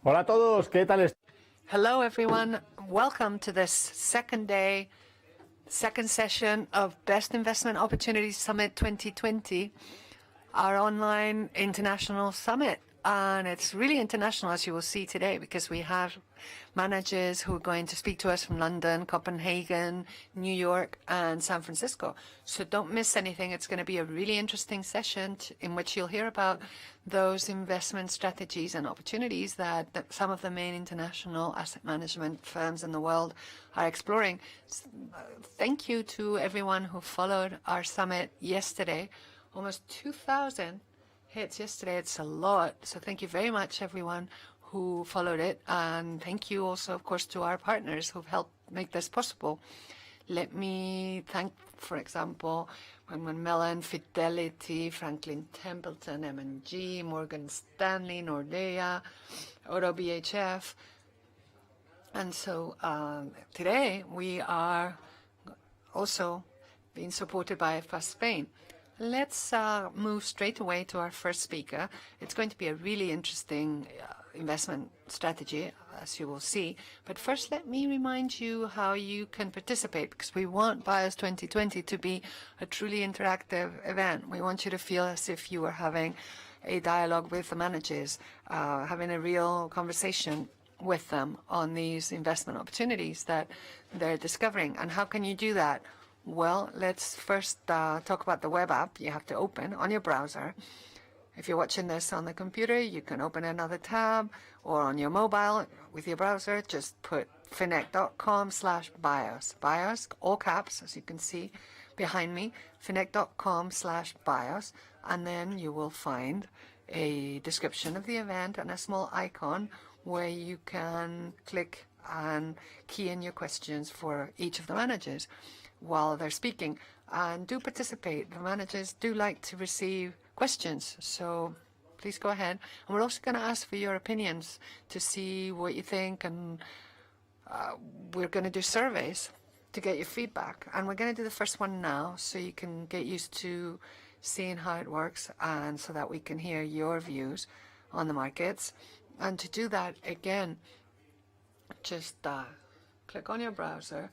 Hola a todos, ¿qué tal? Hello, everyone. Welcome to this second day, second session of Best Investment Opportunities Summit 2020, our online international summit. And it's really international, as you will see today, because we have managers who are going to speak to us from London, Copenhagen, New York, and San Francisco. So don't miss anything. It's going to be a really interesting session in which you'll hear about those investment strategies and opportunities that some of the main international asset management firms in the world are exploring. Thank you to everyone who followed our summit yesterday. Almost 2,000 hits yesterday. It's a lot. So thank you very much, everyone who followed it. And thank you also, of course, to our partners who've helped make this possible. Let me thank, for example, Mellon, Fidelity, Franklin Templeton, M&G, Morgan Stanley, Nordea, Auto BHF. And so today we are also being supported by FA Spain. Let's move straight away to our first speaker. It's going to be a really interesting investment strategy, as you will see. But first, let me remind you how you can participate, because we want BIOS 2020 to be a truly interactive event. We want you to feel as if you were having a dialogue with the managers, having a real conversation with them on these investment opportunities that they're discovering. And how can you do that? Well, let's first talk about the web app you have to open on your browser. If you're watching this on the computer, you can open another tab, or on your mobile with your browser, just put finec.com/bios. BIOS, all caps, as you can see behind me, finec.com/bios, and then you will find a description of the event and a small icon where you can click and key in your questions for each of the managers while they're speaking. And do participate. The managers do like to receive questions, so please go ahead. And we're also going to ask for your opinions to see what you think, and we're going to do surveys to get your feedback. And we're going to do the first one now, so you can get used to seeing how it works, and so that we can hear your views on the markets. And to do that, again, just click on your browser,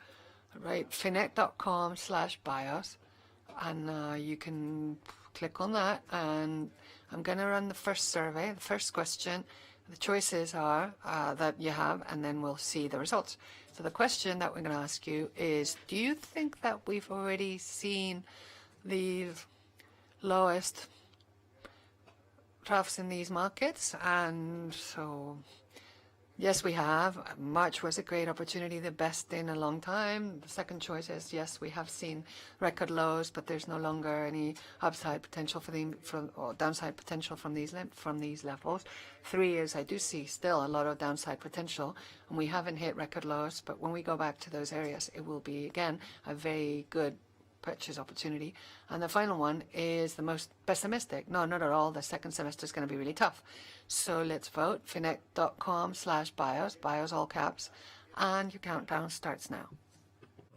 right, finec.com/bios, and you can click on that, and I'm going to run the first survey, the first question. The choices are that you have, and then we'll see the results. So the question that we're going to ask you is, do you think that we've already seen the lowest troughs in these markets? And so yes, we have. March was a great opportunity, the best in a long time. The second choice is, yes, we have seen record lows, but there's no longer any upside potential or downside potential from these levels. 3 is, I do see still a lot of downside potential, and we haven't hit record lows, but when we go back to those areas, it will be, again, a very good purchase opportunity. And the final one is the most pessimistic. No, not at all. The second semester is going to be really tough. So let's vote. finec.com/bios, bios all caps, and your countdown starts now.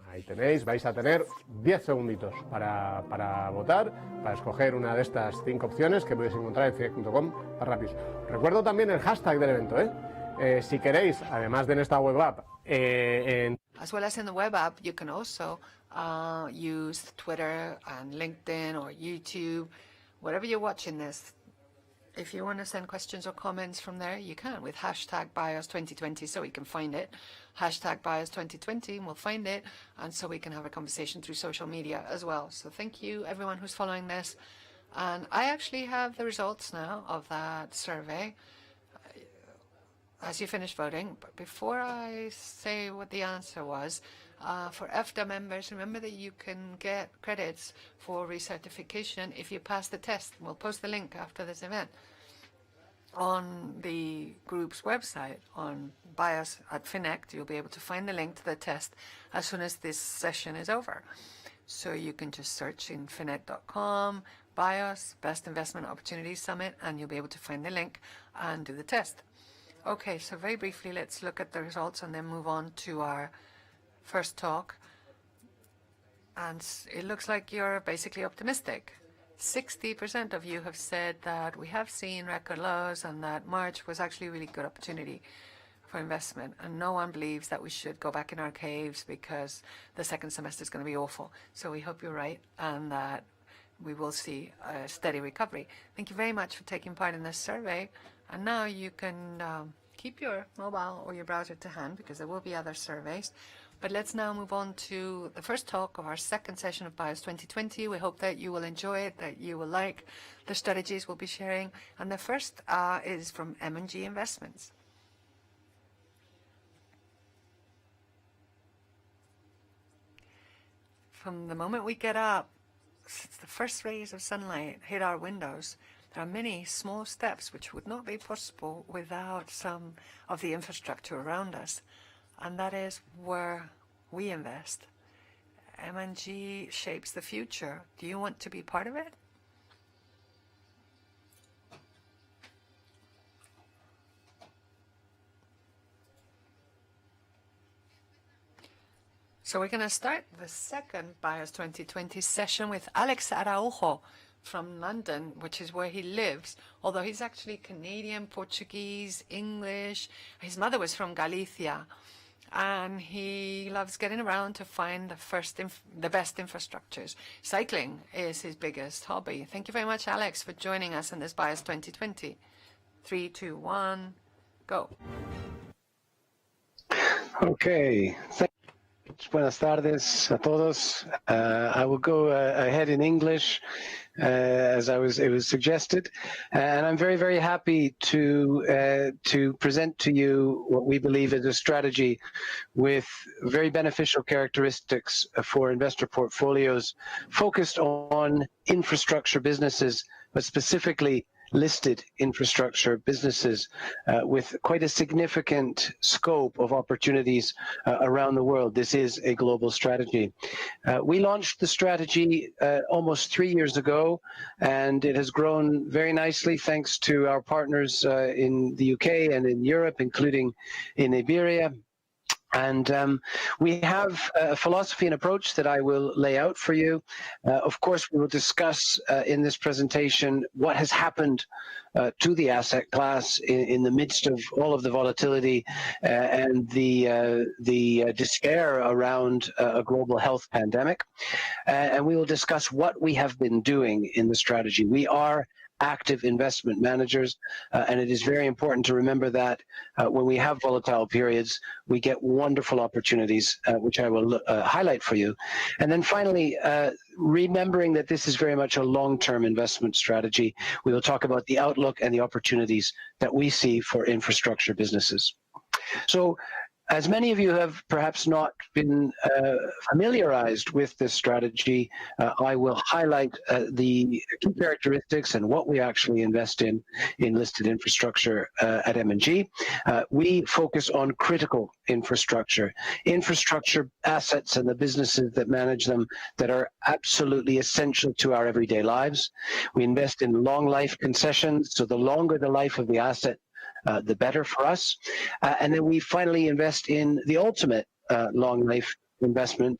Ahí tenéis, vais a tener 10 segunditos para votar, para escoger una de estas 5 opciones que podéis encontrar en finec.com. Rápido. Recuerdo también el hashtag del evento, si queréis, además de en esta web app, As well as in the web app, you can also use Twitter and LinkedIn or YouTube, whatever you're watching this. If you want to send questions or comments from there, you can with hashtag BIOS 2020, so we can find it. Hashtag BIOS 2020, and we'll find it, and so we can have a conversation through social media as well. So thank you, everyone who's following this. And I actually have the results now of that survey as you finish voting. But before I say what the answer was, for EFTA members, remember that you can get credits for recertification if you pass the test. We'll post the link after this event on the group's website, on BIOS at Finec. You'll be able to find the link to the test as soon as this session is over. So you can just search in finec.com, BIOS, Best Investment Opportunities Summit, and you'll be able to find the link and do the test. Okay, so very briefly, let's look at the results and then move on to our first talk. And it looks like you're basically optimistic. 60% of you have said that we have seen record lows and that March was actually a really good opportunity for investment. And no one believes that we should go back in our caves because the second semester is going to be awful. So we hope you're right and that we will see a steady recovery. Thank you very much for taking part in this survey. And now you can keep your mobile or your browser to hand because there will be other surveys. But let's now move on to the first talk of our second session of BIOS 2020. We hope that you will enjoy it, that you will like the strategies we'll be sharing. And the first is from M&G Investments. From the moment we get up, since the first rays of sunlight hit our windows, there are many small steps which would not be possible without some of the infrastructure around us. And that is where we invest. M&G shapes the future. Do you want to be part of it? So we're going to start the second BIOS 2020 session with Alex Araujo from London, which is where he lives, although he's actually Canadian, Portuguese, English. His mother was from Galicia, and he loves getting around to find the best infrastructures. Cycling is his biggest hobby. Thank you very much, Alex, for joining us in this BIOS 2020. 3, 2, 1, go. Okay. Buenas tardes a todos. I will go ahead in English, as it was suggested, and I'm very, very happy to present to you what we believe is a strategy with very beneficial characteristics for investor portfolios, focused on infrastructure businesses, but specifically listed infrastructure businesses with quite a significant scope of opportunities around the world. This is a global strategy. We launched the strategy almost 3 years ago, and it has grown very nicely thanks to our partners in the UK and in Europe, including in Iberia. And we have a philosophy and approach that I will lay out for you. Of course, we will discuss in this presentation what has happened to the asset class in the midst of all of the volatility and the despair around a global health pandemic. And we will discuss what we have been doing in the strategy. We are active investment managers, and it is very important to remember that when we have volatile periods, we get wonderful opportunities, which I will highlight for you. And then finally, remembering that this is very much a long-term investment strategy, we will talk about the outlook and the opportunities that we see for infrastructure businesses. So, as many of you have perhaps not been familiarized with this strategy, I will highlight the key characteristics and what we actually invest in listed infrastructure at M&G. We focus on critical infrastructure assets and the businesses that manage them that are absolutely essential to our everyday lives. We invest in long life concessions, so the longer the life of the asset, the better for us. And then we finally invest in the ultimate long life investment,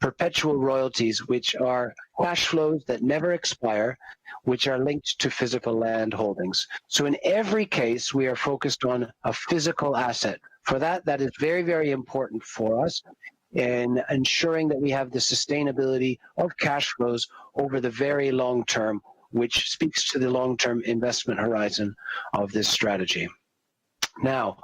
perpetual royalties, which are cash flows that never expire, which are linked to physical land holdings. So in every case, we are focused on a physical asset. For that is very, very important for us in ensuring that we have the sustainability of cash flows over the very long term, which speaks to the long-term investment horizon of this strategy. Now,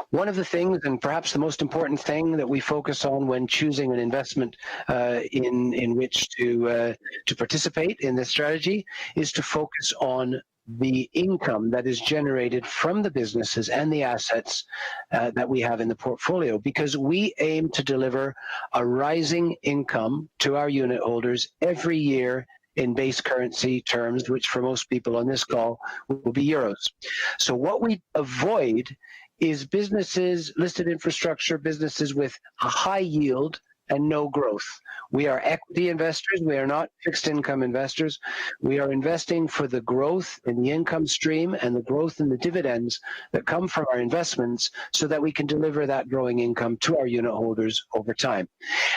one of the things, and perhaps the most important thing that we focus on when choosing an investment in which to participate in this strategy, is to focus on the income that is generated from the businesses and the assets that we have in the portfolio, because we aim to deliver a rising income to our unit holders every year in base currency terms, which for most people on this call will be euros. So what we avoid is businesses, listed infrastructure businesses with a high yield and no growth. We are equity investors. We are not fixed income investors. We are investing for the growth in the income stream and the growth in the dividends that come from our investments so that we can deliver that growing income to our unit holders over time.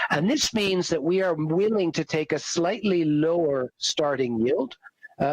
And this means that we are willing to take a slightly lower starting yield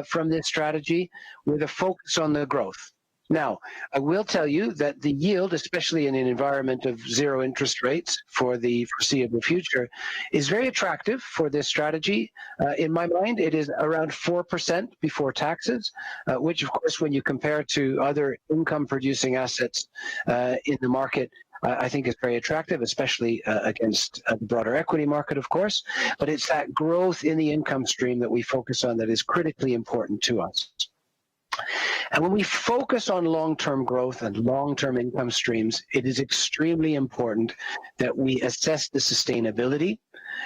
from this strategy with a focus on the growth. Now, I will tell you that the yield, especially in an environment of zero interest rates for the foreseeable future, is very attractive for this strategy. In my mind, it is around 4% before taxes, which, of course, when you compare to other income-producing assets in the market, I think is very attractive, especially against the broader equity market, of course. But it's that growth in the income stream that we focus on that is critically important to us. And when we focus on long-term growth and long-term income streams, it is extremely important that we assess the sustainability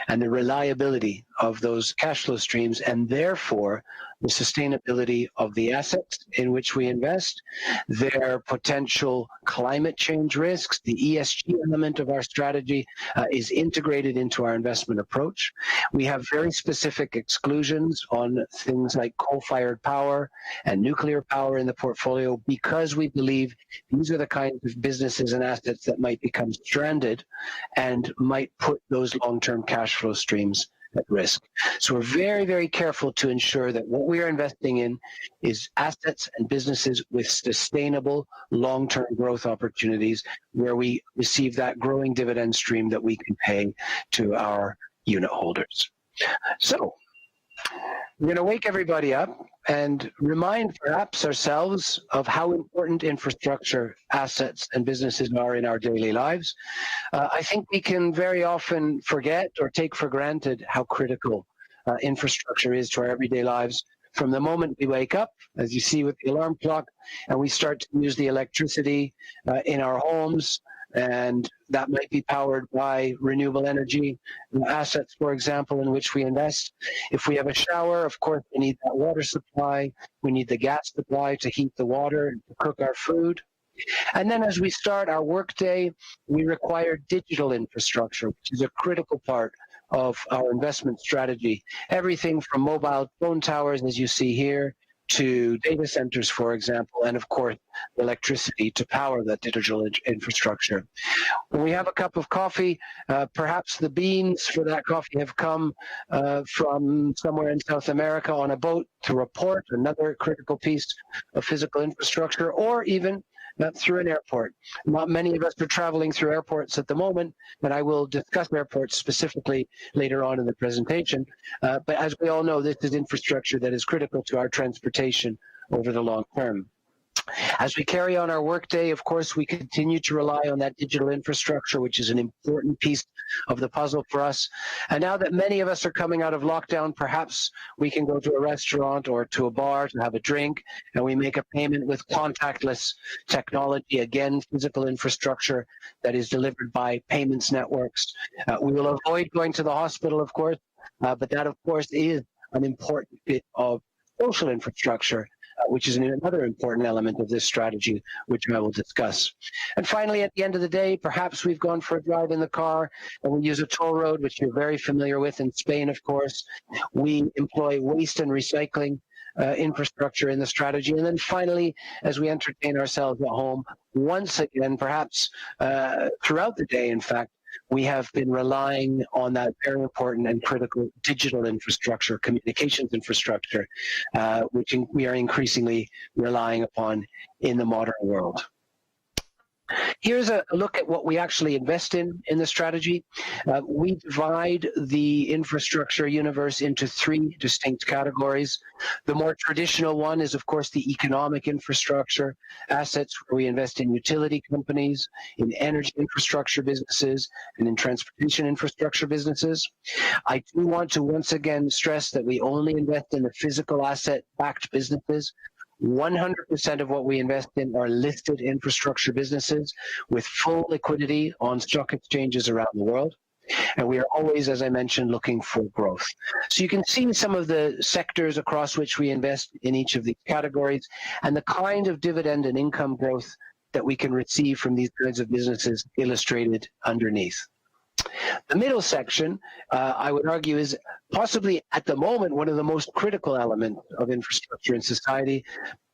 and the reliability of those cash flow streams, and therefore the sustainability of the assets in which we invest, their potential climate change risks. The ESG element of our strategy is integrated into our investment approach. We have very specific exclusions on things like coal-fired power and nuclear power in the portfolio, because we believe these are the kinds of businesses and assets that might become stranded and might put those long-term cash flow streams at risk. So we're very, very careful to ensure that what we are investing in is assets and businesses with sustainable long-term growth opportunities, where we receive that growing dividend stream that we can pay to our unit holders. So we're going to wake everybody up and remind perhaps ourselves of how important infrastructure assets and businesses are in our daily lives. I think we can very often forget or take for granted how critical infrastructure is to our everyday lives. From the moment we wake up, as you see with the alarm clock, and we start to use the electricity in our homes, and that might be powered by renewable energy assets, for example, in which we invest. If we have a shower, of course, we need that water supply. We need the gas supply to heat the water and to cook our food. And then as we start our workday, we require digital infrastructure, which is a critical part of our investment strategy. Everything from mobile phone towers, as you see here, to data centers, for example, and of course, electricity to power that digital infrastructure. When we have a cup of coffee, perhaps the beans for that coffee have come from somewhere in South America on a boat to a port, another critical piece of physical infrastructure, or even through an airport. Not many of us are traveling through airports at the moment, and I will discuss airports specifically later on in the presentation. But as we all know, this is infrastructure that is critical to our transportation over the long term. As we carry on our workday, of course, we continue to rely on that digital infrastructure, which is an important piece of the puzzle for us. And now that many of us are coming out of lockdown, perhaps we can go to a restaurant or to a bar to have a drink, and we make a payment with contactless technology, again, physical infrastructure that is delivered by payments networks. We will avoid going to the hospital, of course, but that, of course, is an important bit of social infrastructure, which is another important element of this strategy, which I will discuss. And finally, at the end of the day, perhaps we've gone for a drive in the car and we use a toll road, which you're very familiar with in Spain, of course. We employ waste and recycling infrastructure in the strategy. And then finally, as we entertain ourselves at home, once again, perhaps throughout the day, in fact, we have been relying on that very important and critical digital infrastructure, communications infrastructure, which we are increasingly relying upon in the modern world. Here's a look at what we actually invest in the strategy. We divide the infrastructure universe into three distinct categories. The more traditional one is, of course, the economic infrastructure assets, where we invest in utility companies, in energy infrastructure businesses, and in transportation infrastructure businesses. I do want to once again stress that we only invest in the physical asset-backed businesses. 100% of what we invest in are listed infrastructure businesses with full liquidity on stock exchanges around the world. And we are always, as I mentioned, looking for growth. So you can see some of the sectors across which we invest in each of these categories and the kind of dividend and income growth that we can receive from these kinds of businesses illustrated underneath. The middle section, I would argue, is possibly at the moment one of the most critical elements of infrastructure in society,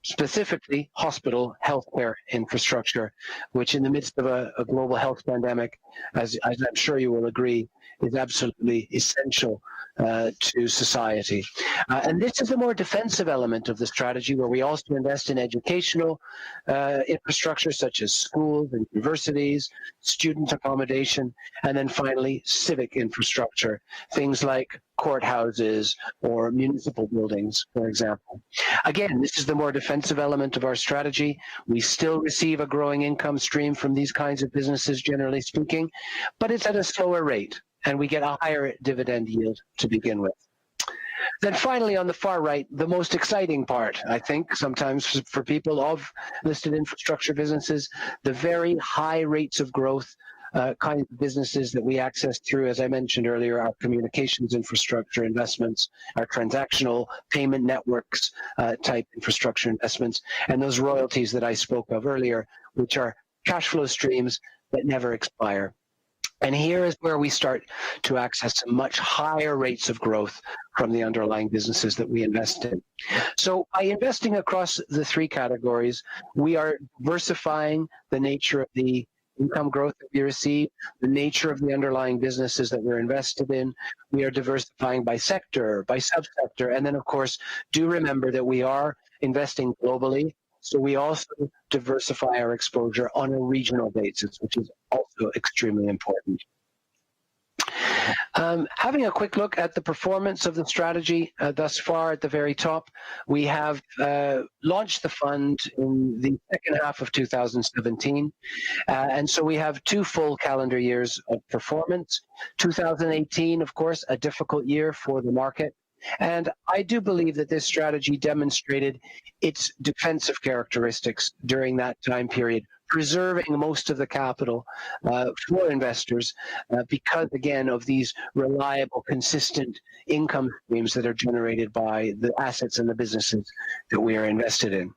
specifically hospital healthcare infrastructure, which in the midst of a global health pandemic, as I'm sure you will agree, is absolutely essential to society. And this is the more defensive element of the strategy, where we also invest in educational infrastructure such as schools and universities, student accommodation, and then finally civic infrastructure, things like courthouses or municipal buildings, for example. Again, this is the more defensive element of our strategy. We still receive a growing income stream from these kinds of businesses, generally speaking, but it's at a slower rate, and we get a higher dividend yield to begin with. Then finally, on the far right, the most exciting part, I think, sometimes for people of listed infrastructure businesses, the very high rates of growth kinds of businesses that we access through, as I mentioned earlier, our communications infrastructure investments, our transactional payment networks type infrastructure investments, and those royalties that I spoke of earlier, which are cash flow streams that never expire. And here is where we start to access much higher rates of growth from the underlying businesses that we invest in. So by investing across the three categories, we are diversifying the nature of the income growth that we receive, the nature of the underlying businesses that we're invested in. We are diversifying by sector, by subsector, and then of course, do remember that we are investing globally, so we also diversify our exposure on a regional basis, which is also extremely important. Having a quick look at the performance of the strategy thus far at the very top, we have launched the fund in the second half of 2017, and so we have 2 full calendar years of performance. 2018, of course, a difficult year for the market, and I do believe that this strategy demonstrated its defensive characteristics during that time period, preserving most of the capital for investors because, again, of these reliable, consistent income streams that are generated by the assets and the businesses that we are invested in.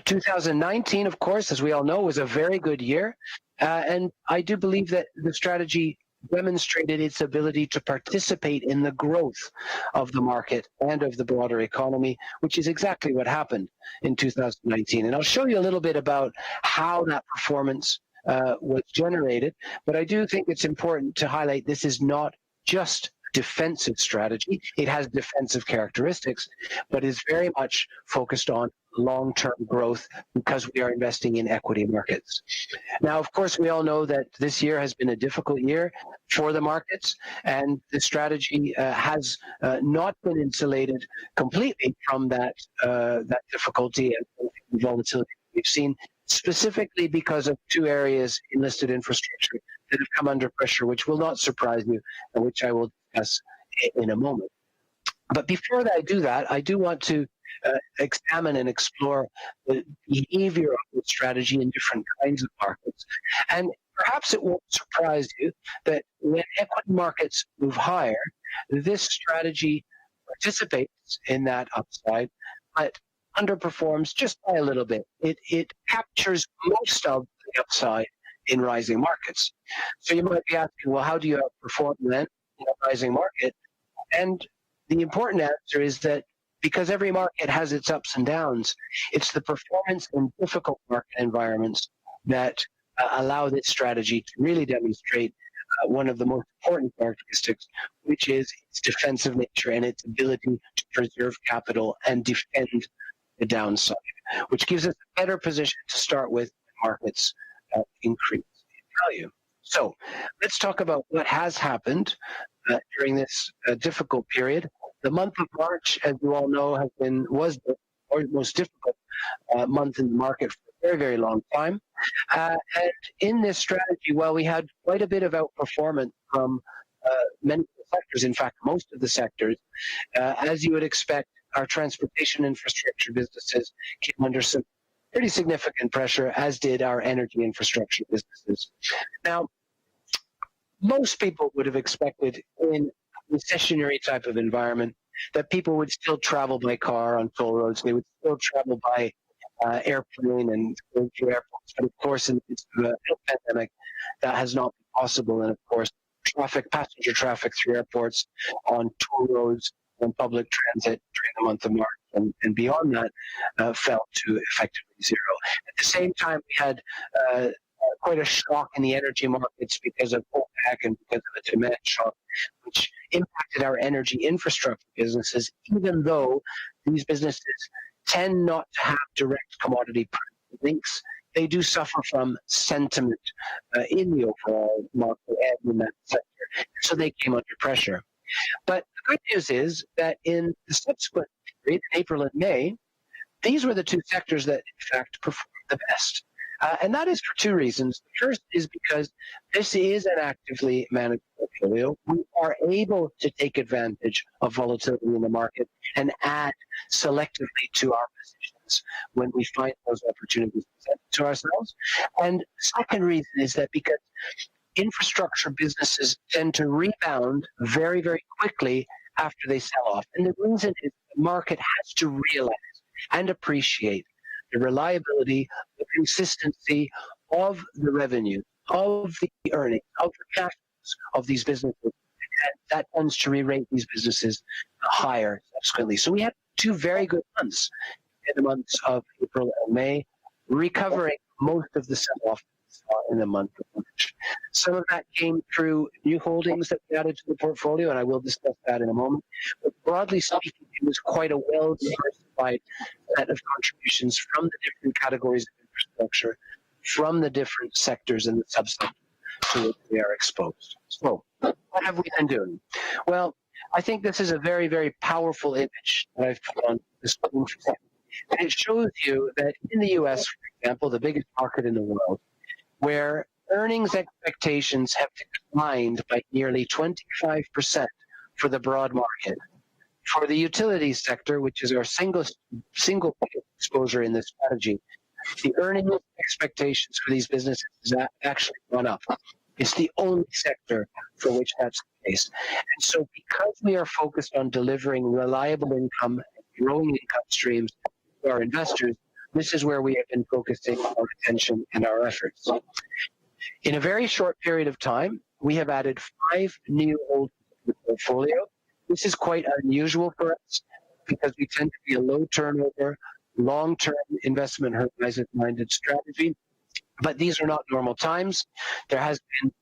2019, of course, as we all know, was a very good year, and I do believe that the strategy demonstrated its ability to participate in the growth of the market and of the broader economy, which is exactly what happened in 2019. And I'll show you a little bit about how that performance was generated, but I do think it's important to highlight this is not just defensive strategy. It has defensive characteristics, but is very much focused on long-term growth because we are investing in equity markets. Now, of course, we all know that this year has been a difficult year for the markets, and the strategy has not been insulated completely from that difficulty and volatility we've seen, specifically because of 2 areas in listed infrastructure that have come under pressure, which will not surprise you, and which I will discuss in a moment. But before I do that, I do want to examine and explore the behavior of the strategy in different kinds of markets. And perhaps it won't surprise you that when equity markets move higher, this strategy participates in that upside, but underperforms just by a little bit. It captures most of the upside in rising markets. So you might be asking, well, how do you outperform then in a rising market? And the important answer is that because every market has its ups and downs, it's the performance in difficult market environments that allow this strategy to really demonstrate one of the most important characteristics, which is its defensive nature and its ability to preserve capital and defend the downside, which gives us a better position to start with when markets increase in value. So let's talk about what has happened during this difficult period. The month of March, as you all know, was the most difficult month in the market for a very, very long time. And in this strategy, while we had quite a bit of outperformance from many sectors, in fact, most of the sectors, as you would expect, our transportation infrastructure businesses came under some pretty significant pressure, as did our energy infrastructure businesses. Now, most people would have expected in a recessionary type of environment that people would still travel by car on toll roads. They would still travel by airplane and go through airports. But of course, in the pandemic, that has not been possible. And of course, passenger traffic through airports, on toll roads, on public transit during the month of March and beyond that fell to effectively zero. At the same time, we had quite a shock in the energy markets because of OPEC back and because of a demand shock, which impacted our energy infrastructure businesses, even though these businesses tend not to have direct commodity price links. They do suffer from sentiment in the overall market and in that sector, so they came under pressure. But the good news is that in the subsequent period, April and May, these were the two sectors that, in fact, performed the best. And that is for two reasons. The first is because this is an actively managed portfolio. We are able to take advantage of volatility in the market and add selectively to our positions when we find those opportunities presented to ourselves. And the second reason is that because infrastructure businesses tend to rebound very, very quickly after they sell off. And the reason is the market has to realize and appreciate the reliability, the consistency of the revenue, of the earnings, of the cash flows of these businesses. And that tends to re-rate these businesses higher subsequently. So we had two very good months in the months of April and May, recovering most of the sell-off in the month of March. Some of that came through new holdings that we added to the portfolio, and I will discuss that in a moment. But broadly speaking, it was quite a well-diversified set of contributions from the different categories of infrastructure, from the different sectors and the subsectors to which they are exposed. So, what have we been doing? Well, I think this is a very, very powerful image that I've put on the screen. And it shows you that in the US, for example, the biggest market in the world, where earnings expectations have declined by nearly 25% for the broad market. For the utilities sector, which is our single exposure in this strategy, the earnings expectations for these businesses have actually gone up. It's the only sector for which that's the case. And so because we are focused on delivering reliable income and growing income streams to our investors, this is where we have been focusing our attention and our efforts. In a very short period of time, we have added 5 new holdings to the portfolio. This is quite unusual for us because we tend to be a low turnover, long-term investment horizon-minded strategy. But these are not normal times. There has been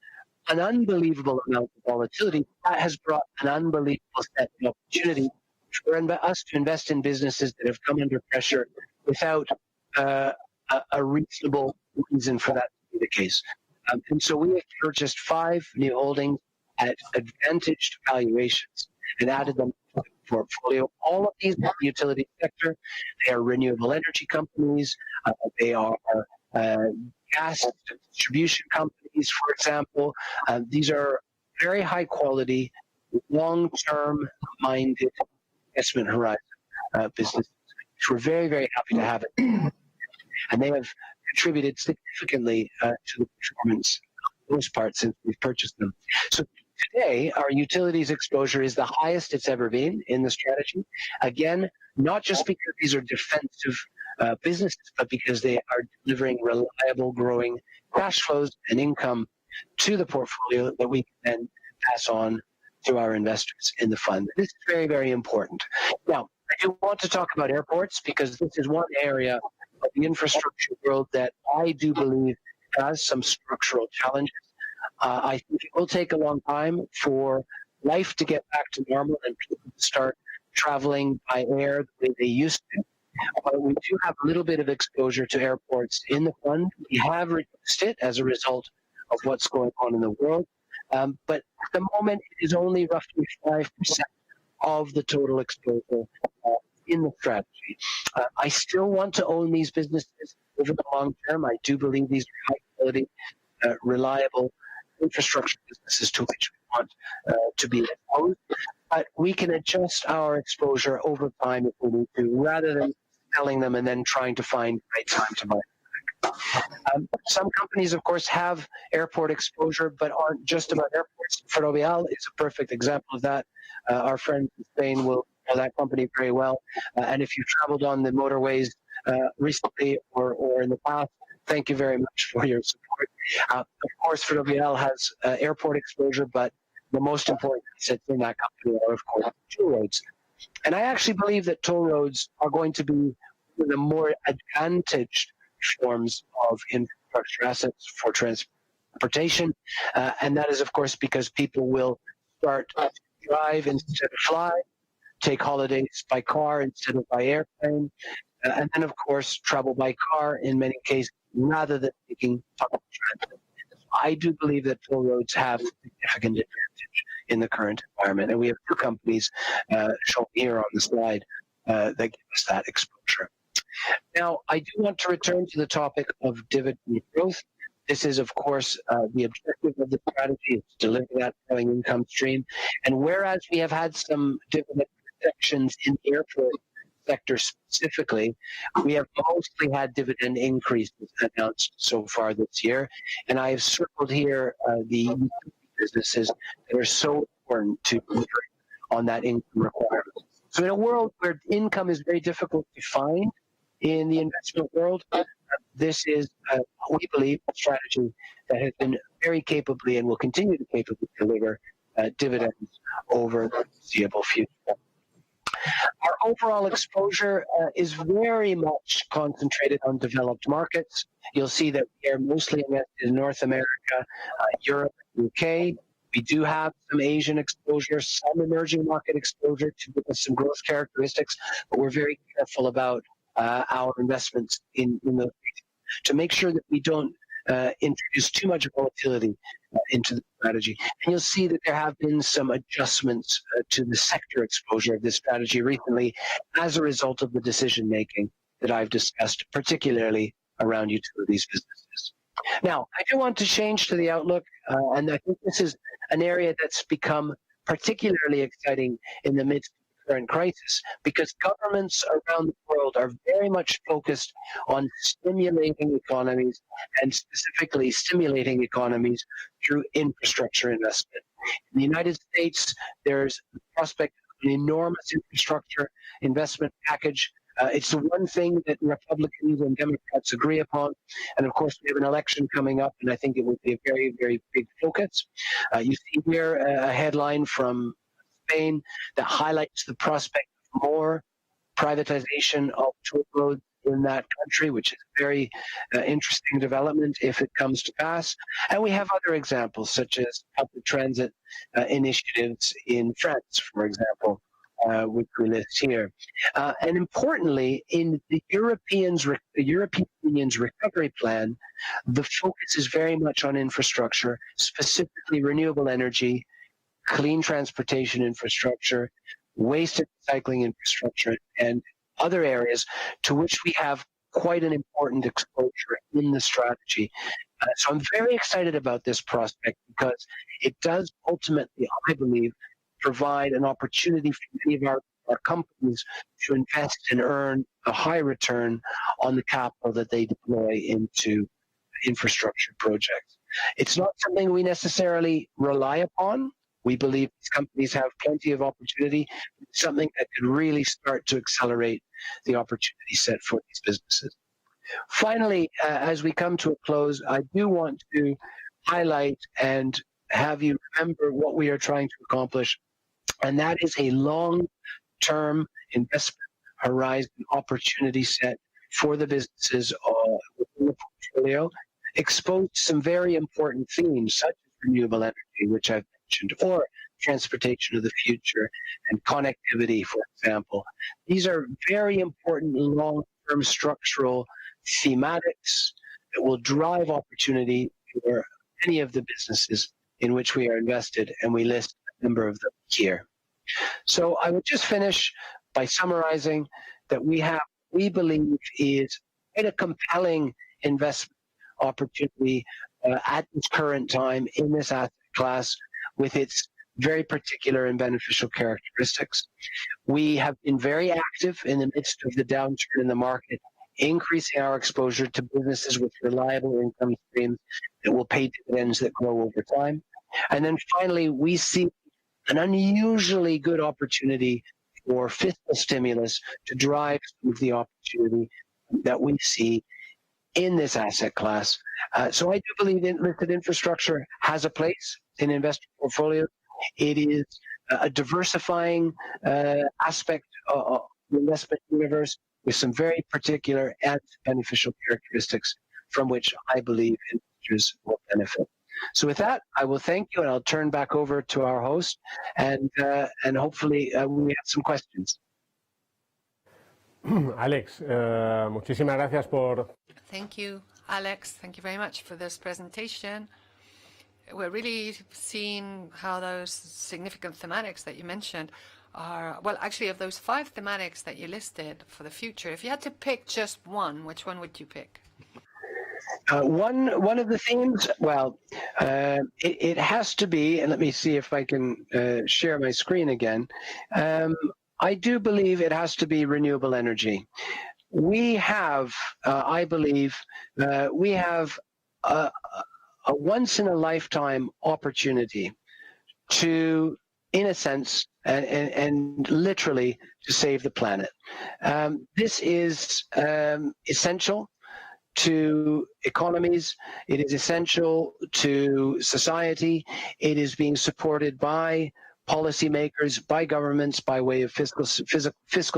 an unbelievable amount of volatility. That has brought an unbelievable set of opportunity for us to invest in businesses that have come under pressure without a reasonable reason for that to be the case. And so we have purchased 5 new holdings at advantaged valuations and added them to the portfolio. All of these are the utility sector. They are renewable energy companies. They are gas distribution companies, for example. These are very high quality, long-term minded investment horizon businesses. We're very, very happy to have it. And they have contributed significantly to the performance of most part since we've purchased them. So today, our utilities exposure is the highest it's ever been in the strategy. Again, not just because these are defensive businesses, but because they are delivering reliable, growing cash flows and income to the portfolio that we can then pass on to our investors in the fund. This is very, very important. Now, I do want to talk about airports because this is one area of the infrastructure world that I do believe has some structural challenges. I think it will take a long time for life to get back to normal and people to start traveling by air the way they used to. But we do have a little bit of exposure to airports in the fund. We have reduced it as a result of what's going on in the world. But at the moment, it is only roughly 5% of the total exposure in the strategy. I still want to own these businesses over the long term. I do believe these are high-quality, reliable infrastructure businesses to which we want to be exposed. But we can adjust our exposure over time if we need to, rather than selling them and then trying to find the right time to buy them. Some companies, of course, have airport exposure, but aren't just about airports. Ferrovial is a perfect example of that. Our friends in Spain will know that company very well. And if you've traveled on the motorways recently or in the past, thank you very much for your support. Of course, Ferrovial has airport exposure, but the most important assets in that company are, of course, toll roads. And I actually believe that toll roads are going to be one of the more advantaged forms of infrastructure assets for transport transportation, and that is, of course, because people will start to drive instead of fly, take holidays by car instead of by airplane, and then, of course, travel by car in many cases rather than taking public transit. I do believe that toll roads have a significant advantage in the current environment, and we have two companies shown here on the slide that give us that exposure. Now, I do want to return to the topic of dividend growth. This is, of course, the objective of the strategy is to deliver that growing income stream. And whereas we have had some dividend protections in the airport sector specifically, we have mostly had dividend increases announced so far this year. And I have circled here the businesses that are so important to deliver on that income requirement. So in a world where income is very difficult to find in the investment world, this is, we believe, a strategy that has been very capably and will continue to capably deliver dividends over the foreseeable future. Our overall exposure is very much concentrated on developed markets. You'll see that we are mostly invested in North America, Europe, and UK. We do have some Asian exposure, some emerging market exposure to give us some growth characteristics, but we're very careful about our investments in those regions to make sure that we don't introduce too much volatility into the strategy. And you'll see that there have been some adjustments to the sector exposure of this strategy recently as a result of the decision making that I've discussed, particularly around utilities businesses. Now, I do want to change to the outlook, and I think this is an area that's become particularly exciting in the midst of the current crisis, because governments around the world are very much focused on stimulating economies, and specifically stimulating economies through infrastructure investment. In the United States, there's the prospect of an enormous infrastructure investment package. It's the one thing that Republicans and Democrats agree upon. And of course, we have an election coming up, and I think it will be a very, very big focus. You see here a headline from Spain that highlights the prospect of more privatization of toll roads in that country, which is a very interesting development if it comes to pass. And we have other examples, such as public transit initiatives in France, for example, which we list here. And importantly, in the European Union's recovery plan, the focus is very much on infrastructure, specifically renewable energy, clean transportation infrastructure, waste and recycling infrastructure, and other areas to which we have quite an important exposure in the strategy. So I'm very excited about this prospect because it does ultimately, I believe, provide an opportunity for many of our companies to invest and earn a high return on the capital that they deploy into infrastructure projects. It's not something we necessarily rely upon. We believe these companies have plenty of opportunity. It's something that could really start to accelerate the opportunity set for these businesses. Finally, as we come to a close, I do want to highlight and have you remember what we are trying to accomplish, and that is a long-term investment horizon opportunity set for the businesses within the portfolio, exposed to some very important themes such as renewable energy, which I've mentioned, or transportation of the future and connectivity, for example. These are very important long-term structural thematics that will drive opportunity for many of the businesses in which we are invested, and we list a number of them here. So I would just finish by summarizing that we believe is quite a compelling investment opportunity at this current time in this asset class with its very particular and beneficial characteristics. We have been very active in the midst of the downturn in the market, increasing our exposure to businesses with reliable income streams that will pay dividends that grow over time. And then finally, we see an unusually good opportunity for fiscal stimulus to drive some of the opportunity that we see in this asset class. So I do believe that listed infrastructure has a place in investor portfolios. It is a diversifying aspect of the investment universe with some very particular and beneficial characteristics from which I believe investors will benefit. So with that, I will thank you, and I'll turn back over to our host, and hopefully we have some questions. Alex, muchísimas gracias por... Thank you, Alex. Thank you very much for this presentation. We're really seeing how those significant thematics that you mentioned are, well, actually, of those 5 thematics that you listed for the future, if you had to pick just one, which one would you pick? One of the themes, well, it has to be, and let me see if I can share my screen again. I do believe it has to be renewable energy. We have, I believe, we have a once-in-a-lifetime opportunity to, in a sense, and literally to save the planet. This is essential to economies. It is essential to society. It is being supported by policymakers, by governments, by way of fiscal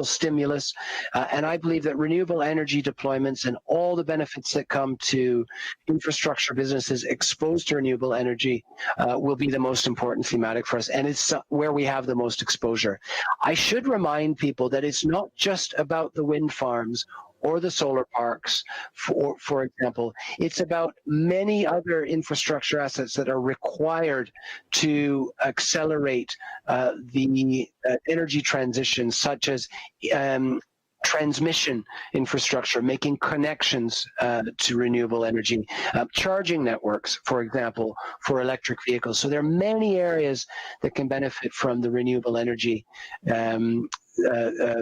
stimulus. And I believe that renewable energy deployments and all the benefits that come to infrastructure businesses exposed to renewable energy will be the most important thematic for us. And it's where we have the most exposure. I should remind people that it's not just about the wind farms or the solar parks, for example. It's about many other infrastructure assets that are required to accelerate the energy transition, such as transmission infrastructure, making connections to renewable energy, charging networks, for example, for electric vehicles. So there are many areas that can benefit from the renewable energy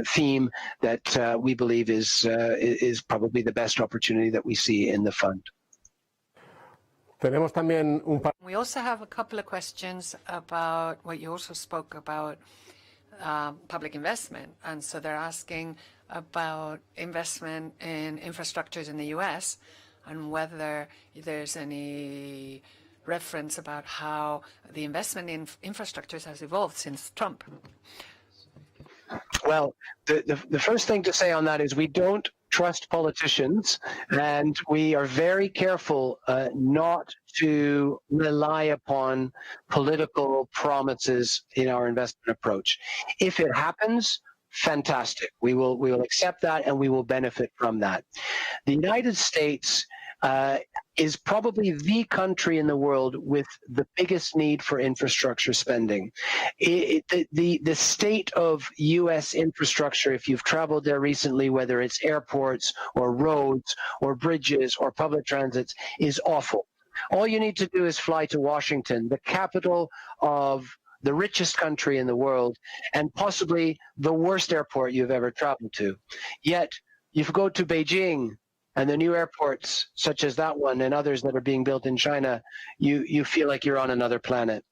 theme that we believe is probably the best opportunity that we see in the fund. We also have a couple of questions about what you also spoke about, public investment. And so they're asking about investment in infrastructures in the US and whether there's any reference about how the investment in infrastructures has evolved since Trump. Well, the first thing to say on that is we don't trust politicians, and we are very careful not to rely upon political promises in our investment approach. If it happens, fantastic. We will accept that, and we will benefit from that. The United States is probably the country in the world with the biggest need for infrastructure spending. The state of U.S. infrastructure, if you've traveled there recently, whether it's airports or roads or bridges or public transits, is awful. All you need to do is fly to Washington, the capital of the richest country in the world, and possibly the worst airport you've ever traveled to. Yet, if you go to Beijing, and the new airports, such as that one and others that are being built in China, you feel like you're on another planet.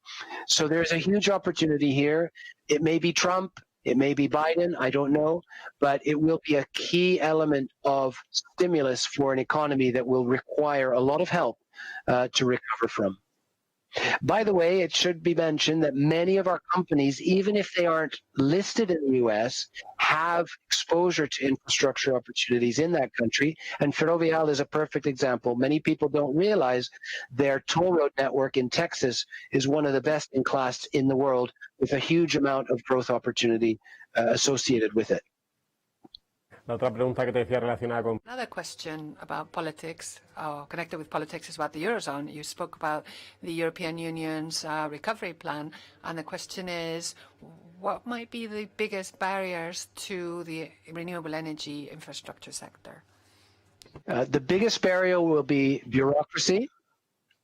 So there's a huge opportunity here. It may be Trump, it may be Biden, I don't know, but it will be a key element of stimulus for an economy that will require a lot of help to recover from. By the way, it should be mentioned that many of our companies, even if they aren't listed in the U.S., have exposure to infrastructure opportunities in that country, and Ferrovial is a perfect example. Many people don't realize their toll road network in Texas is one of the best in class in the world, with a huge amount of growth opportunity associated with it. Another question about politics, connected with politics, is about the Eurozone. You spoke about the European Union's recovery plan, and the question is, what might be the biggest barriers to the renewable energy infrastructure sector? The biggest barrier will be bureaucracy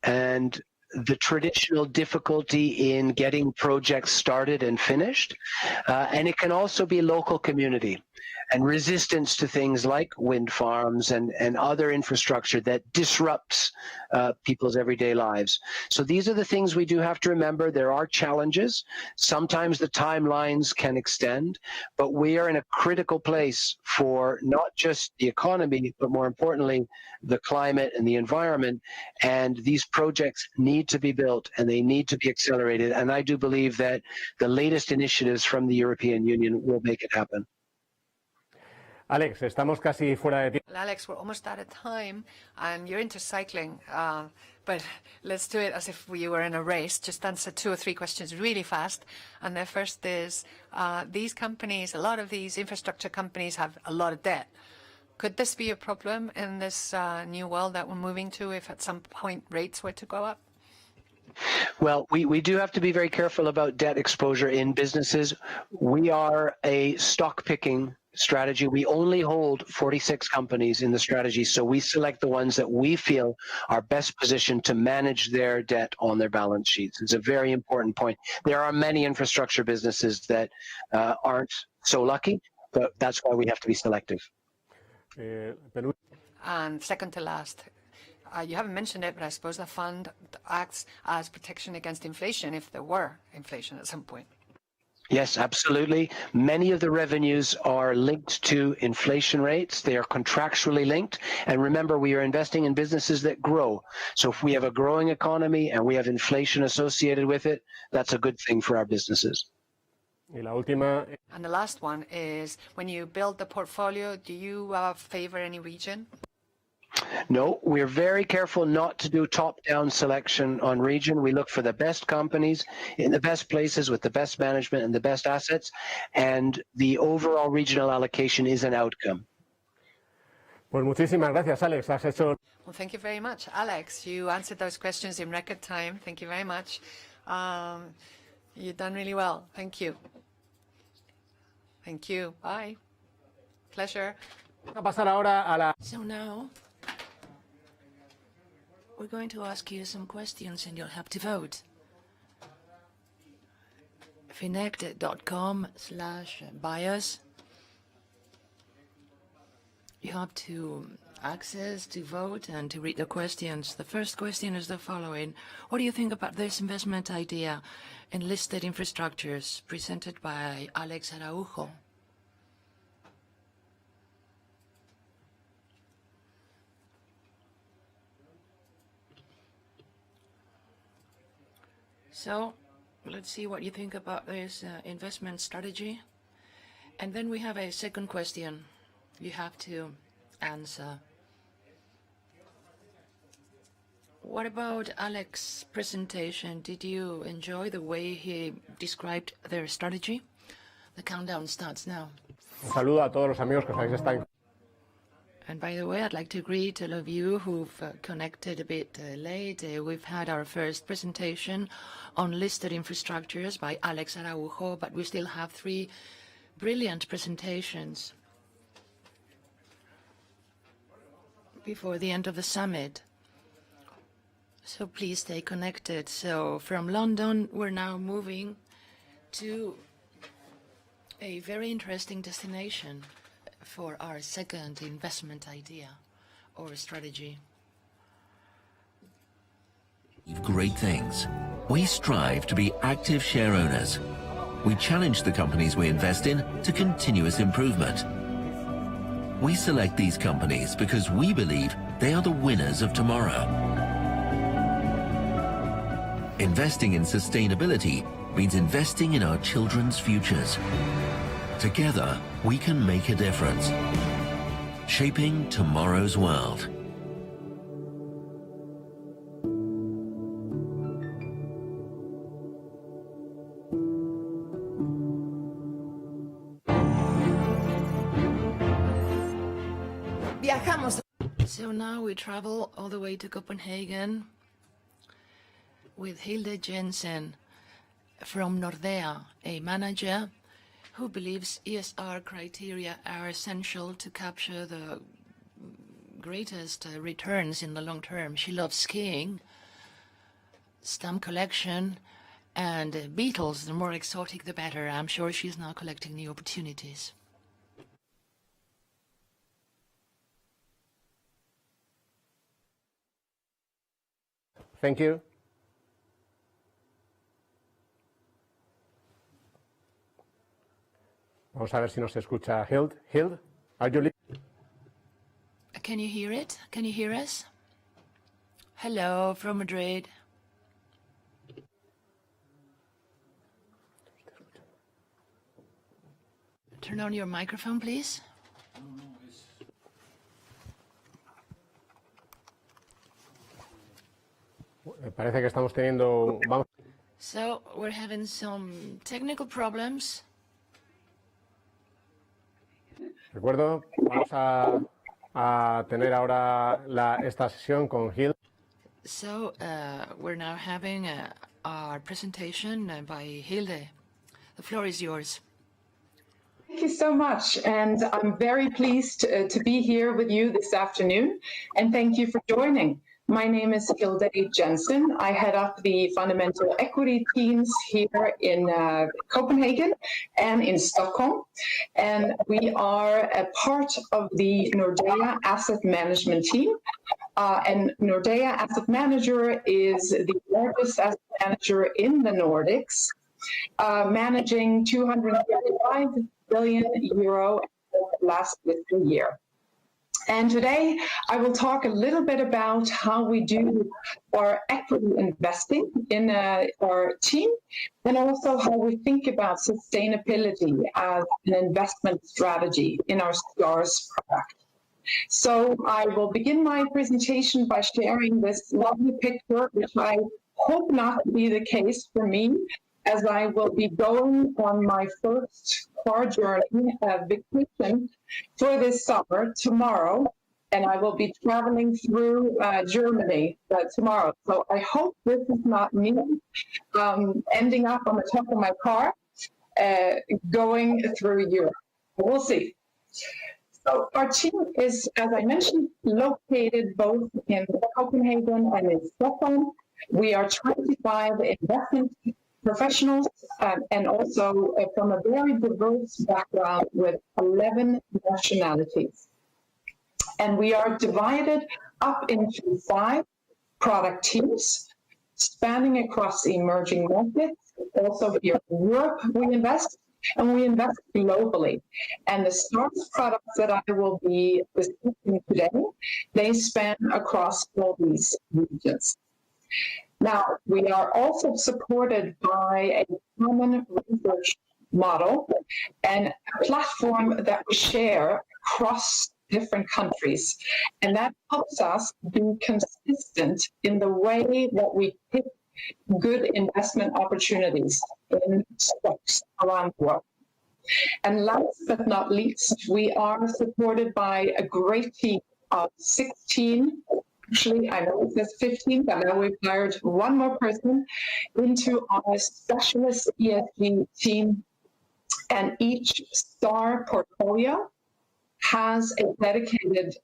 and the traditional difficulty in getting projects started and finished. And it can also be local community and resistance to things like wind farms and other infrastructure that disrupts people's everyday lives. So these are the things we do have to remember. There are challenges. Sometimes the timelines can extend, but we are in a critical place for not just the economy, but more importantly, the climate and the environment. And these projects need to be built and they need to be accelerated. And I do believe that the latest initiatives from the European Union will make it happen. Alex, estamos casi fuera de tiempo. Well, Alex, we're almost out of time, and you're into cycling, but let's do it as if we were in a race. Just answer 2 or 3 questions really fast. And the first is, these companies, a lot of these infrastructure companies have a lot of debt. Could this be a problem in this new world that we're moving to if at some point rates were to go up? Well, we do have to be very careful about debt exposure in businesses. We are a stock picking strategy. We only hold 46 companies in the strategy, so we select the ones that we feel are best positioned to manage their debt on their balance sheets. It's a very important point. There are many infrastructure businesses that aren't so lucky, but that's why we have to be selective. And second to last, you haven't mentioned it, but I suppose the fund acts as protection against inflation if there were inflation at some point. Yes, absolutely. Many of the revenues are linked to inflation rates. They are contractually linked. And remember, we are investing in businesses that grow. So if we have a growing economy and we have inflation associated with it, that's a good thing for our businesses. Y la última. And the last one is, when you build the portfolio, do you favor any region? No, we're very careful not to do top-down selection on region. We look for the best companies in the best places with the best management and the best assets, and the overall regional allocation is an outcome. Pues muchísimas gracias, Alex. Has hecho. Well, thank you very much, Alex. You answered those questions in record time. Thank you very much. You've done really well. Thank you. Thank you. Bye. Pleasure. Vamos a pasar ahora a la. So now, we're going to ask you some questions and you'll have to vote. Finect.com/bios. You have to access to vote and to read the questions. The first question is the following. What do you think about this investment idea in listed infrastructures presented by Alex Araujo? So let's see what you think about this investment strategy. And then we have a second question you have to answer. What about Alex's presentation? Did you enjoy the way he described their strategy? The countdown starts now. Un saludo a todos los amigos que os habéis estado. And by the way, I'd like to greet all of you who've connected a bit late. We've had our first presentation on listed infrastructures by Alex Araujo, but we still have 3 brilliant presentations before the end of the summit. So please stay connected. So from London, we're now moving to a very interesting destination for our second investment idea or strategy. Great things. We strive to be active share owners. We challenge the companies we invest in to continuous improvement. We select these companies because we believe they are the winners of tomorrow. Investing in sustainability means investing in our children's futures. Together, we can make a difference, shaping tomorrow's world. Viajamos. So now we travel all the way to Copenhagen with Hilde Jenssen from Nordea, a manager who believes ESR criteria are essential to capture the greatest returns in the long term. She loves skiing, stamp collection, and beetles. The more exotic, the better. I'm sure she's now collecting new opportunities. Thank you. Vamos a ver si nos escucha Hilde. Hilde, are you listening? Can you hear it? Can you hear us? Hello from Madrid. Turn on your microphone, please. parece que estamos teniendo... So we're having some technical problems. Recuerdo, vamos a tener ahora esta sesión con Hilde. So we're now having our presentation by Hilde. The floor is yours. Thank you so much, and I'm very pleased to be here with you this afternoon, and thank you for joining. My name is Hilde Jenssen. I head up the fundamental equity teams here in Copenhagen and in Stockholm, and we are a part of the Nordea asset management team. And Nordea Asset Manager is the largest asset manager in the Nordics, managing 235 billion euro last fiscal year. And today I will talk a little bit about how we do our equity investing in our team, and also how we think about sustainability as an investment strategy in our STARS product. So I will begin my presentation by sharing this lovely picture, which I hope not to be the case for me, as I will be going on my first car journey vacation for this summer tomorrow, and I will be traveling through Germany tomorrow. So I hope this is not me ending up on the top of my car going through Europe. We'll see. So our team is, as I mentioned, located both in Copenhagen and in Stockholm. We are 25 investment professionals and also from a very diverse background with 11 nationalities. And we are divided up into 5 product teams spanning across emerging markets. Also here in Europe we invest, and we invest globally. And the STARS products that I will be discussing today, they span across all these regions. Now, we are also supported by a common research model and a platform that we share across different countries. And that helps us be consistent in the way that we pick good investment opportunities in stocks around the world. And last but not least, we are supported by a great team of 16. Actually, I know it says 15, but now we've hired one more person into our specialist ESG team. And each STAR portfolio has a dedicated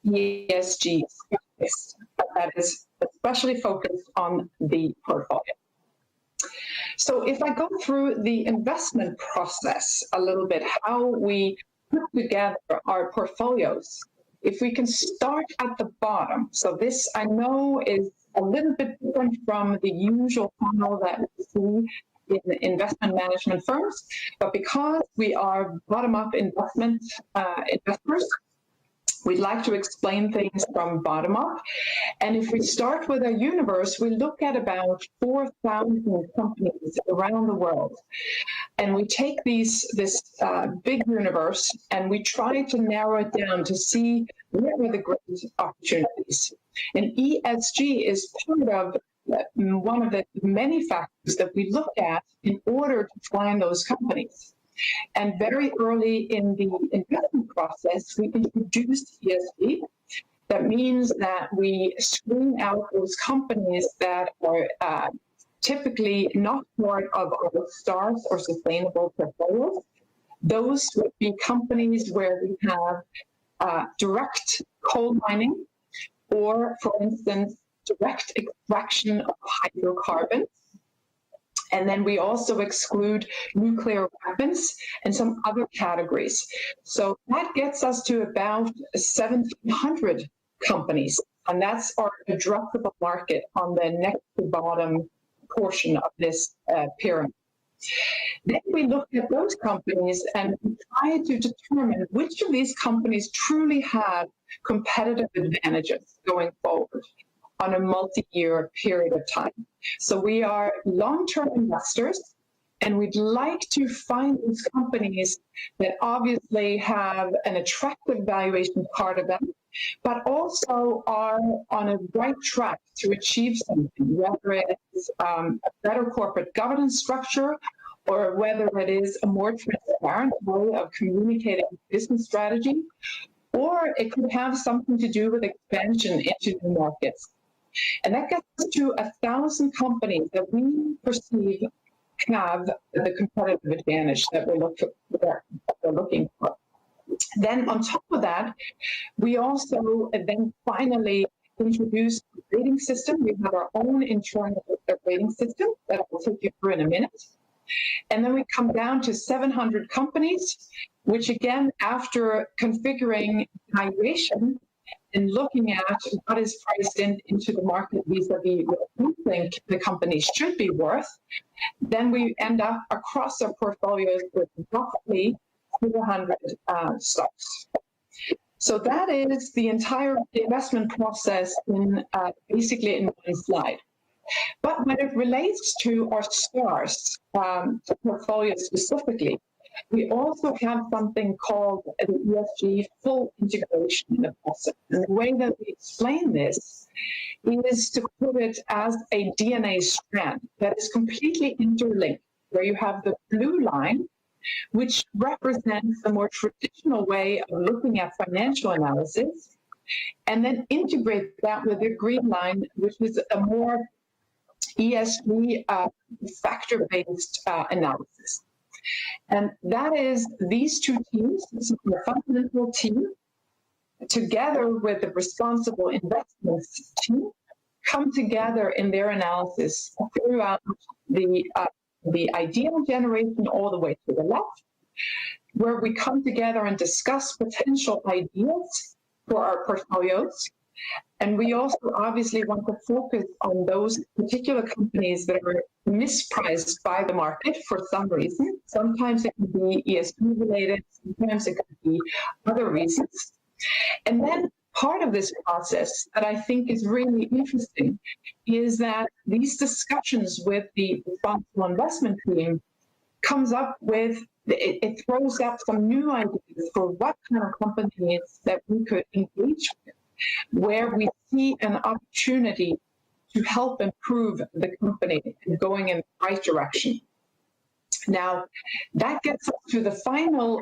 ESG specialist that is especially focused on the portfolio. So if I go through the investment process a little bit, how we put together our portfolios, if we can start at the bottom. So this, I know, is a little bit different from the usual funnel that we see in investment management firms, but because we are bottom-up investment investors, we'd like to explain things from bottom up. And if we start with a universe, we look at about 4,000 companies around the world. And we take this big universe and we try to narrow it down to see where are the great opportunities. And ESG is part of one of the many factors that we look at in order to find those companies. And very early in the investment process, we introduced ESG. That means that we screen out those companies that are typically not part of our STARS or sustainable portfolios. Those would be companies where we have direct coal mining or, for instance, direct extraction of hydrocarbons. And then we also exclude nuclear weapons and some other categories. So that gets us to about 1,700 companies. And that's our addressable market on the next to bottom portion of this pyramid. Then we look at those companies and try to determine which of these companies truly have competitive advantages going forward on a multi-year period of time. So we are long-term investors, and we'd like to find these companies that obviously have an attractive valuation part of them, but also are on a right track to achieve something, whether it is a better corporate governance structure or whether it is a more transparent way of communicating business strategy, or it could have something to do with expansion into new markets. And that gets us to 1,000 companies that we perceive have the competitive advantage that we're looking for. Then on top of that, we also then finally introduce a rating system. We have our own internal rating system that I'll take you through in a minute. And then we come down to 700 companies, which again, after configuring valuation and looking at what is priced into the market vis-a-vis what we think the company should be worth, then we end up across our portfolios with roughly 200 stocks. So that is the entire investment process basically in one slide. But when it relates to our stars portfolio specifically, we also have something called the ESG full integration in the process. And the way that we explain this is to put it as a DNA strand that is completely interlinked, where you have the blue line, which represents the more traditional way of looking at financial analysis, and then integrate that with the green line, which is a more ESG factor-based analysis. And that is these two teams, the fundamental team, together with the responsible investments team, come together in their analysis throughout the ideal generation all the way to the left, where we come together and discuss potential ideas for our portfolios. And we also obviously want to focus on those particular companies that are mispriced by the market for some reason. Sometimes it can be ESG related, sometimes it can be other reasons. And then part of this process that I think is really interesting is that these discussions with the responsible investment team comes up with, it throws up some new ideas for what kind of companies that we could engage with, where we see an opportunity to help improve the company and going in the right direction. Now, that gets us to the final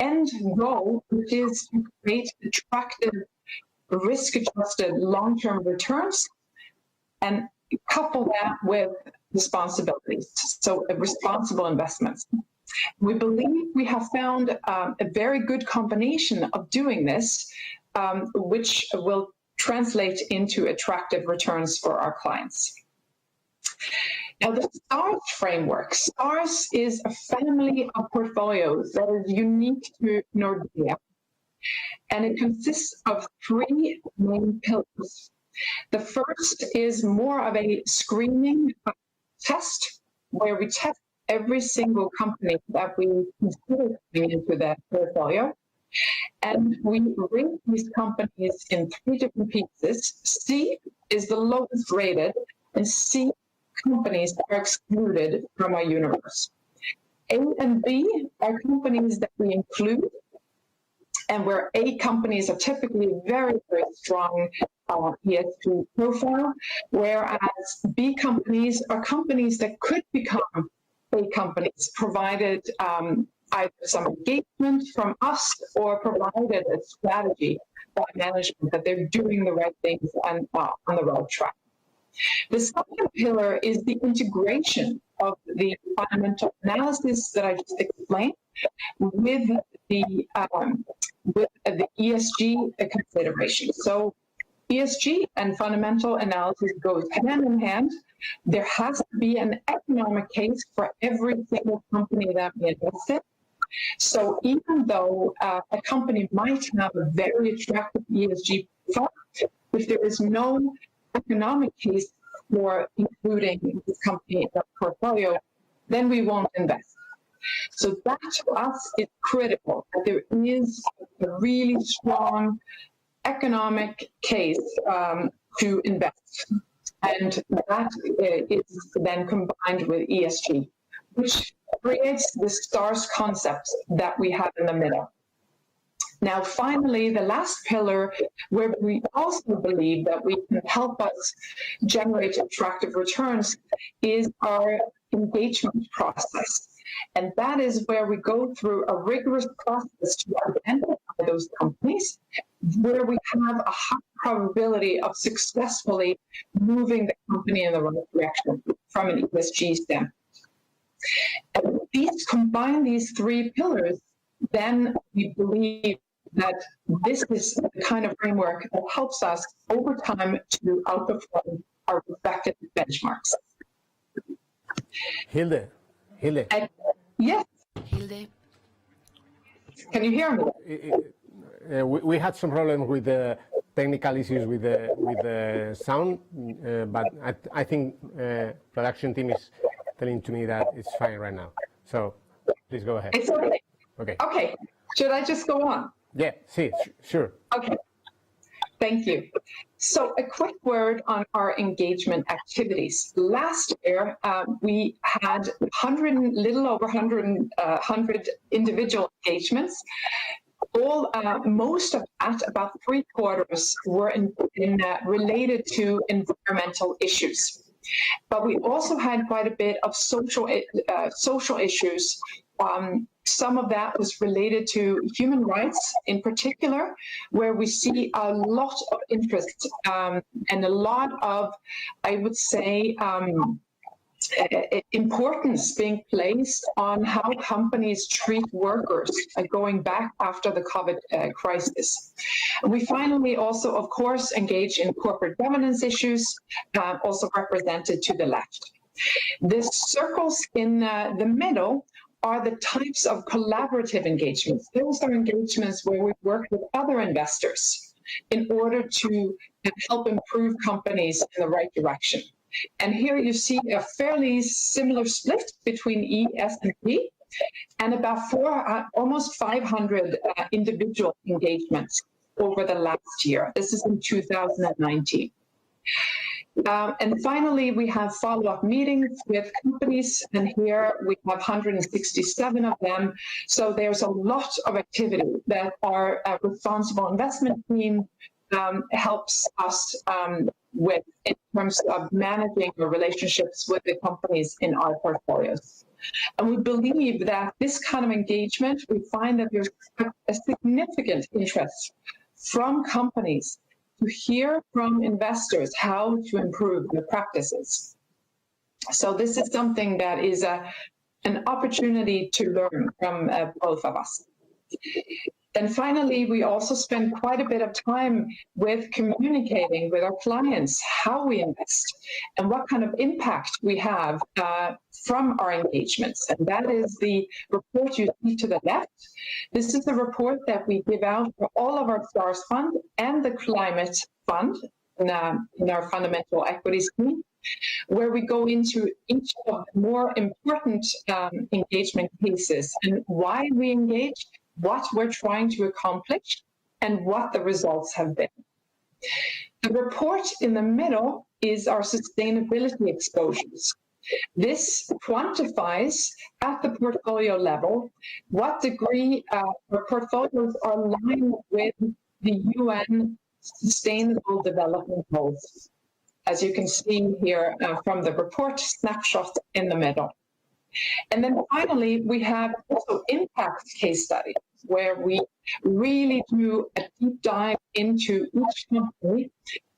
end goal, which is to create attractive, risk-adjusted long-term returns and couple that with responsibilities, so responsible investments. We believe we have found a very good combination of doing this, which will translate into attractive returns for our clients. Now, the STARS framework. STARS is a family of portfolios that is unique to Nordea, and it consists of three main pillars. The first is more of a screening test, where we test every single company that we consider coming into that portfolio. And we rate these companies in three different pieces. C is the lowest rated, and C companies are excluded from our universe. A and B are companies that we include, and where A companies are typically very, very strong ESG profile, whereas B companies are companies that could become A companies, provided either some engagement from us or provided a strategy by management that they're doing the right things and on the right track. The second pillar is the integration of the fundamental analysis that I just explained with the ESG consideration. So ESG and fundamental analysis goes hand in hand. There has to be an economic case for every single company that we invest in. So even though a company might have a very attractive ESG profile, if there is no economic case for including this company in our portfolio, then we won't invest. So that to us is critical, that there is a really strong economic case to invest. And that is then combined with ESG, which creates the STARS concept that we have in the middle. Now, finally, the last pillar, where we also believe that we can help us generate attractive returns, is our engagement process. And that is where we go through a rigorous process to identify those companies where we have a high probability of successfully moving the company in the right direction from an ESG standpoint. And combine these three pillars, then we believe that this is the kind of framework that helps us over time to outperform our respective benchmarks. Hilde. Yes. Hilde. Can you hear me? We had some problems with the technical issues with the sound, but I think production team is telling to me that it's fine right now. So please go ahead. It's okay. Okay. Okay. Should I just go on? Yeah. See. Sure. Okay. Thank you. So a quick word on our engagement activities. Last year, we had little over 100 individual engagements. Most of that, about 3/4, were related to environmental issues. But we also had quite a bit of social issues. Some of that was related to human rights in particular, where we see a lot of interest and a lot of, I would say, importance being placed on how companies treat workers going back after the COVID crisis. We finally also, of course, engage in corporate governance issues, also represented to the left. The circles in the middle are the types of collaborative engagements. Those are engagements where we work with other investors in order to help improve companies in the right direction. And here you see a fairly similar split between E, S, and P, and about almost 500 individual engagements over the last year. This is in 2019. And finally, we have follow-up meetings with companies, and here we have 167 of them. So there's a lot of activity that our responsible investment team helps us with in terms of managing the relationships with the companies in our portfolios. And we believe that this kind of engagement, we find that there's a significant interest from companies to hear from investors how to improve their practices. So this is something that is an opportunity to learn from both of us. And finally, we also spend quite a bit of time with communicating with our clients how we invest and what kind of impact we have from our engagements. And that is the report you see to the left. This is the report that we give out for all of our STARS fund and the climate fund in our fundamental equities team, where we go into each of the more important engagement cases and why we engage, what we're trying to accomplish, and what the results have been. The report in the middle is our sustainability exposures. This quantifies at the portfolio level what degree our portfolios are aligned with the UN Sustainable Development Goals, as you can see here from the report snapshot in the middle. And then finally, we have also impact case studies, where we really do a deep dive into each company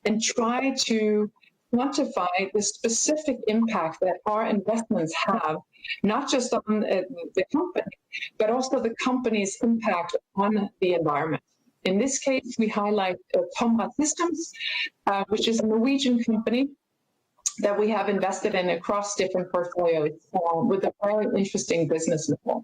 and try to quantify the specific impact that our investments have, not just on the company, but also the company's impact on the environment. In this case, we highlight Tomra Systems, which is a Norwegian company that we have invested in across different portfolios with a very interesting business model.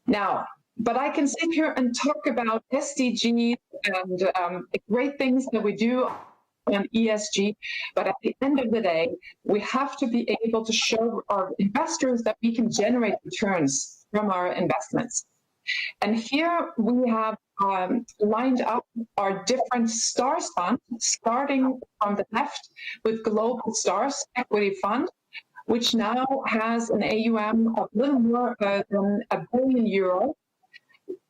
Now, but I can sit here and talk about SDGs and the great things that we do on ESG, but at the end of the day, we have to be able to show our investors that we can generate returns from our investments. And here we have lined up our different STARS funds, starting on the left with Global STARS Equity Fund, which now has an AUM of a little more than €1 billion.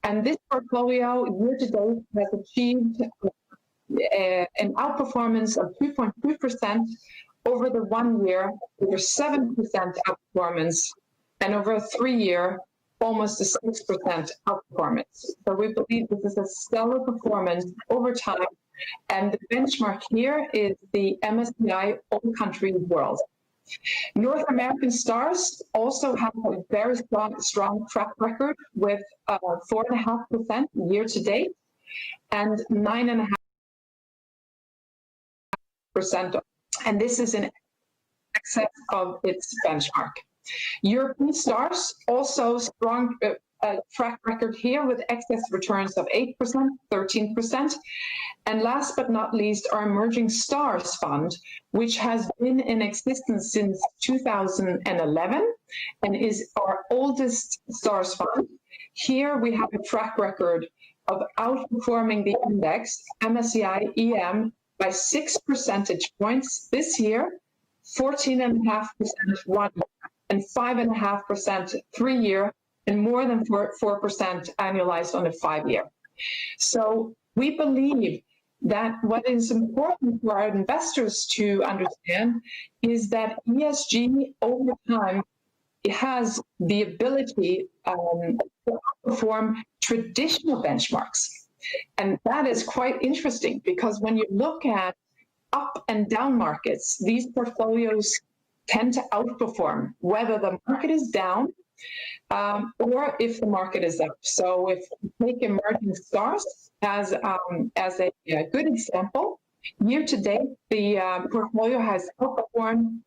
And this portfolio year to date has achieved an outperformance of 2.2% over the 1 year, over 7% outperformance, and over a 3-year, almost a 6% outperformance. So we believe this is a stellar performance over time. And the benchmark here is the MSCI All Countries World. North American stars also have a very strong track record with 4.5% year to date and 9.5%. And this is in excess of its benchmark. European stars also strong track record here with excess returns of 8%, 13%. And last but not least, our Emerging Stars Fund, which has been in existence since 2011 and is our oldest stars fund. Here we have a track record of outperforming the index, MSCI EM, by 6 percentage points this year, 14.5% 1 year, and 5.5% 3 year, and more than 4% annualized on a 5 year. So we believe that what is important for our investors to understand is that ESG over time has the ability to outperform traditional benchmarks. And that is quite interesting because when you look at up and down markets, these portfolios tend to outperform whether the market is down or if the market is up. So if we take Emerging Stars as a good example, year to date, the portfolio has outperformed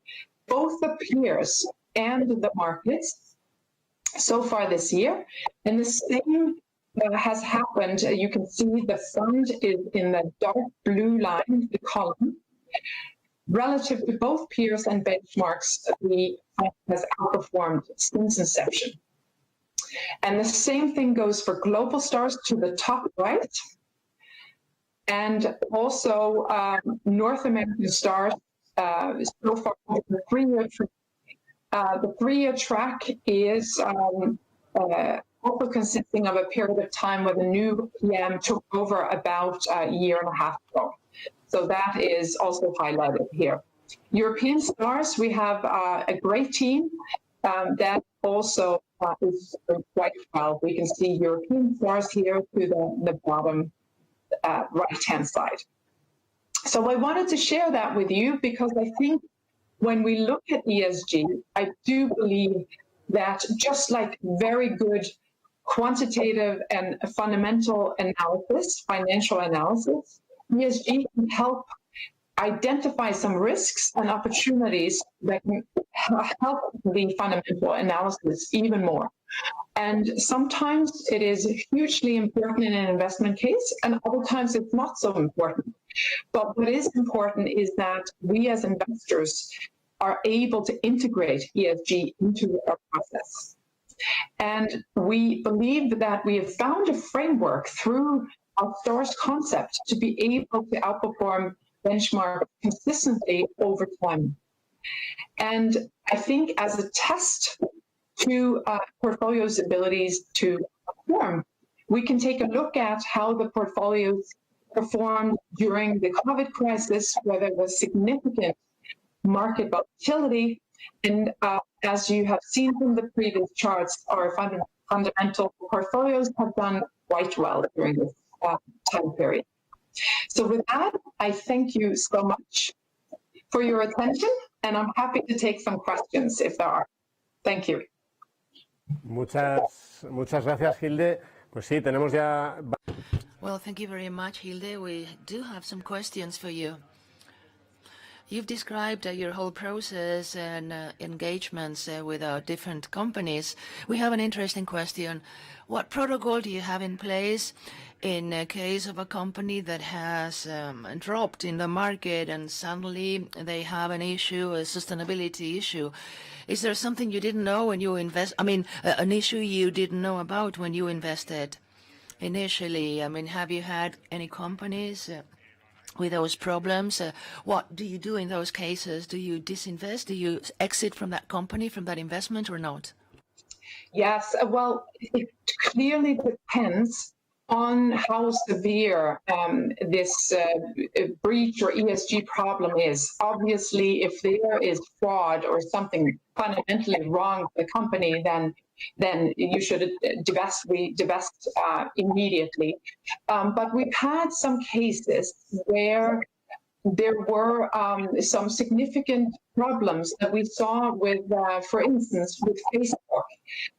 both the peers and the markets so far this year. And the same has happened. You can see the fund is in the dark blue line, the column. Relative to both peers and benchmarks, the fund has outperformed since inception. And the same thing goes for global stars to the top right. And also North American stars so far the 3-year track. The 3-year track is also consisting of a period of time where the new PM took over about a year and a half ago. So that is also highlighted here. European stars, we have a great team that also is quite well. We can see European stars here to the bottom right-hand side. So I wanted to share that with you because I think when we look at ESG, I do believe that just like very good quantitative and fundamental analysis, financial analysis, ESG can help identify some risks and opportunities that can help the fundamental analysis even more. And sometimes it is hugely important in an investment case, and other times it's not so important. But what is important is that we as investors are able to integrate ESG into our process. And we believe that we have found a framework through our STARS concept to be able to outperform benchmark consistently over time. And I think as a test to portfolio's abilities to perform, we can take a look at how the portfolios performed during the COVID crisis, where there was significant market volatility. And as you have seen from the previous charts, our fundamental portfolios have done quite well during this time period. So with that, I thank you so much for your attention, and I'm happy to take some questions if there are. Thank you. Muchas gracias, Hilde. Pues sí, tenemos ya... Well, thank you very much, Hilde. We do have some questions for you. You've described your whole process and engagements with our different companies. We have an interesting question. What protocol do you have in place in a case of a company that has dropped in the market and suddenly they have an issue, a sustainability issue? Is there something you didn't know when you invest? I mean, an issue you didn't know about when you invested initially? I mean, have you had any companies with those problems? What do you do in those cases? Do you disinvest? Do you exit from that company, from that investment, or not? Yes, well, it clearly depends on how severe this breach or ESG problem is. Obviously, if there is fraud or something fundamentally wrong with the company, then you should divest immediately. But we've had some cases where there were some significant problems that we saw with, for instance, with Facebook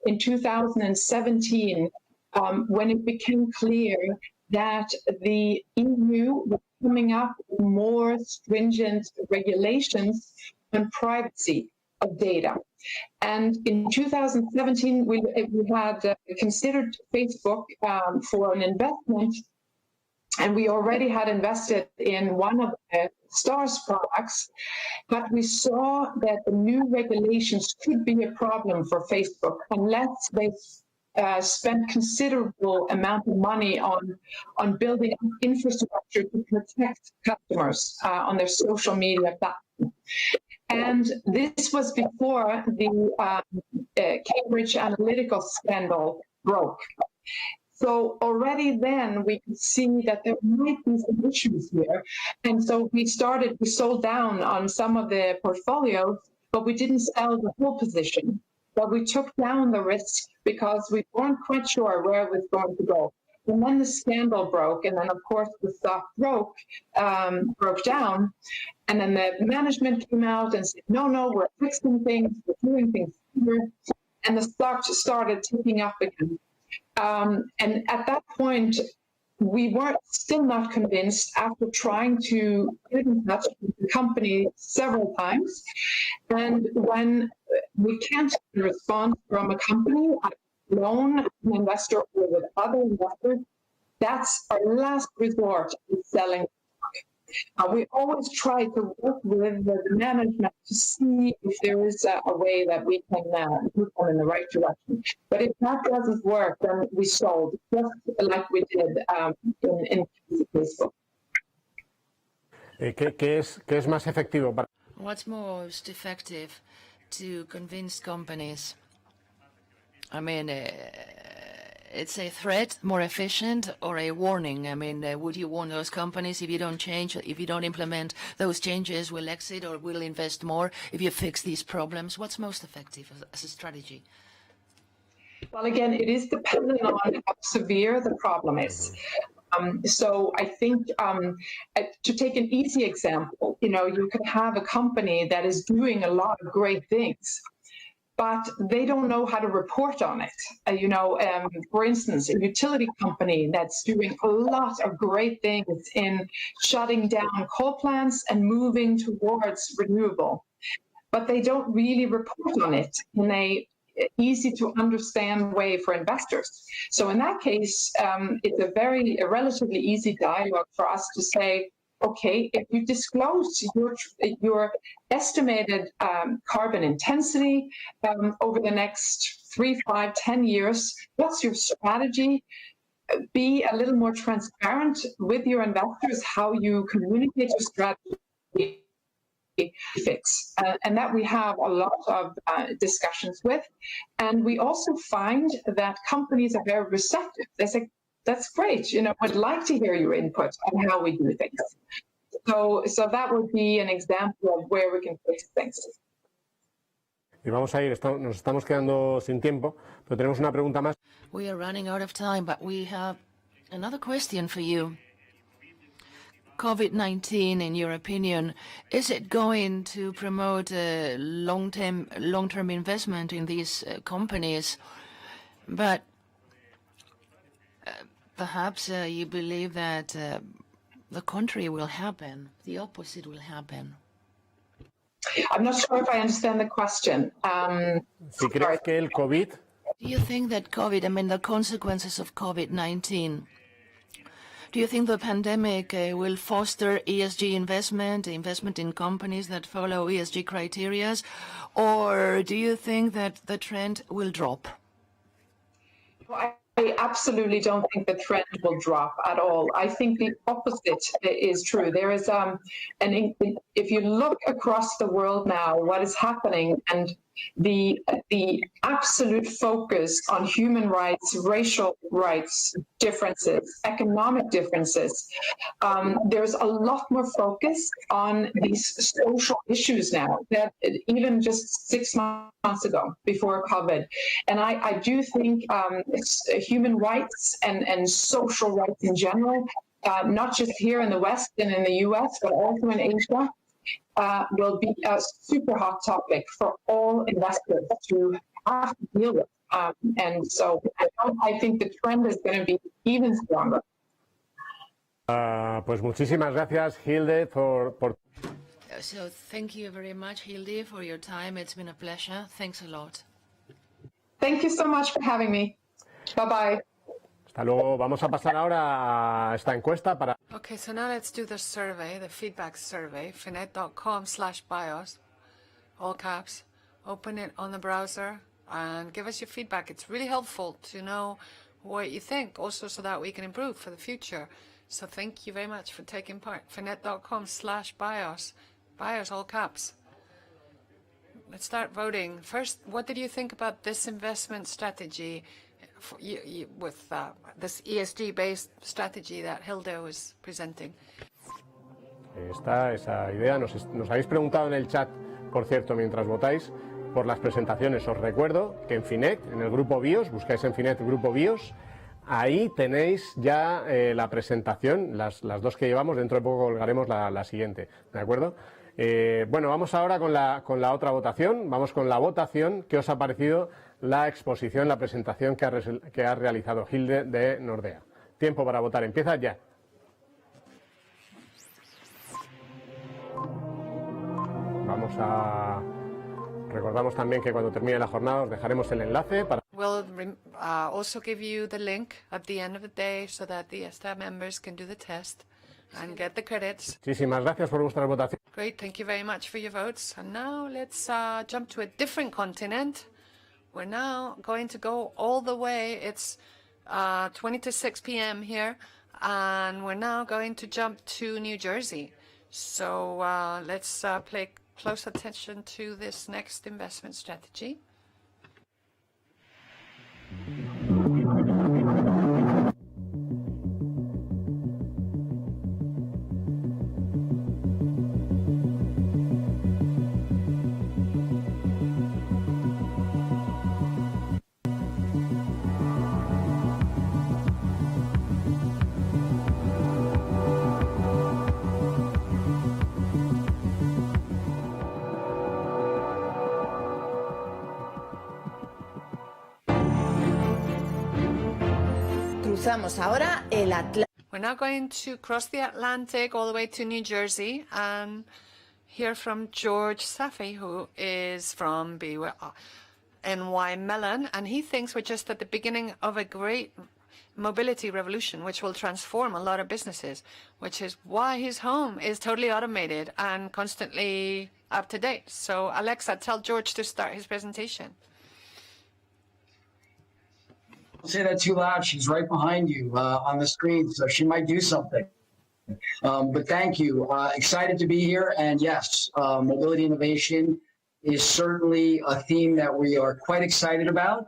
in 2017, when it became clear that the EU was coming up with more stringent regulations on privacy of data. And in 2017, we had considered Facebook for an investment, and we already had invested in one of the STARS products, but we saw that the new regulations could be a problem for Facebook unless they spent considerable amount of money on building infrastructure to protect customers on their social media platform. And this was before the Cambridge Analytica scandal broke. So already then we could see that there might be some issues here. And so we sold down on some of the portfolios, but we didn't sell the whole position. But we took down the risk because we weren't quite sure where it was going to go. And then the scandal broke, and then of course the stock broke down. And then the management came out and said, no, we're fixing things, we're doing things here. And the stock just started ticking up again. And at that point, we were still not convinced after trying to get in touch with the company several times. And when we can't get a response from a company, alone, an investor, or with other investors, that's our last resort in selling. We always try to work with the management to see if there is a way that we can move them in the right direction. But if that doesn't work, then we sold, just like we did in Facebook. ¿Qué es más efectivo para? What's most effective to convince companies? I mean, it's a threat, more efficient, or a warning? I mean, would you warn those companies if you don't change, if you don't implement those changes, we'll exit or we'll invest more if you fix these problems? What's most effective as a strategy? Well, again, it is dependent on how severe the problem is. So I think to take an easy example, you could have a company that is doing a lot of great things, but they don't know how to report on it. For instance, a utility company that's doing a lot of great things in shutting down coal plants and moving towards renewable, but they don't really report on it in a easy to understand way for investors. So in that case, it's a relatively easy dialogue for us to say, okay, if you disclose your estimated carbon intensity over the next 3, 5, 10 years, what's your strategy? Be a little more transparent with your investors, how you communicate your strategy. Fix, and that we have a lot of discussions with. And we also find that companies are very receptive. They say, that's great, I'd like to hear your input on how we do things. So that would be an example of where we can fix things. Y vamos a ir, nos estamos quedando sin tiempo, pero tenemos una pregunta más. We are running out of time, but we have another question for you. COVID-19, in your opinion, is it going to promote long-term investment in these companies? But perhaps you believe that the contrary will happen, the opposite will happen. I'm not sure if I understand the question. Si crees que el COVID. Do you think that the consequences of COVID-19, do you think the pandemic will foster ESG investment in companies that follow ESG criteria, or do you think that the trend will drop? Well, I absolutely don't think the trend will drop at all. I think the opposite is true. There is if you look across the world now, what is happening, and the absolute focus on human rights, racial rights differences, economic differences. There's a lot more focus on these social issues now that even just 6 months ago before COVID. And I do think human rights and social rights in general, not just here in the West and in the US, but also in Asia, will be a super hot topic for all investors to have to deal with. And so I think the trend is going to be even stronger. Pues muchísimas gracias, Hilde, por... So thank you very much, Hilde, for your time. It's been a pleasure. Thanks a lot. Thank you so much for having me. Bye-bye. Hasta luego. Vamos a pasar ahora a esta encuesta para... Okay, so now let's do the survey, the feedback survey, finet.com/bios, all caps. Open it on the browser and give us your feedback. It's really helpful to know what you think, also so that we can improve for the future. So thank you very much for taking part. finet.com/bios, bios, all caps. Let's start voting. First, what did you think about this investment strategy with this ESG-based strategy that Hilde was presenting? Esa idea, nos habéis preguntado en el chat, por cierto, mientras votáis, por las presentaciones. Os recuerdo que en Finet, en el grupo BIOS, buscáis en Finet grupo BIOS, ahí tenéis ya la presentación, las dos que llevamos. Dentro de poco colgaremos la siguiente, ¿de acuerdo? Bueno, vamos ahora con la otra votación. Vamos con la votación. ¿Qué os ha parecido la exposición, la presentación que ha realizado Hilde de Nordea? Tiempo para votar. Empieza ya. Recordamos también que cuando termine la jornada os dejaremos el enlace para... We'll also give you the link at the end of the day so that the staff members can do the test and get the credits. Muchísimas gracias por vuestras votaciones. Great, thank you very much for your votes. And now let's jump to a different continent. We're now going to go all the way. It's 20 to 6 p.m. here, and we're now going to jump to New Jersey. So let's pay close attention to this next investment strategy. Cruzamos ahora el Atlántico. We're now going to cross the Atlantic all the way to New Jersey and hear from George Saffaye, who is from NY Mellon, and he thinks we're just at the beginning of a great mobility revolution, which will transform a lot of businesses, which is why his home is totally automated and constantly up to date. So, Alexa, tell George to start his presentation. Don't say that too loud. She's right behind you on the screen, so she might do something. But thank you. Excited to be here. And yes, mobility innovation is certainly a theme that we are quite excited about.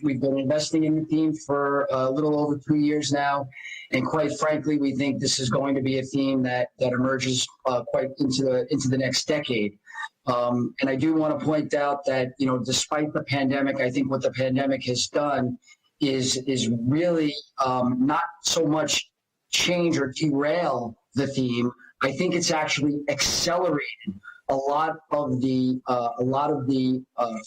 We've been investing in the theme for a little over 2 years now. And quite frankly, we think this is going to be a theme that emerges quite into the next decade. And I do want to point out that, you know, despite the pandemic, I think what the pandemic has done is really not so much change or derail the theme. I think it's actually accelerated a lot of the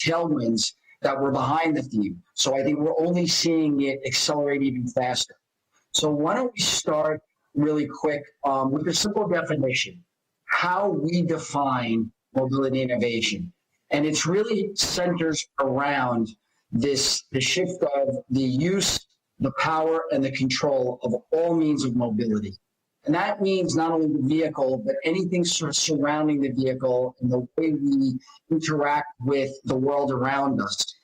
tailwinds that were behind the theme. So I think we're only seeing it accelerate even faster. So why don't we start really quick with a simple definition, how we define mobility innovation. And it's really centers around the shift of the use, the power, and the control of all means of mobility. And that means not only the vehicle, but anything sort of surrounding the vehicle and the way we interact with the world around us.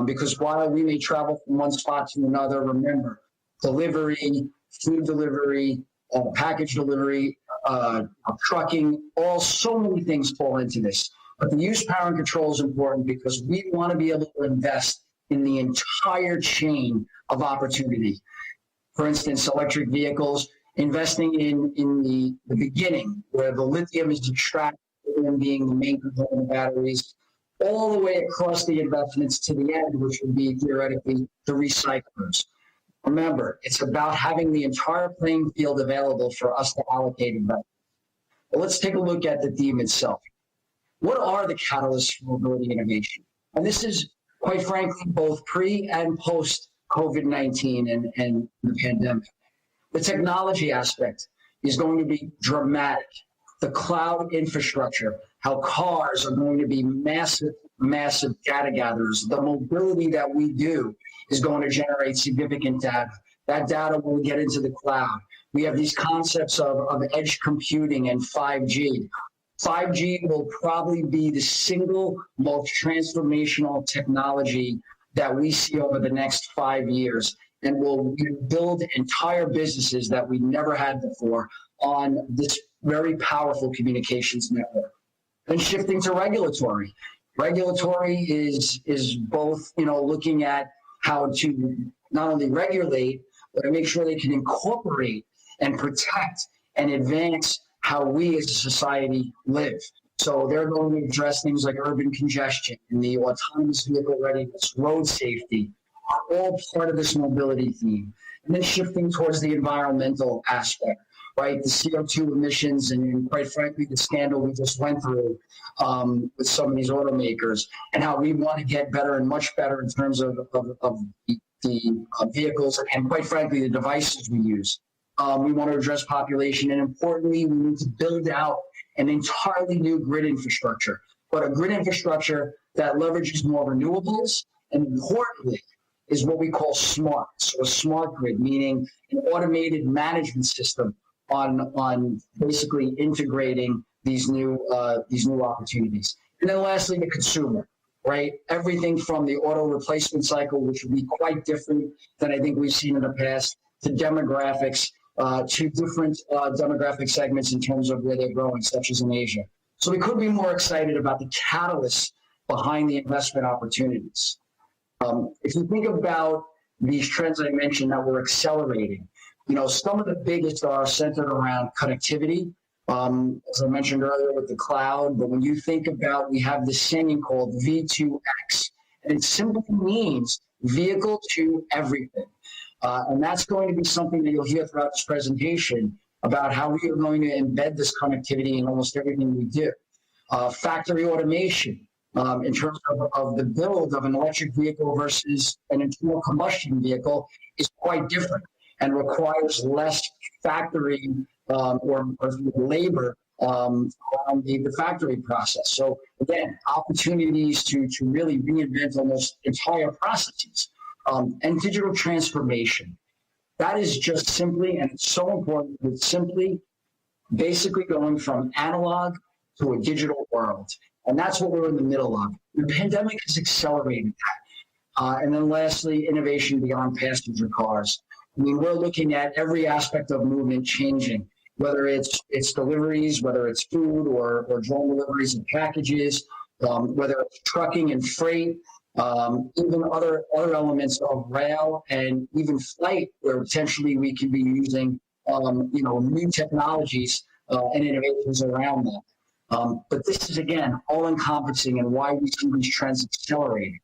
Because while we may travel from one spot to another, remember, delivery, food delivery, package delivery, trucking, so many things fall into this. But the use, power, and control is important because we want to be able to invest in the entire chain of opportunity. For instance, electric vehicles, investing in the beginning, where the lithium is extracted, lithium being the main component of batteries, all the way across the investments to the end, which would be theoretically the recyclers. Remember, it's about having the entire playing field available for us to allocate investment. Well, let's take a look at the theme itself. What are the catalysts for mobility innovation? And this is, quite frankly, both pre and post COVID-19 and the pandemic. The technology aspect is going to be dramatic. The cloud infrastructure, how cars are going to be massive data gatherers. The mobility that we do is going to generate significant data. That data will get into the cloud. We have these concepts of edge computing and 5G. 5G will probably be the single most transformational technology that we see over the next 5 years, and will build entire businesses that we never had before on this very powerful communications network. And shifting to regulatory. Regulatory is both, looking at how to not only regulate, but to make sure they can incorporate and protect and advance how we as a society live. So they're going to address things like urban congestion and the autonomous vehicle readiness, road safety, are all part of this mobility theme. And then shifting towards the environmental aspect, right? The CO2 emissions and quite frankly, the scandal we just went through with some of these automakers, and how we want to get better and much better in terms of the vehicles and quite frankly, the devices we use. We want to address population, and importantly, we need to build out an entirely new grid infrastructure, but a grid infrastructure that leverages more renewables, and importantly, is what we call smart. So a smart grid, meaning an automated management system on basically integrating these new opportunities. And then lastly, the consumer, right? Everything from the auto replacement cycle, which would be quite different than I think we've seen in the past, to demographics, to different demographic segments in terms of where they're growing, such as in Asia. So we couldn't be more excited about the catalysts behind the investment opportunities. If you think about these trends I mentioned that we're accelerating, some of the biggest are centered around connectivity, as I mentioned earlier with the cloud. But when you think about, we have this saying called V2X, and it simply means vehicle to everything. And that's going to be something that you'll hear throughout this presentation about how we are going to embed this connectivity in almost everything we do. Factory automation, in terms of the build of an electric vehicle versus an internal combustion vehicle, is quite different and requires less factory or labor on the factory process. So again, opportunities to really reinvent almost entire processes. And digital transformation. That is just simply, and it's so important, it's simply basically going from analog to a digital world. And that's what we're in the middle of. The pandemic has accelerated that. And then lastly, innovation beyond passenger cars. I mean, we're looking at every aspect of movement changing, whether it's deliveries, whether it's food or drone deliveries and packages, whether it's trucking and freight, even other elements of rail and even flight, where potentially we can be using, new technologies and innovations around that. But this is, again, all-encompassing and why we see these trends accelerating.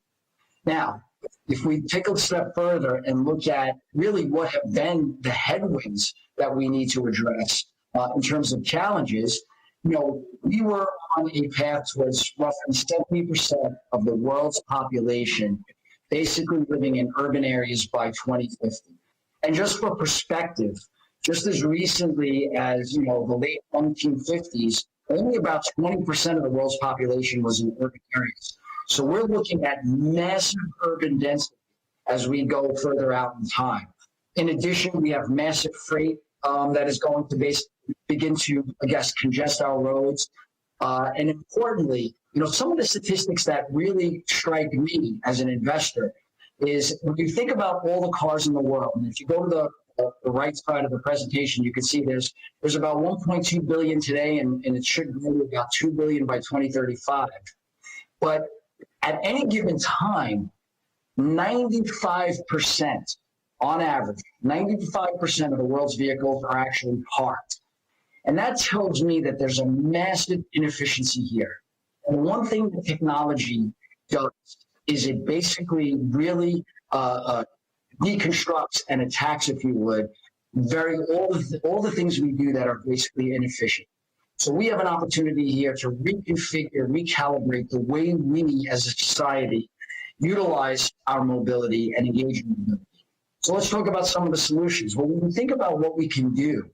Now, if we take a step further and look at really what have been the headwinds that we need to address in terms of challenges, we were on a path towards roughly 70% of the world's population basically living in urban areas by 2050. And just for perspective, just as recently as, the late 1950s, only about 20% of the world's population was in urban areas. So we're looking at massive urban density as we go further out in time. In addition, we have massive freight that is going to begin to, congest our roads. And importantly, some of the statistics that really strike me as an investor is when you think about all the cars in the world, and if you go to the the right side of the presentation, you can see there's about 1.2 billion today, and it should grow to about 2 billion by 2035. But at any given time, 95%, on average, 95% of the world's vehicles are actually parked. And that tells me that there's a massive inefficiency here. And one thing that technology does is it basically really deconstructs and attacks, if you would, all the things we do that are basically inefficient. So we have an opportunity here to reconfigure, recalibrate the way we as a society utilize our mobility and engage in mobility. So let's talk about some of the solutions. Well, when we think about what we can do,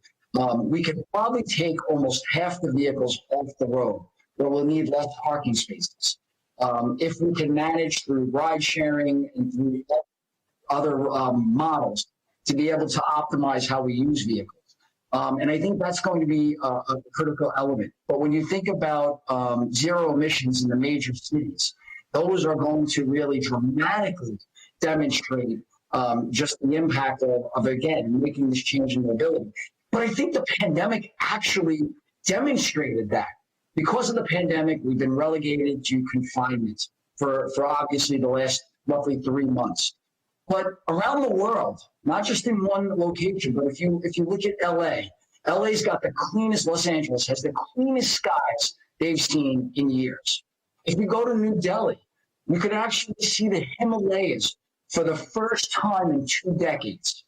we could probably take almost half the vehicles off the road, where we'll need less parking spaces. If we can manage through ride sharing and through other models to be able to optimize how we use vehicles. And I think that's going to be a critical element. But when you think about zero emissions in the major cities, those are going to really dramatically demonstrate just the impact of, again, making this change in mobility. But I think the pandemic actually demonstrated that. Because of the pandemic, we've been relegated to confinement for obviously the last roughly 3 months. But around the world, not just in one location, but if you look at LA's got the cleanest, Los Angeles has the cleanest skies they've seen in years. If you go to New Delhi, you could actually see the Himalayas for the first time in 2 decades.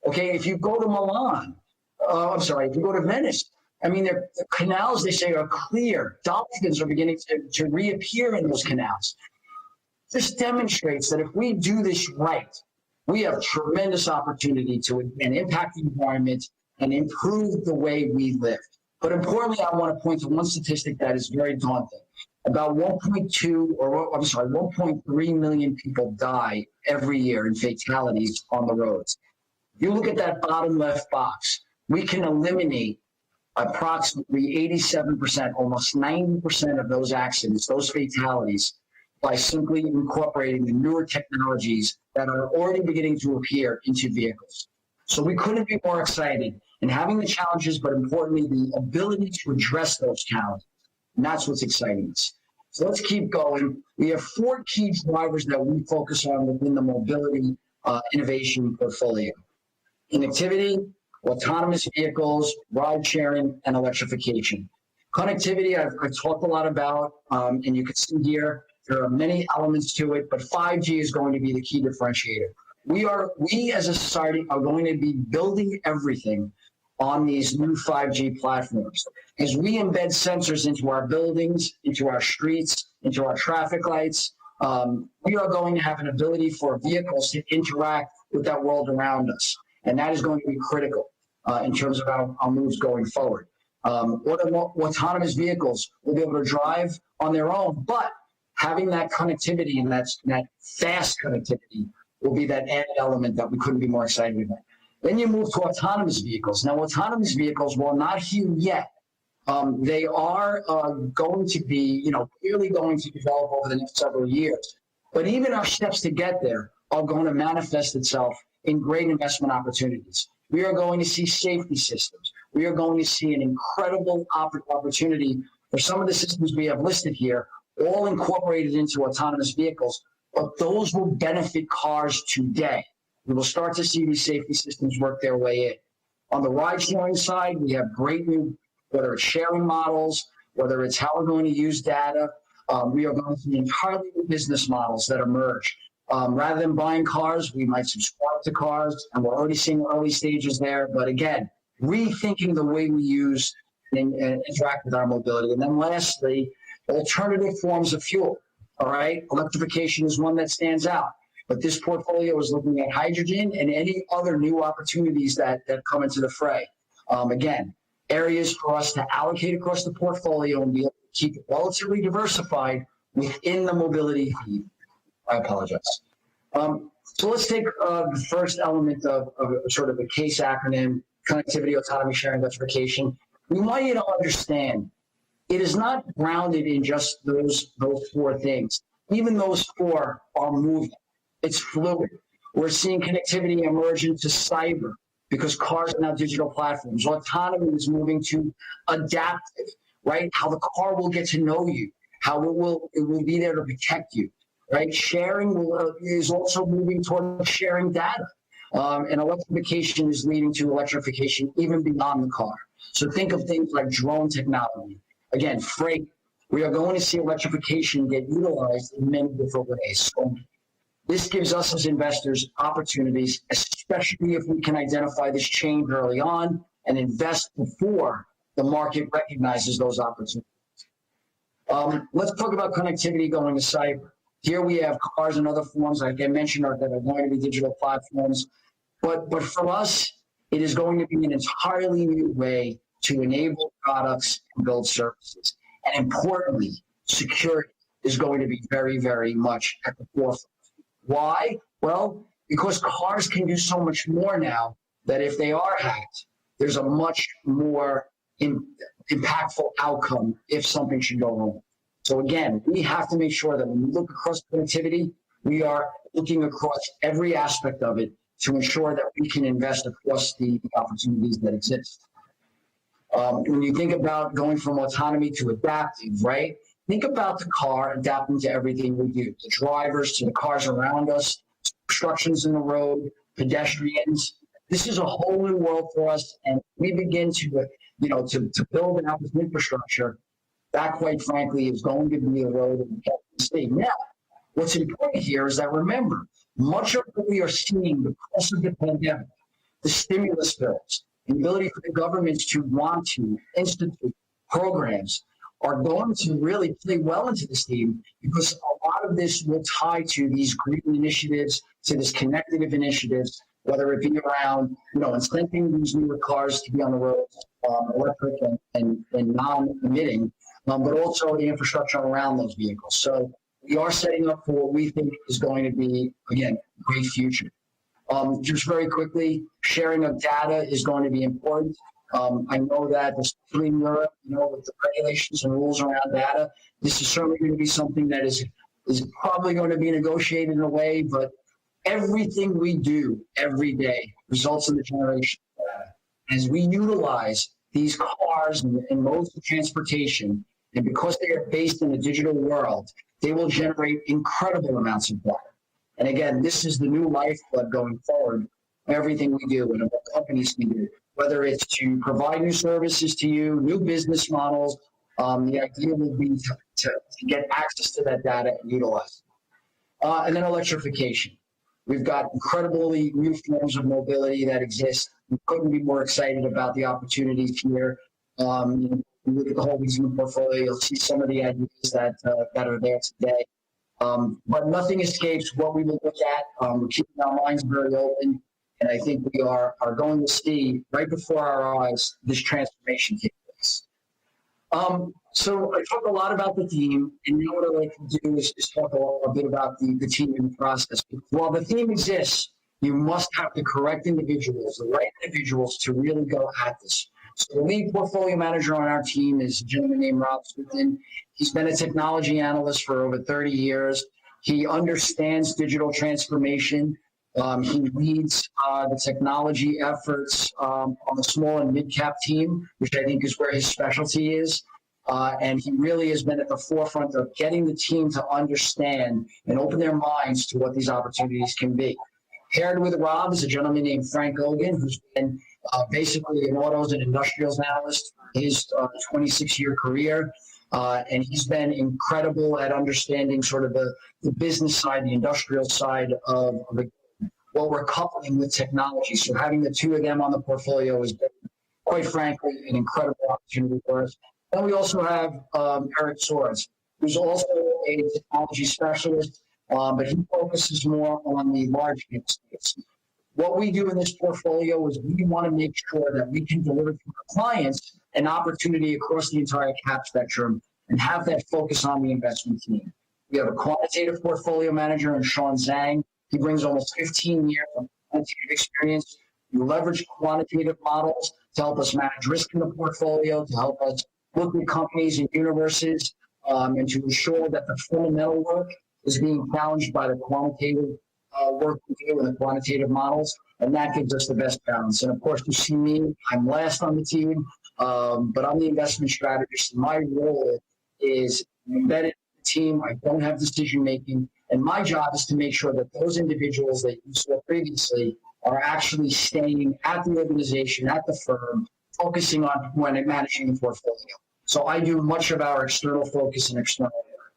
Okay, if you go to Milan, if you go to Venice, I mean, the canals, they say, are clear. Dolphins are beginning to reappear in those canals. This demonstrates that if we do this right, we have tremendous opportunity to impact the environment and improve the way we live. But importantly, I want to point to one statistic that is very daunting. About 1.3 million people die every year in fatalities on the roads. If you look at that bottom left box, we can eliminate approximately 87%, almost 90% of those accidents, those fatalities, by simply incorporating the newer technologies that are already beginning to appear into vehicles. So we couldn't be more excited in having the challenges, but importantly, the ability to address those challenges. And that's what's exciting us. So let's keep going. We have 4 key drivers that we focus on within the mobility innovation portfolio: connectivity, autonomous vehicles, ride sharing, and electrification. Connectivity, I've talked a lot about, and you can see here, there are many elements to it, but 5G is going to be the key differentiator. We as a society are going to be building everything on these new 5G platforms. As we embed sensors into our buildings, into our streets, into our traffic lights, we are going to have an ability for vehicles to interact with that world around us. And that is going to be critical in terms of our moves going forward. Autonomous vehicles will be able to drive on their own, but having that connectivity and that fast connectivity will be that added element that we couldn't be more excited about. Then you move to autonomous vehicles. Now, autonomous vehicles, while not here yet, they are going to be, clearly going to develop over the next several years. But even our steps to get there are going to manifest itself in great investment opportunities. We are going to see safety systems. We are going to see an incredible opportunity for some of the systems we have listed here, all incorporated into autonomous vehicles, but those will benefit cars today. We will start to see these safety systems work their way in. On the ride-sharing side, we have great new, whether it's sharing models, whether it's how we're going to use data, we are going to see entirely new business models that emerge. Rather than buying cars, we might subscribe to cars, and we're already seeing early stages there. But again, rethinking the way we use and interact with our mobility. And then lastly, alternative forms of fuel. All right, electrification is one that stands out. But this portfolio is looking at hydrogen and any other new opportunities that come into the fray. Again, areas for us to allocate across the portfolio and be able to keep it relatively diversified within the mobility theme. I apologize. So let's take the first element of sort of the CASE acronym, connectivity, autonomy, sharing, electrification. We want you to understand it is not grounded in just those 4 things. Even those 4 are moving. It's fluid. We're seeing connectivity emerge into cyber, because cars are now digital platforms. Autonomy is moving to adaptive, right? How the car will get to know you, how it will be there to protect you, right? Sharing is also moving toward sharing data. And electrification is leading to electrification even beyond the car. So think of things like drone technology. Again, freight. We are going to see electrification get utilized in many different ways. So this gives us as investors opportunities, especially if we can identify this change early on and invest before the market recognizes those opportunities. Let's talk about connectivity going to cyber. Here we have cars and other forms, like I mentioned, that are going to be digital platforms. But for us, it is going to be an entirely new way to enable products and build services. And importantly, security is going to be very, very much at the forefront. Why? Well, because cars can do so much more now that if they are hacked, there's a much more impactful outcome if something should go wrong. So again, we have to make sure that when we look across connectivity, we are looking across every aspect of it to ensure that we can invest across the opportunities that exist. When you think about going from autonomy to adaptive, right? Think about the car adapting to everything we do, the drivers to the cars around us, obstructions in the road, pedestrians. This is a whole new world for us, and we begin to build out this infrastructure. That, quite frankly, is going to be a road that we have to see. Now, what's important here is that, remember, much of what we are seeing because of the pandemic, the stimulus bills, the ability for the governments to want to institute programs are going to really play well into this theme, because a lot of this will tie to these green initiatives, to this connective initiatives, whether it be around, incenting these newer cars to be on the road, electric and non-emitting, but also the infrastructure around those vehicles. So we are setting up for what we think is going to be, again, a great future. Just very quickly, sharing of data is going to be important. I know that, especially in Europe, with the regulations and rules around data, this is certainly going to be something that is probably going to be negotiated in a way, but everything we do every day results in the generation of data. As we utilize these cars and modes of transportation, and because they are based in a digital world, they will generate incredible amounts of data. And again, this is the new lifeblood going forward, everything we do and what companies can do, whether it's to provide new services to you, new business models. The idea will be to get access to that data and utilize it. And then electrification. We've got incredibly new forms of mobility that exist. We couldn't be more excited about the opportunities here. You look at the whole leasing portfolio, you'll see some of the ideas that are there today. But nothing escapes what we will look at. We're keeping our minds very open. And I think we are going to see right before our eyes this transformation take place. So I talked a lot about the theme, and now what I'd like to do is talk a bit about the team and the process. While the theme exists, you must have the correct individuals, the right individuals to really go at this. So the lead portfolio manager on our team is a gentleman named Rob Smith. He's been a technology analyst for over 30 years. He understands digital transformation. He leads the technology efforts on the small and mid-cap team, which I think is where his specialty is. And he really has been at the forefront of getting the team to understand and open their minds to what these opportunities can be. Paired with Rob is a gentleman named Frank Ogan, who's been basically an autos and industrials analyst for his 26-year career. And he's been incredible at understanding sort of the business side, the industrial side of what we're coupling with technology. So having the two of them on the portfolio has been, quite frankly, an incredible opportunity for us. And we also have Eric Swords, who's also a technology specialist, but he focuses more on the large cap space. What we do in this portfolio is we want to make sure that we can deliver to our clients an opportunity across the entire cap spectrum and have that focus on the investment team. We have a quantitative portfolio manager in Sean Zhang. He brings almost 15 years of quantitative experience. We leverage quantitative models to help us manage risk in the portfolio, to help us look at companies and universes, and to ensure that the fundamental work is being challenged by the quantitative work we do and the quantitative models. And that gives us the best balance. And of course, you see me, I'm last on the team, but I'm the investment strategist. My role is embedded in the team. I don't have decision making. And my job is to make sure that those individuals that you saw previously are actually staying at the organization, at the firm, focusing on when managing the portfolio. So I do much of our external focus and external work.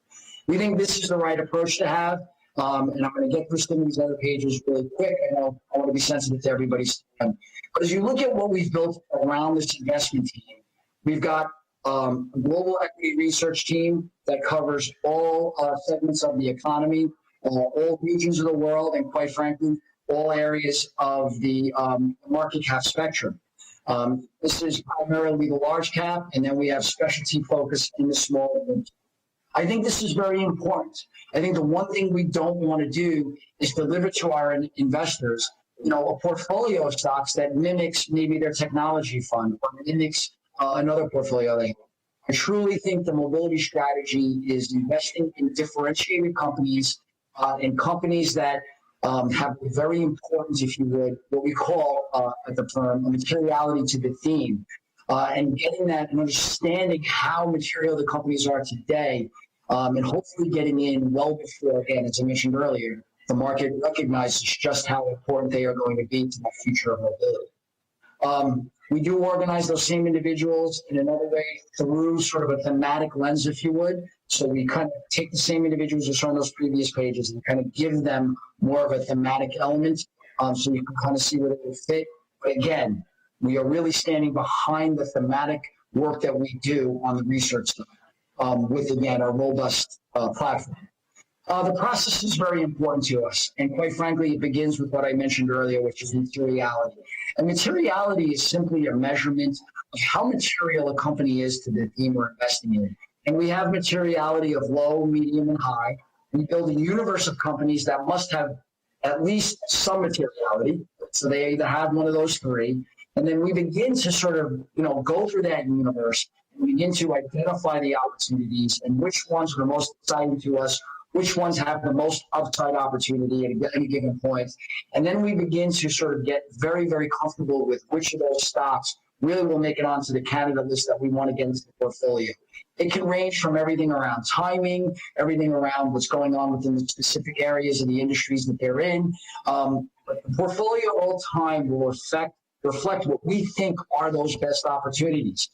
We think this is the right approach to have. And I'm going to get through some of these other pages really quick. I know I want to be sensitive to everybody's time. But as you look at what we've built around this investment team, we've got a global equity research team that covers all segments of the economy, all regions of the world, and quite frankly, all areas of the market cap spectrum. This is primarily the large cap, and then we have specialty focus in the small. I think this is very important. I think the one thing we don't want to do is deliver to our investors, a portfolio of stocks that mimics maybe their technology fund or mimics another portfolio they have. I truly think the mobility strategy is investing in differentiated companies and companies that have very important, if you would, what we call at the firm, a materiality to the theme, and getting that and understanding how material the companies are today, and hopefully getting in well before, again, as I mentioned earlier, the market recognizes just how important they are going to be to the future of mobility. We do organize those same individuals in another way through sort of a thematic lens, if you would. So we kind of take the same individuals as on those previous pages and kind of give them more of a thematic element, so you can kind of see where it will fit. But again, we are really standing behind the thematic work that we do on the research side with, again, our robust platform. The process is very important to us. And quite frankly, it begins with what I mentioned earlier, which is materiality. And materiality is simply a measurement of how material a company is to the theme we're investing in. And we have materiality of low, medium, and high. We build a universe of companies that must have at least some materiality. So they either have one of those three. And then we begin to sort of, go through that universe and begin to identify the opportunities and which ones are the most exciting to us, which ones have the most upside opportunity at any given point. And then we begin to sort of get very, very comfortable with which of those stocks really will make it onto the candidate list that we want to get into the portfolio. It can range from everything around timing, everything around what's going on within the specific areas of the industries that they're in. But the portfolio all time will reflect what we think are those best opportunities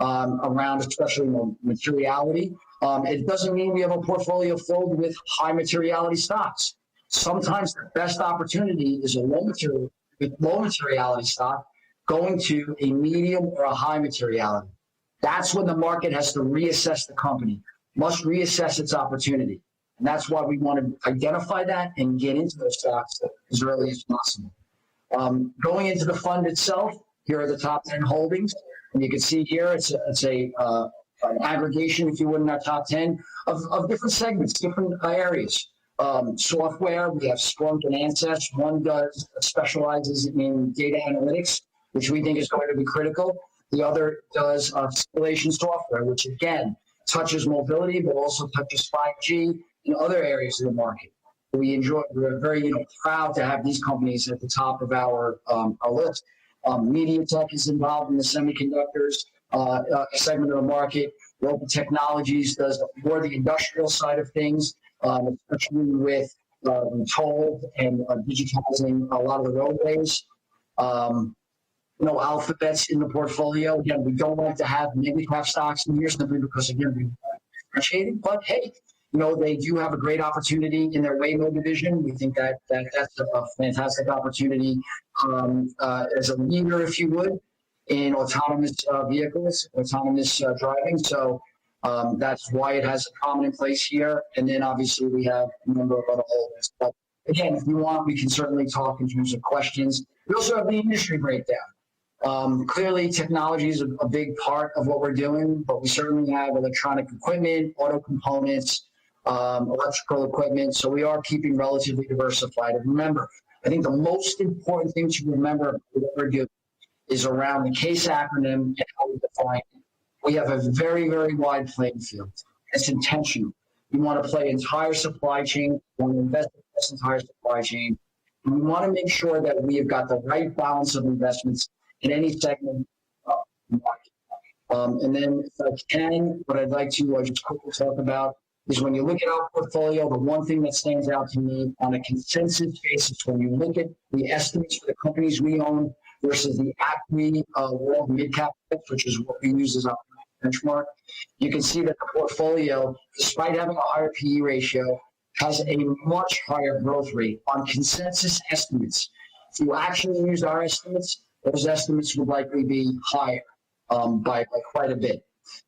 around, especially materiality. It doesn't mean we have a portfolio filled with high materiality stocks. Sometimes the best opportunity is a low materiality stock going to a medium or a high materiality. That's when the market has to reassess the company, must reassess its opportunity. And that's why we want to identify that and get into those stocks as early as possible. Going into the fund itself, here are the top 10 holdings. And you can see here it's an aggregation, if you would, in our top 10 of different segments, different areas. Software, we have Splunk and Ansys. One specializes in data analytics, which we think is going to be critical. The other does simulation software, which again touches mobility, but also touches 5G and other areas of the market. We're very proud to have these companies at the top of our list. MediaTek is involved in the semiconductors segment of the market. Global Technologies does more the industrial side of things, especially with toll and digitizing a lot of the roadways. Alphabet's in the portfolio. Again, we don't like to have mega-cap stocks in here simply because, again, we're differentiated. But hey, they do have a great opportunity in their Waymo division. We think that's a fantastic opportunity as a leader, if you would, in autonomous vehicles, autonomous driving. So that's why it has a prominent place here. And then obviously we have a number of other holdings. But again, if you want, we can certainly talk in terms of questions. We also have the industry breakdown. Clearly, technology is a big part of what we're doing, but we certainly have electronic equipment, auto components, electrical equipment. So we are keeping relatively diversified. And remember, I think the most important thing to remember about what we're doing is around the CASE acronym and how we define it. We have a very, very wide playing field. It's intentional. We want to play entire supply chain. We want to invest in this entire supply chain. We want to make sure that we have got the right balance of investments in any segment of the market. And then if I can, what I'd like to just quickly talk about is when you look at our portfolio, the one thing that stands out to me on a consensus basis, when you look at the estimates for the companies we own versus the ACME World Midcap, which is what we use as our benchmark, you can see that the portfolio, despite having a higher PE ratio, has a much higher growth rate on consensus estimates. If you actually used our estimates, those estimates would likely be higher by quite a bit.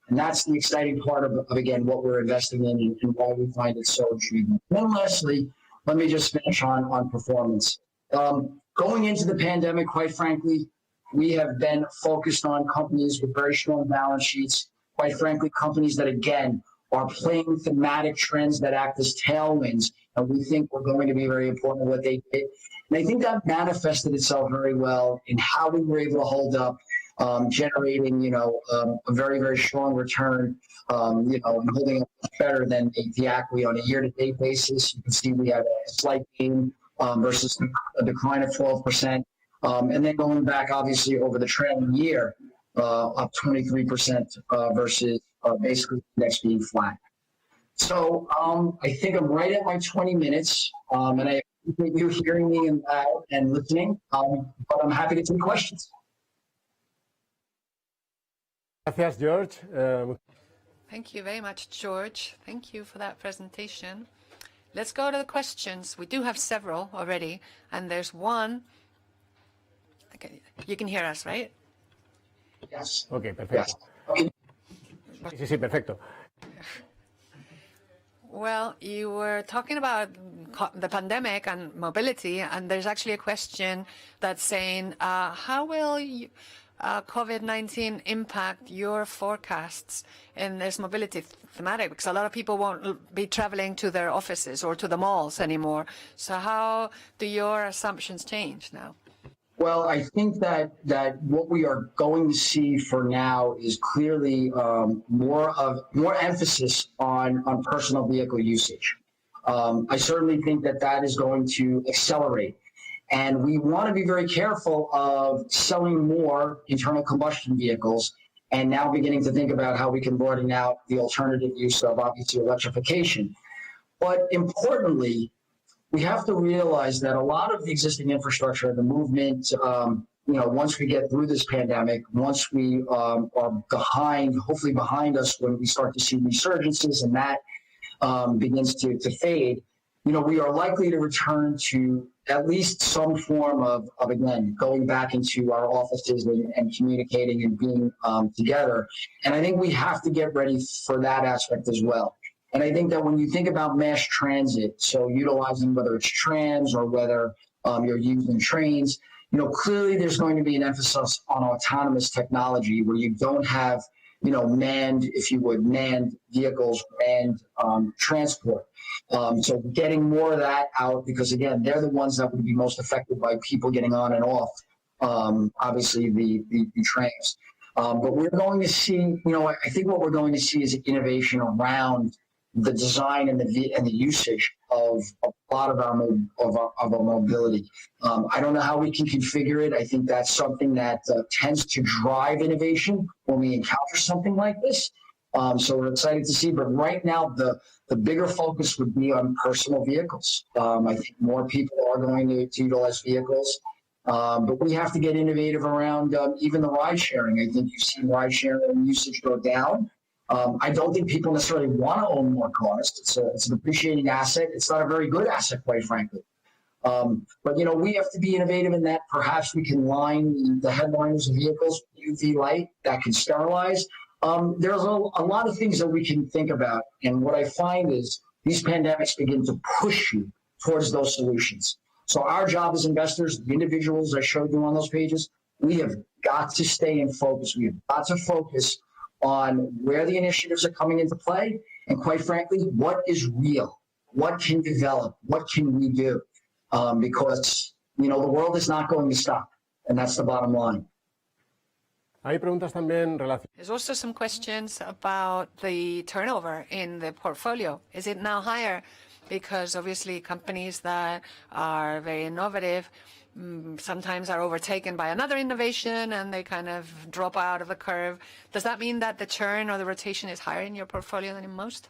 And that's the exciting part of again, what we're investing in and why we find it so intriguing. And then lastly, let me just finish on performance. Going into the pandemic, quite frankly, we have been focused on companies with very strong balance sheets, quite frankly, companies that, again, are playing thematic trends that act as tailwinds, and we think we're going to be very important in what they did. And I think that manifested itself very well in how we were able to hold up, generating, a very, very strong return, and holding up better than the equity on a year-to-date basis. You can see we had a slight gain versus a decline of 12%. And then going back, obviously, over the trailing year, up 23% versus basically the index being flat. So I think I'm right at my 20 minutes, and I appreciate you hearing me and listening, but I'm happy to take questions. Gracias, George. Thank you very much, George. Thank you for that presentation. Let's go to the questions. We do have several already, and there's one. Okay, you can hear us, right? Yes. Okay, perfecto. Yes. Sí, perfecto. Well, you were talking about the pandemic and mobility, and there's actually a question that's saying, how will COVID-19 impact your forecasts in this mobility thematic? Because a lot of people won't be traveling to their offices or to the malls anymore. So how do your assumptions change now? Well, I think that what we are going to see for now is clearly more emphasis on personal vehicle usage. I certainly think that is going to accelerate. And we want to be very careful of selling more internal combustion vehicles and now beginning to think about how we can broaden out the alternative use of, obviously, electrification. But importantly, we have to realize that a lot of the existing infrastructure and the movement, once we get through this pandemic, once we are hopefully behind us when we start to see resurgences and that begins to fade, we are likely to return to at least some form of again, going back into our offices and communicating and being together. And I think we have to get ready for that aspect as well. And I think that when you think about mass transit, so utilizing whether it's trams or whether you're using trains, clearly there's going to be an emphasis on autonomous technology where you don't have, manned vehicles, manned transport. So getting more of that out, because again, they're the ones that would be most affected by people getting on and off, obviously the trams. But we're going to see, I think what we're going to see is innovation around the design and the usage of a lot of our mobility. I don't know how we can configure it. I think that's something that tends to drive innovation when we encounter something like this. So we're excited to see. But right now, the bigger focus would be on personal vehicles. I think more people are going to utilize vehicles. But we have to get innovative around even the ride sharing. I think you've seen ride sharing usage go down. I don't think people necessarily want to own more cars. It's an appreciating asset. It's not a very good asset, quite frankly. But, we have to be innovative in that perhaps we can line the headliners of vehicles with UV light that can sterilize. There's a lot of things that we can think about. And what I find is these pandemics begin to push you towards those solutions. So our job as investors, the individuals I showed you on those pages, we have got to stay in focus. We have got to focus on where the initiatives are coming into play, and quite frankly, what is real, what can develop, what can we do, because the world is not going to stop, and that's the bottom line. Hay preguntas también relacionadas. There's also some questions about the turnover in the portfolio. Is it now higher because obviously companies that are very innovative sometimes are overtaken by another innovation and they kind of drop out of the curve. Does that mean that the churn or the rotation is higher in your portfolio than in most?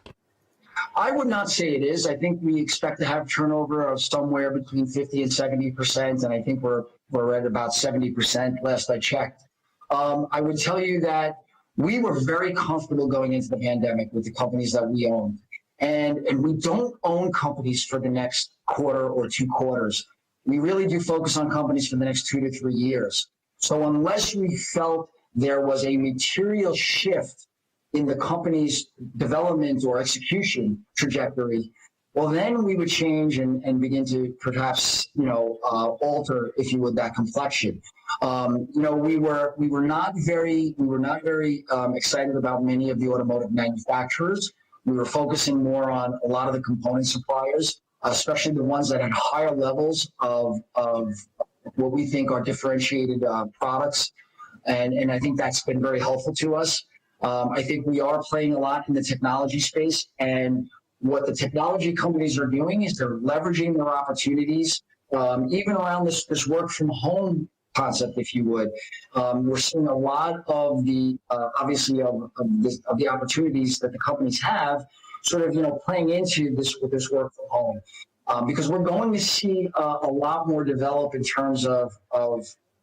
I would not say it is. I think we expect to have turnover of somewhere between 50 and 70%, and I think we're at about 70% last I checked. I would tell you that we were very comfortable going into the pandemic with the companies that we own. And we don't own companies for the next quarter or 2 quarters. We really do focus on companies for the next 2 to 3 years. So unless we felt there was a material shift in the company's development or execution trajectory, well, then we would change and begin to perhaps, alter, if you would, that complexion. We were not very excited about many of the automotive manufacturers. We were focusing more on a lot of the component suppliers, especially the ones that had higher levels of what we think are differentiated products. And I think that's been very helpful to us. I think we are playing a lot in the technology space, and what the technology companies are doing is they're leveraging their opportunities, even around this work from home concept, if you would. We're seeing a lot of the, obviously, of the opportunities that the companies have sort of, playing into this with this work from home. Because we're going to see a lot more develop in terms of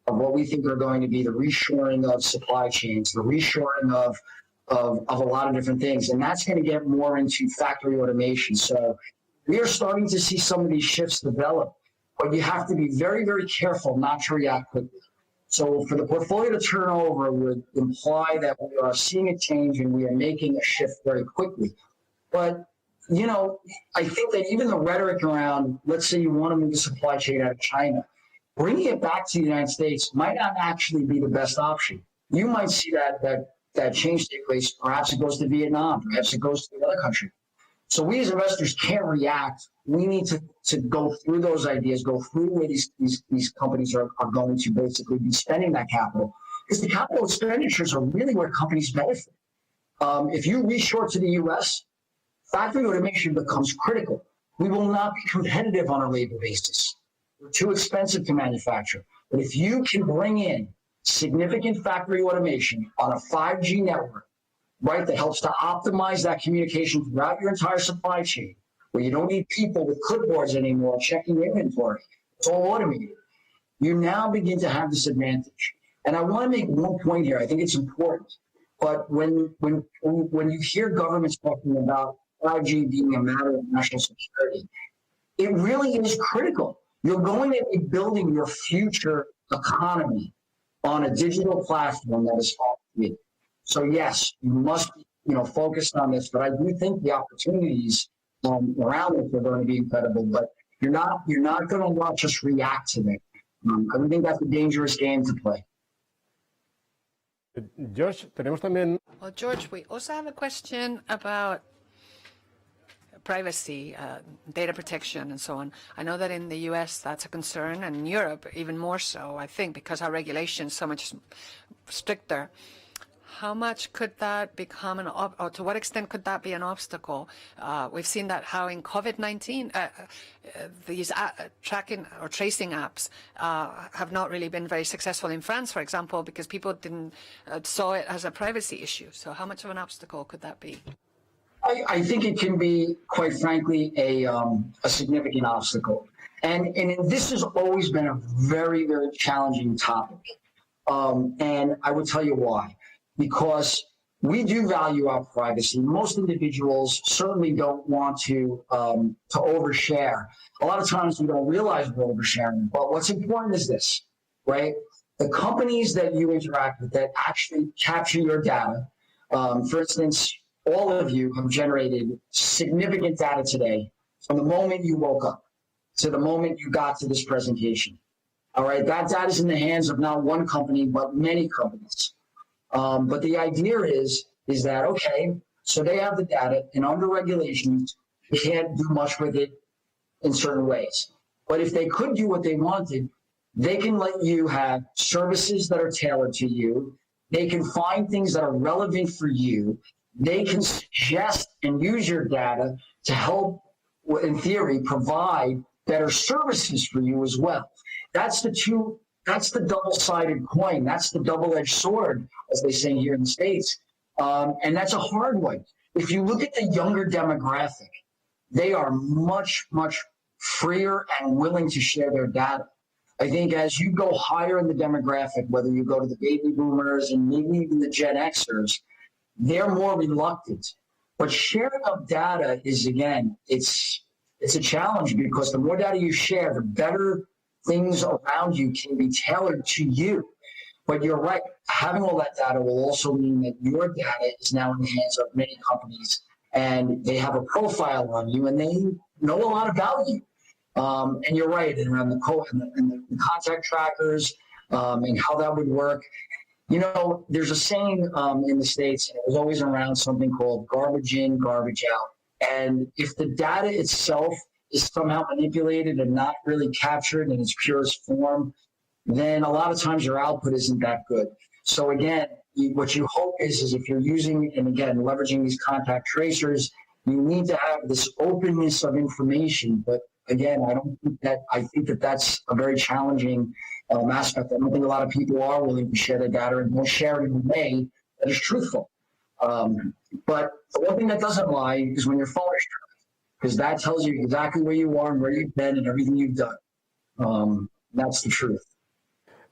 what we think are going to be the reshoring of supply chains, the reshoring of a lot of different things. And that's going to get more into factory automation. So we are starting to see some of these shifts develop, but you have to be very, very careful not to react quickly. So for the portfolio to turn over would imply that we are seeing a change and we are making a shift very quickly. But, I think that even the rhetoric around, let's say you want to move the supply chain out of China, bringing it back to the United States might not actually be the best option. You might see that change take place. Perhaps it goes to Vietnam. Perhaps it goes to another country. So we as investors can't react. We need to go through those ideas, go through where these companies are going to basically be spending that capital. Because the capital expenditures are really where companies benefit. If you reshore to the U.S., factory automation becomes critical. We will not be competitive on a labor basis. We're too expensive to manufacture. But if you can bring in significant factory automation on a 5G network, right, that helps to optimize that communication throughout your entire supply chain, where you don't need people with clipboards anymore checking inventory, it's all automated, you now begin to have this advantage. And I want to make one point here. I think it's important. But when you hear governments talking about 5G being a matter of national security, it really is critical. You're going to be building your future economy on a digital platform that is 5G. So yes, you must be, focused on this. But I do think the opportunities around it are going to be incredible. But you're not going to watch us react to them. I don't think that's a dangerous game to play. Josh, tenemos también. Well, George, we also have a question about privacy, data protection, and so on. I know that in the US that's a concern, and in Europe even more so, I think, because our regulation is so much stricter. How much could that become or to what extent could that be an obstacle? We've seen that how in COVID-19, these tracking or tracing apps have not really been very successful in France, for example, because people didn't saw it as a privacy issue. So how much of an obstacle could that be? I think it can be, quite frankly, a significant obstacle. And this has always been a very, very challenging topic. And I will tell you why. Because we do value our privacy. Most individuals certainly don't want to overshare. A lot of times we don't realize we're oversharing. But what's important is this, right? The companies that you interact with that actually capture your data, for instance, all of you have generated significant data today from the moment you woke up to the moment you got to this presentation. All right, that data is in the hands of not one company, but many companies. But the idea is that, okay, so they have the data, and under regulations, they can't do much with it in certain ways. But if they could do what they wanted, they can let you have services that are tailored to you. They can find things that are relevant for you. They can suggest and use your data to help in theory, provide better services for you as well. That's the double-sided coin. That's the double-edged sword, as they say here in the States. And that's a hard one. If you look at the younger demographic, they are much, much freer and willing to share their data. I think as you go higher in the demographic, whether you go to the baby boomers and maybe even the Gen Xers, they're more reluctant. But sharing of data is, again, it's a challenge, because the more data you share, the better things around you can be tailored to you. But you're right, having all that data will also mean that your data is now in the hands of many companies, and they have a profile on you, and they know a lot about you. And you're right, and around the contact trackers and how that would work. You know, there's a saying in the States, and it was always around something called garbage in, garbage out. And if the data itself is somehow manipulated and not really captured in its purest form, then a lot of times your output isn't that good. So again, what you hope is if you're using, and again, leveraging these contact tracers, you need to have this openness of information. But again, I think that that's a very challenging aspect. I don't think a lot of people are willing to share their data and will share it in a way that is truthful. But the one thing that doesn't lie is when your phone is tracked, because that tells you exactly where you are and where you've been and everything you've done. That's the truth.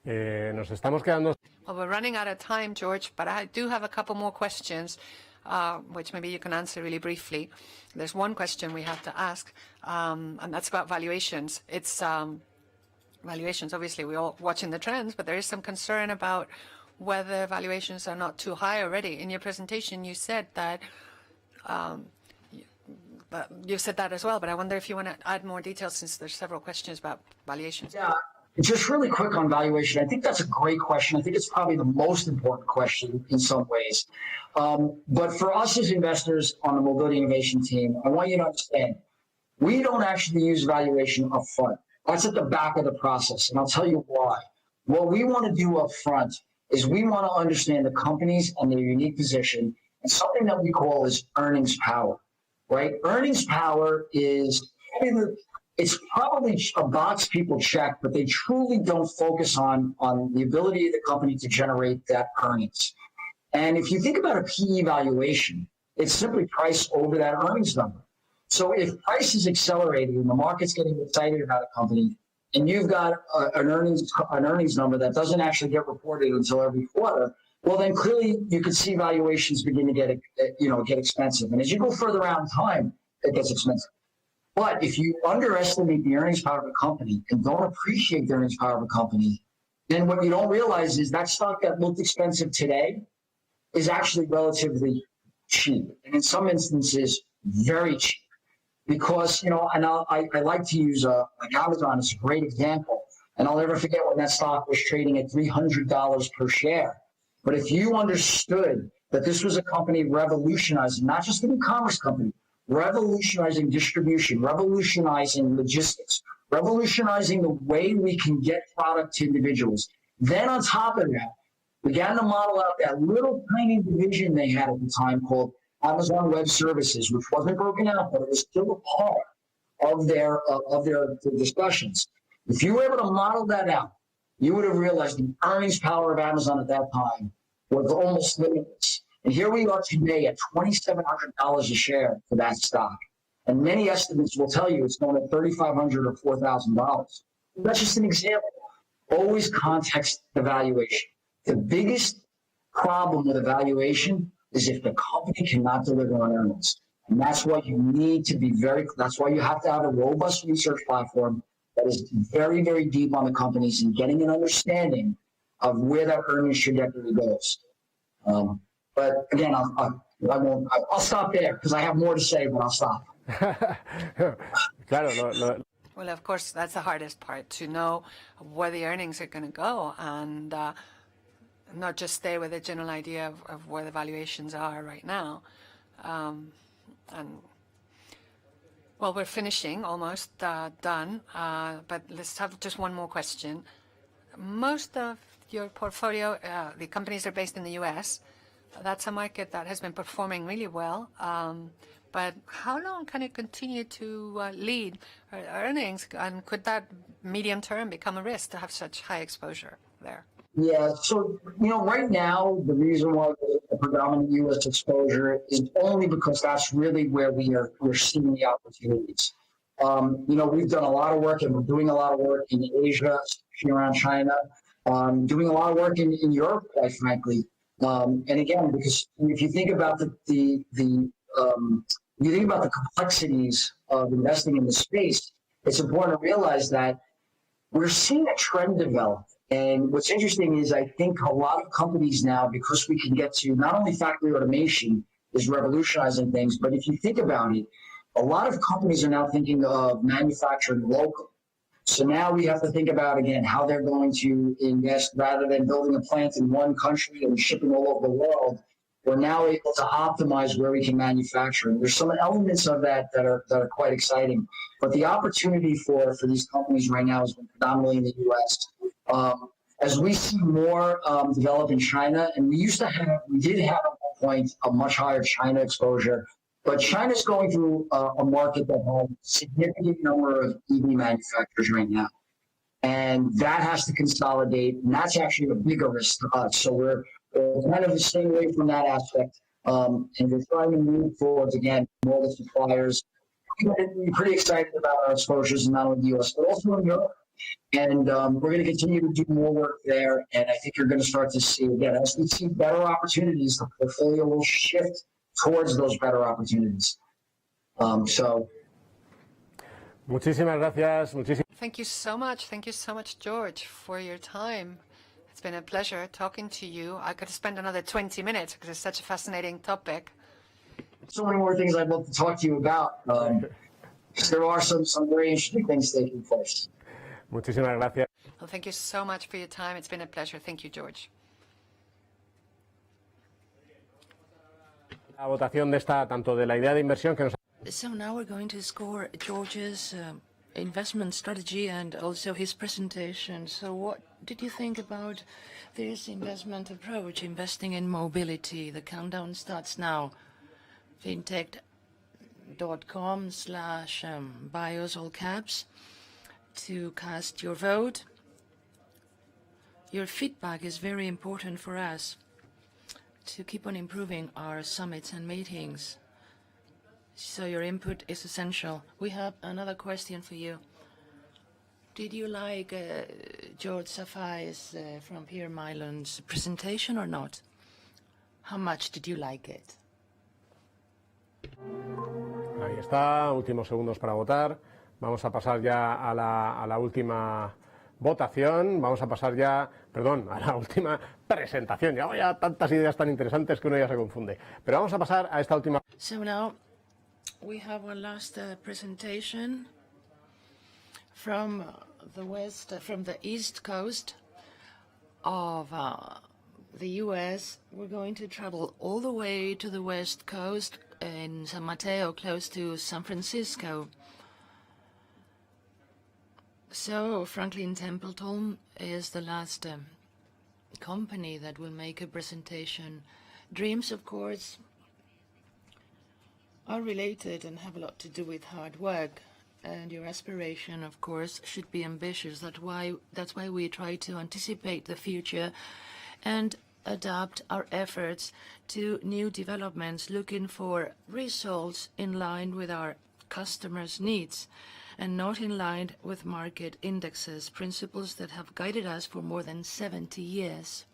Nos estamos quedando. Well, we're running out of time, George, but I do have a couple more questions, which maybe you can answer really briefly. There's one question we have to ask, and that's about valuations. It's valuations, obviously, we're all watching the trends, but there is some concern about whether valuations are not too high already. In your presentation, you said that, you said that as well, but I wonder if you want to add more details, since there's several questions about valuations. Yeah. Just really quick on valuation. I think that's a great question. I think it's probably the most important question in some ways. But for us as investors on the mobility innovation team, I want you to understand, we don't actually use valuation up front. That's at the back of the process, and I'll tell you why. What we want to do up front is we want to understand the companies and their unique position, and something that we call is earnings power, right? Earnings power is it's probably a box people check, but they truly don't focus on the ability of the company to generate that earnings. And if you think about a PE valuation, it's simply price over that earnings number. So if price is accelerating and the market's getting excited about a company, and you've got an earnings number that doesn't actually get reported until every quarter, well, then clearly you can see valuations begin to get expensive. And as you go further out in time, it gets expensive. But if you underestimate the earnings power of a company and don't appreciate the earnings power of a company, then what you don't realize is that stock that looked expensive today is actually relatively cheap. And in some instances, very cheap. Because, and I like to use like Amazon as a great example. And I'll never forget when that stock was trading at $300 per share. But if you understood that this was a company revolutionizing, not just an e-commerce company, revolutionizing distribution, revolutionizing logistics, revolutionizing the way we can get product to individuals. Then on top of that, began to model out that little tiny division they had at the time called Amazon Web Services, which wasn't broken out, but it was still a part of their discussions. If you were able to model that out, you would have realized the earnings power of Amazon at that time was almost limitless. And here we are today at $2,700 a share for that stock. And many estimates will tell you it's going at $3,500 or $4,000. That's just an example. Always context the valuation. The biggest problem with evaluation is if the company cannot deliver on earnings. And that's why you need to be that's why you have to have a robust research platform that is very, very deep on the companies and getting an understanding of where that earnings trajectory goes. But again, I'll stop there because I have more to say, but I'll stop. Well, of course, that's the hardest part, to know where the earnings are going to go and not just stay with a general idea of where the valuations are right now. Well, we're finishing, almost done, but let's have just one more question. Most of your portfolio, the companies are based in the US. That's a market that has been performing really well. But how long can it continue to lead earnings? And could that medium term become a risk to have such high exposure there? Yeah, so, right now, the reason why the predominant U.S. exposure is only because that's really where we're seeing the opportunities. We've done a lot of work and we're doing a lot of work in Asia, especially around China, doing a lot of work in Europe, quite frankly. And again, because if you think about you think about the complexities of investing in the space, it's important to realize that we're seeing a trend develop. And what's interesting is I think a lot of companies now, because we can get to not only factory automation is revolutionizing things, but if you think about it, a lot of companies are now thinking of manufacturing local. So now we have to think about, again, how they're going to invest rather than building a plant in one country and shipping all over the world. We're now able to optimize where we can manufacture. And there's some elements of that are quite exciting. But the opportunity for these companies right now is predominantly in the U.S. As we see more develop in China, and we did have at one point a much higher China exposure, but China's going through a market that has a significant number of EV manufacturers right now. And that has to consolidate, and that's actually a bigger risk to us. So we're kind of staying away from that aspect. And we're trying to move towards, again, more of the suppliers. We're pretty excited about our exposures in not only the US, but also in Europe. And we're going to continue to do more work there. And I think you're going to start to see, again, as we see better opportunities, the portfolio will shift towards those better opportunities. Muchísimas gracias. Thank you so much. Thank you so much, George, for your time. It's been a pleasure talking to you. I could spend another 20 minutes because it's such a fascinating topic. So many more things I'd love to talk to you about. There are some very interesting things taking place. Muchísimas gracias. Well, thank you so much for your time. It's been a pleasure. Thank you, George. La votación de esta, tanto de la idea de inversión que nos... So now we're going to score George's investment strategy and also his presentation. So what did you think about this investment approach, investing in mobility? The countdown starts now. fintech.com/BIOS, all caps, to cast your vote. Your feedback is very important for us to keep on improving our summits and meetings. So your input is essential. We have another question for you. Did you like George Saffay's from Pierre Mellon's presentation or not? How much did you like it? Ahí está, últimos segundos para votar. Vamos a pasar ya a la última votación. Vamos a pasar ya, perdón, a la última presentación. Ya tantas ideas tan interesantes que uno ya se confunde. Pero vamos a pasar a esta última. So now we have one last presentation from the east coast of the U.S. We're going to travel all the way to the west coast in San Mateo, close to San Francisco. So Franklin Templeton is the last company that will make a presentation. Dreams, of course, are related and have a lot to do with hard work. And your aspiration, of course, should be ambitious. That's why we try to anticipate the future and adapt our efforts to new developments, looking for results in line with our customers' needs and not in line with market indexes, principles that have guided us for more than 70 years.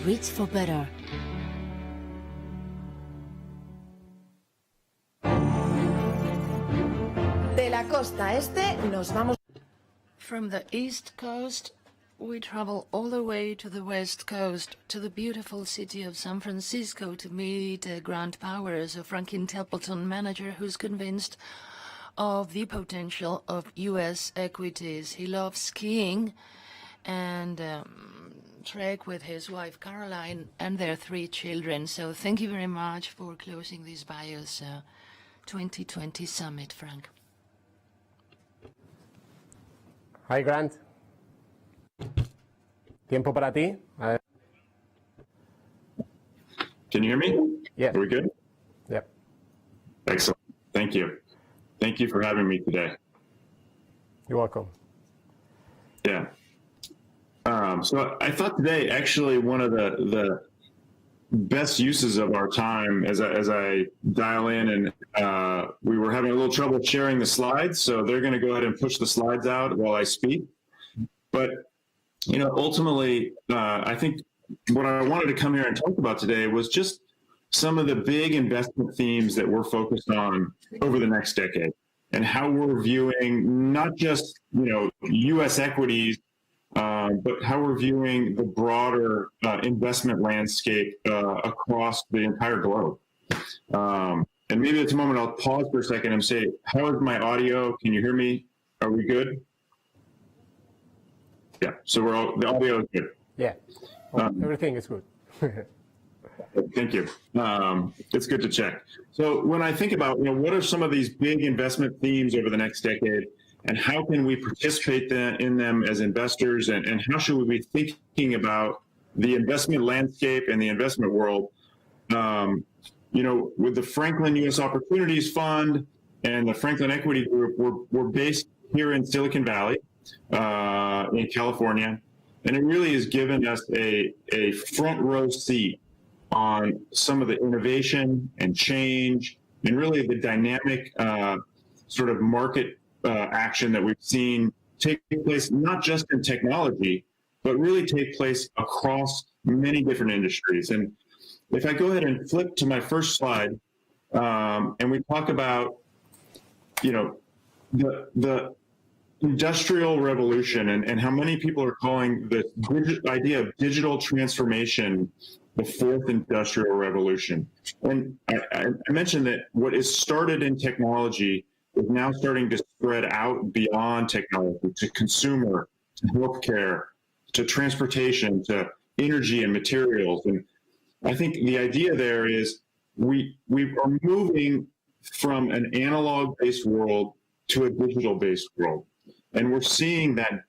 Reach for better. De la costa este nos vamos. From the east coast, we travel all the way to the west coast, to the beautiful city of San Francisco, to meet Grant Powers, a Franklin Templeton manager who's convinced of the potential of U.S. equities. He loves skiing and Utrecht with his wife Caroline and their 3 children. So thank you very much for closing this BIOS 2020 summit, Frank. Hi, Grant. Tiempo para ti. Can you hear me? Yeah. Are we good? Yep. Excellent. Thank you. Thank you for having me today. You're welcome. Yeah. So I thought today, actually, one of the best uses of our time as I dial in, and we were having a little trouble sharing the slides, so they're going to go ahead and push the slides out while I speak. But, you know, ultimately, I think what I wanted to come here and talk about today was just some of the big investment themes that we're focused on over the next decade, and how we're viewing not just, you know, U.S. equities, but how we're viewing the broader investment landscape across the entire globe. And maybe at the moment I'll pause for a second and say, how is my audio? Can you hear me? Are we good? Yeah, so the audio is good. Yeah, everything is good. Thank you. It's good to check. So when I think about, you know, what are some of these big investment themes over the next decade, and how can we participate in them as investors, and how should we be thinking about the investment landscape and the investment world? You know, with the Franklin U.S. Opportunities Fund and the Franklin Equity Group, we're based here in Silicon Valley, in California, and it really has given us a front row seat on some of the innovation and change, and really the dynamic sort of market action that we've seen take place, not just in technology, but really take place across many different industries. And if I go ahead and flip to my first slide, and we talk about, you know, the industrial revolution, and how many people are calling the idea of digital transformation the 4th industrial revolution. And I mentioned that what is started in technology is now starting to spread out beyond technology to consumer, to healthcare, to transportation, to energy and materials. And I think the idea there is we are moving from an analog-based world to a digital-based world. And we're seeing that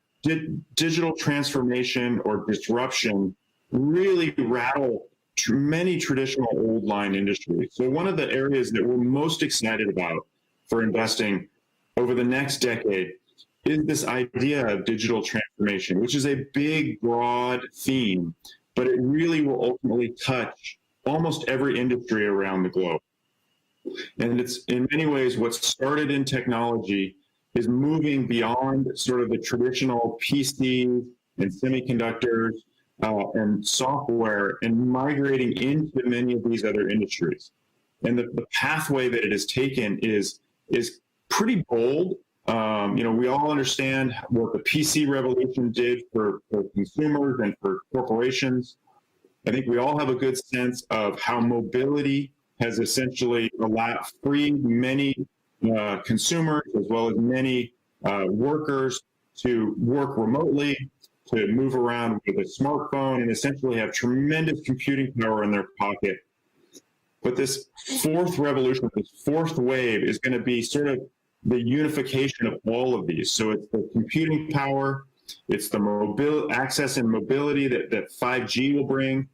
digital transformation or disruption really rattle many traditional old line industries. So one of the areas that we're most excited about for investing over the next decade is this idea of digital transformation, which is a big, broad theme, but it really will ultimately touch almost every industry around the globe. And it's in many ways what started in technology is moving beyond sort of the traditional PCs and semiconductors and software, and migrating into many of these other industries. And the pathway that it has taken is pretty bold. You know, we all understand what the PC revolution did for consumers and for corporations. I think we all have a good sense of how mobility has essentially freed many consumers as well as many workers to work remotely, to move around with a smartphone, and essentially have tremendous computing power in their pocket. But this 4th revolution, this 4th wave, is going to be sort of the unification of all of these. So it's the computing power, it's the access and mobility that 5G will bring,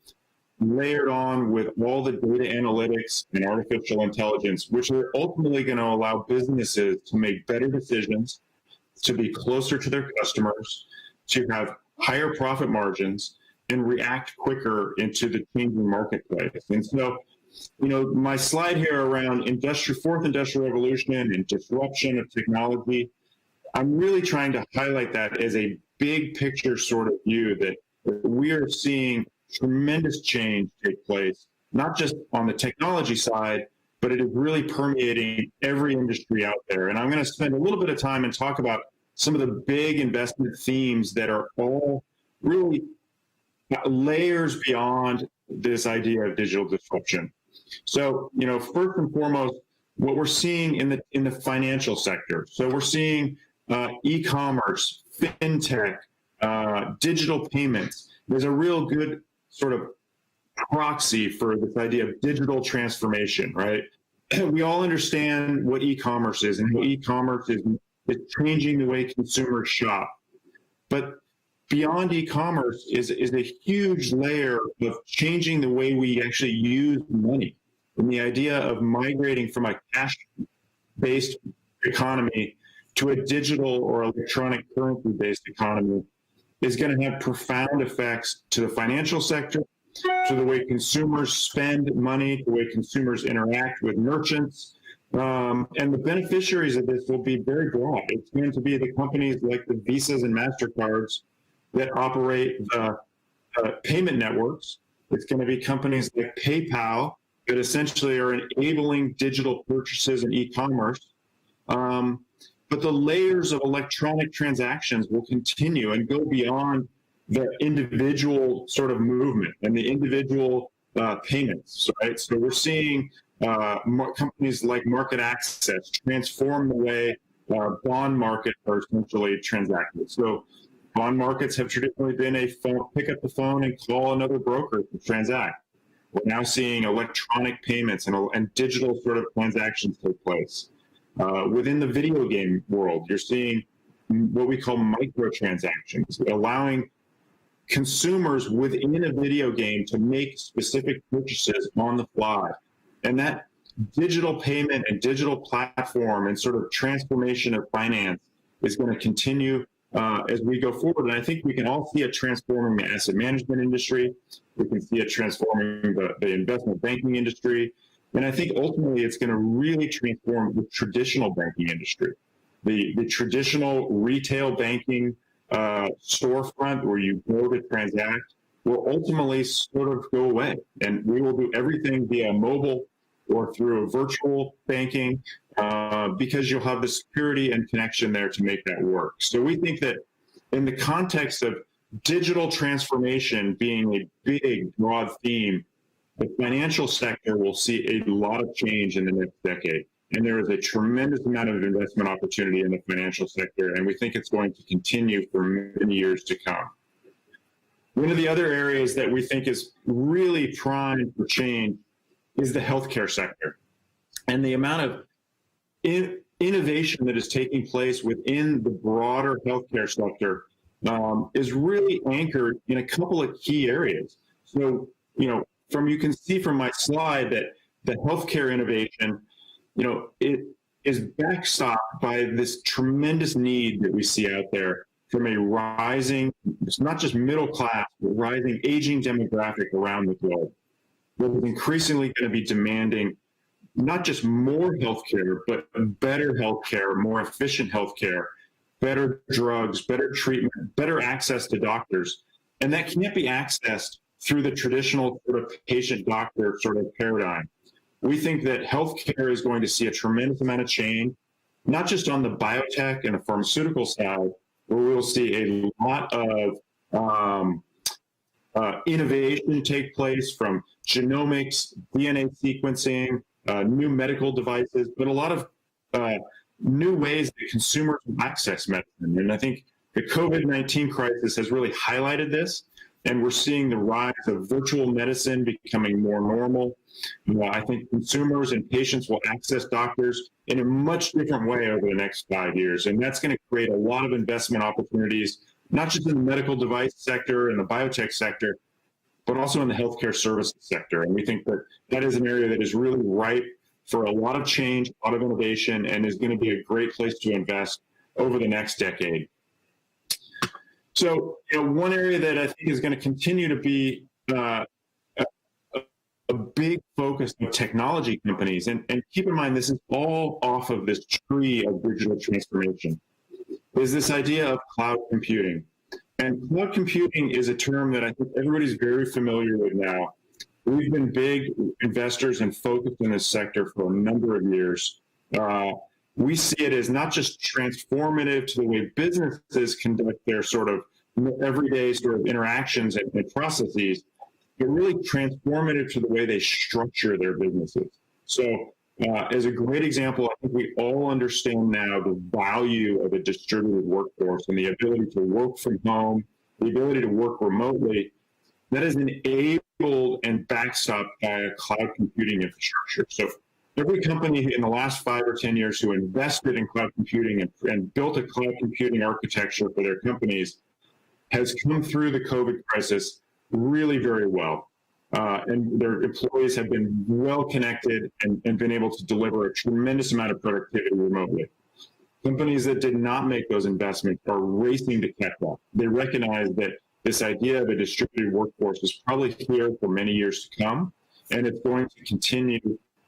layered on with all the data analytics and artificial intelligence, which are ultimately going to allow businesses to make better decisions, to be closer to their customers, to have higher profit margins, and react quicker into the changing marketplace. And so, you know, my slide here around 4th industrial revolution and disruption of technology, I'm really trying to highlight that as a big picture sort of view that we are seeing tremendous change take place, not just on the technology side, but it is really permeating every industry out there. And I'm going to spend a little bit of time and talk about some of the big investment themes that are all really layers beyond this idea of digital disruption. So, you know, first and foremost, what we're seeing in the financial sector. So we're seeing e-commerce, fintech, digital payments, there's a real good sort of proxy for this idea of digital transformation, right? We all understand what e-commerce is and how e-commerce is changing the way consumers shop. But beyond e-commerce is a huge layer of changing the way we actually use money, and the idea of migrating from a cash-based economy to a digital or electronic currency-based economy is going to have profound effects to the financial sector, to the way consumers spend money, the way consumers interact with merchants. And the beneficiaries of this will be very broad. It's going to be the companies like the Visas and MasterCards that operate the payment networks. It's going to be companies like PayPal that essentially are enabling digital purchases and e-commerce. But the layers of electronic transactions will continue and go beyond the individual sort of movement and the individual payments, right? So we're seeing companies like Market Access transform the way bond markets are essentially transacted. So bond markets have traditionally been a phone, pick up the phone and call another broker to transact. We're now seeing electronic payments and digital sort of transactions take place. Within the video game world, you're seeing what we call microtransactions, allowing consumers within a video game to make specific purchases on the fly. And that digital payment and digital platform and sort of transformation of finance is going to continue as we go forward. And I think we can all see it transforming the asset management industry. We can see it transforming the investment banking industry. And I think ultimately it's going to really transform the traditional banking industry. The traditional retail banking storefront where you go to transact will ultimately sort of go away. And we will do everything via mobile or through a virtual banking because you'll have the security and connection there to make that work. So we think that in the context of digital transformation being a big, broad theme, the financial sector will see a lot of change in the next decade. And there is a tremendous amount of investment opportunity in the financial sector, and we think it's going to continue for many years to come. One of the other areas that we think is really primed for change is the healthcare sector. And the amount of innovation that is taking place within the broader healthcare sector is really anchored in a couple of key areas. So, you can see from my slide that the healthcare innovation, it is backstopped by this tremendous need that we see out there from a rising, it's not just middle class, but rising aging demographic around the globe. That is increasingly going to be demanding not just more healthcare, but better healthcare, more efficient healthcare, better drugs, better treatment, better access to doctors. And that can't be accessed through the traditional sort of patient-doctor sort of paradigm. We think that healthcare is going to see a tremendous amount of change, not just on the biotech and the pharmaceutical side, where we'll see a lot of innovation take place from genomics, DNA sequencing, new medical devices, but a lot of new ways that consumers will access medicine. And I think the COVID-19 crisis has really highlighted this. And we're seeing the rise of virtual medicine becoming more normal. I think consumers and patients will access doctors in a much different way over the next 5 years. And that's going to create a lot of investment opportunities, not just in the medical device sector and the biotech sector, but also in the healthcare services sector. And we think that that is an area that is really ripe for a lot of change, a lot of innovation, and is going to be a great place to invest over the next decade. So, one area that I think is going to continue to be a big focus of technology companies, and keep in mind this is all off of this tree of digital transformation, is this idea of cloud computing. And cloud computing is a term that I think everybody's very familiar with now. We've been big investors and focused in this sector for a number of years. We see it as not just transformative to the way businesses conduct their sort of everyday sort of interactions and processes, but really transformative to the way they structure their businesses. So as a great example, I think we all understand now the value of a distributed workforce and the ability to work from home, the ability to work remotely, that is enabled and backstopped by a cloud computing infrastructure. So every company in the last 5 or 10 years who invested in cloud computing and built a cloud computing architecture for their companies has come through the COVID crisis really very well. And their employees have been well connected and been able to deliver a tremendous amount of productivity remotely. Companies that did not make those investments are racing to catch up. They recognize that this idea of a distributed workforce is probably here for many years to come, and it's going to continue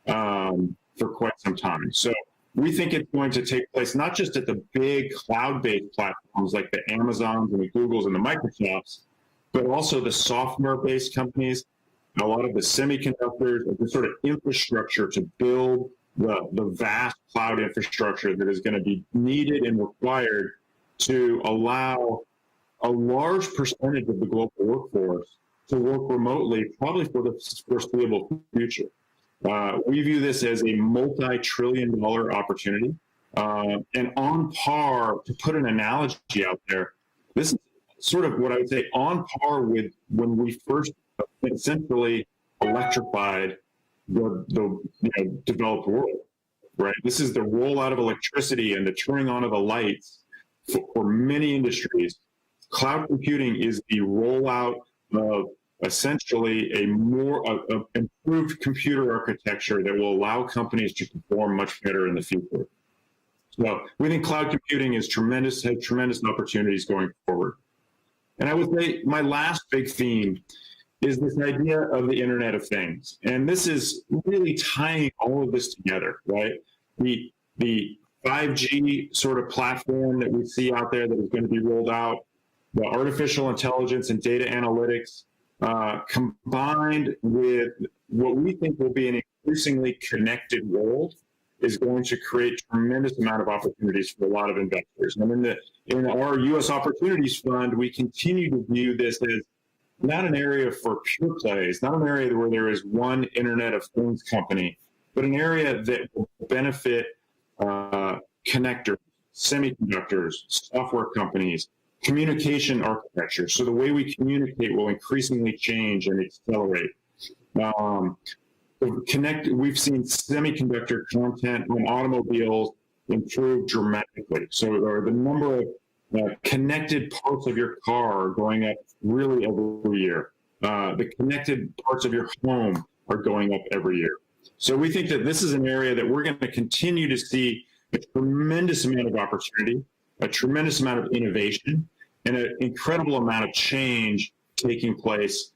for quite some time. So we think it's going to take place not just at the big cloud-based platforms like the Amazons and the Googles and the Microsofts, but also the software-based companies, a lot of the semiconductors, the sort of infrastructure to build the vast cloud infrastructure that is going to be needed and required to allow a large percentage of the global workforce to work remotely, probably for the foreseeable future. We view this as a multi-trillion-dollar opportunity, and on par, to put an analogy out there, this is sort of what I would say on par with when we first essentially electrified the developed world, right? This is the rollout of electricity and the turning on of the lights for many industries. Cloud computing is the rollout of essentially a more improved computer architecture that will allow companies to perform much better in the future. So we think cloud computing is has tremendous opportunities going forward. And I would say my last big theme is this idea of the Internet of Things. And this is really tying all of this together, right? The 5G sort of platform that we see out there that is going to be rolled out, the artificial intelligence and data analytics, combined with what we think will be an increasingly connected world, is going to create tremendous amount of opportunities for a lot of investors. And in our U.S. Opportunities Fund, we continue to view this as not an area for pure plays, not an area where there is one Internet of Things company, but an area that will benefit connectors, semiconductors, software companies, communication architecture. So the way we communicate will increasingly change and accelerate. We've seen semiconductor content on automobiles improve dramatically. So the number of connected parts of your car are going up really every year. The connected parts of your home are going up every year. So we think that this is an area that we're going to continue to see a tremendous amount of opportunity, a tremendous amount of innovation, and an incredible amount of change taking place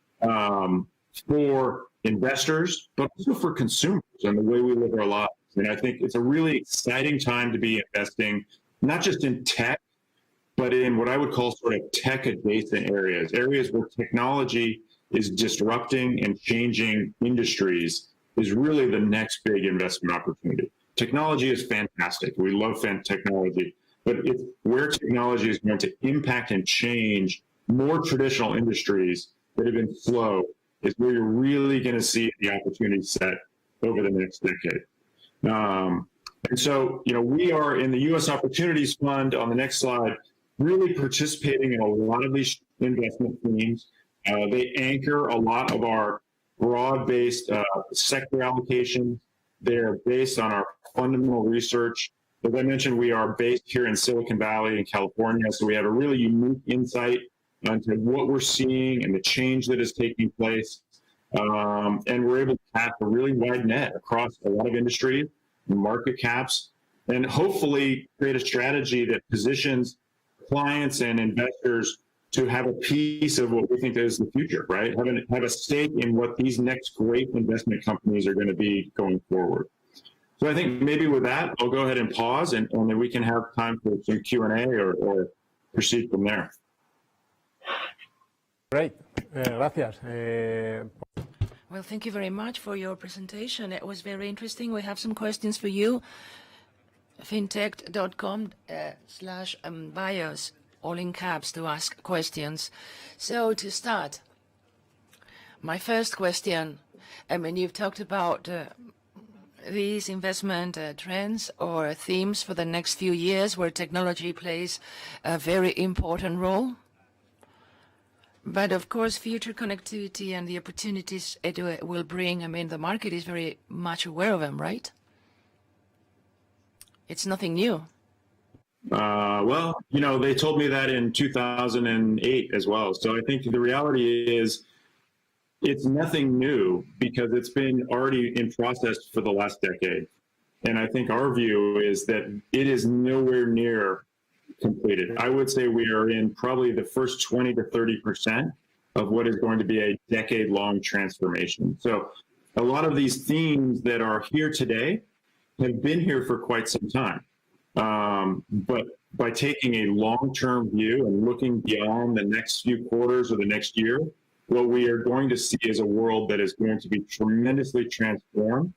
for investors, but also for consumers and the way we live our lives. And I think it's a really exciting time to be investing, not just in tech, but in what I would call sort of tech adjacent areas where technology is disrupting and changing industries is really the next big investment opportunity. Technology is fantastic. We love technology, but it's where technology is going to impact and change more traditional industries that have been slow is where you're really going to see the opportunity set over the next decade. And so, we are in the U.S. Opportunities Fund on the next slide, really participating in a lot of these investment themes. They anchor a lot of our broad-based sector allocations. They're based on our fundamental research. As I mentioned, we are based here in Silicon Valley in California, so we have a really unique insight into what we're seeing and the change that is taking place. And we're able to cast a really wide net across a lot of industries, market caps, and hopefully create a strategy that positions clients and investors to have a piece of what we think is the future, right? Have a stake in what these next great investment companies are going to be going forward. So I think maybe with that, I'll go ahead and pause, and then we can have time for some Q&A or proceed from there. Great. Gracias. Well, thank you very much for your presentation. It was very interesting. We have some questions for you. fintech.com/BIOS, all in caps, to ask questions. So to start, my first question, you've talked about these investment trends or themes for the next few years where technology plays a very important role. But of course, future connectivity and the opportunities it will bring, I mean, the market is very much aware of them, right? It's nothing new. Well, you know, they told me that in 2008 as well. So I think the reality is it's nothing new because it's been already in process for the last decade. And I think our view is that it is nowhere near completed. I would say we are in probably the first 20 to 30% of what is going to be a decade-long transformation. So a lot of these themes that are here today have been here for quite some time. But by taking a long-term view and looking beyond the next few quarters or the next year, what we are going to see is a world that is going to be tremendously transformed,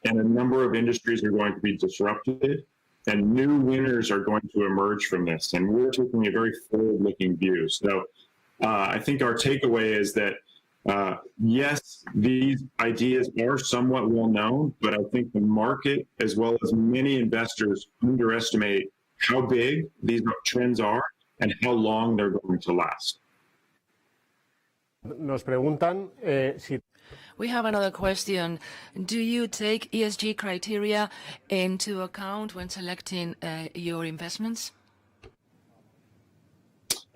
and a number of industries are going to be disrupted, and new winners are going to emerge from this. And we're taking a very forward-looking view. So I think our takeaway is that, yes, these ideas are somewhat well known, but I think the market, as well as many investors, underestimate how big these trends are and how long they're going to last. Nos preguntan si... We have another question. Do you take ESG criteria into account when selecting your investments?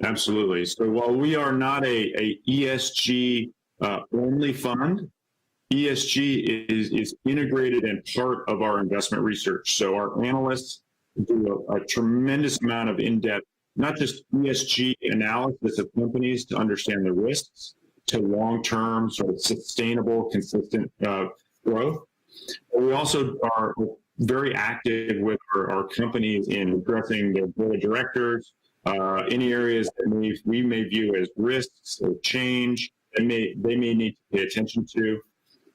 Absolutely. So while we are not a ESG only fund, ESG is integrated and part of our investment research. So our analysts do a tremendous amount of in-depth, not just ESG analysis of companies to understand the risks, to long-term sort of sustainable, consistent growth. We also are very active with our companies in addressing their board of directors, any areas that we may view as risks or change they may need to pay attention to.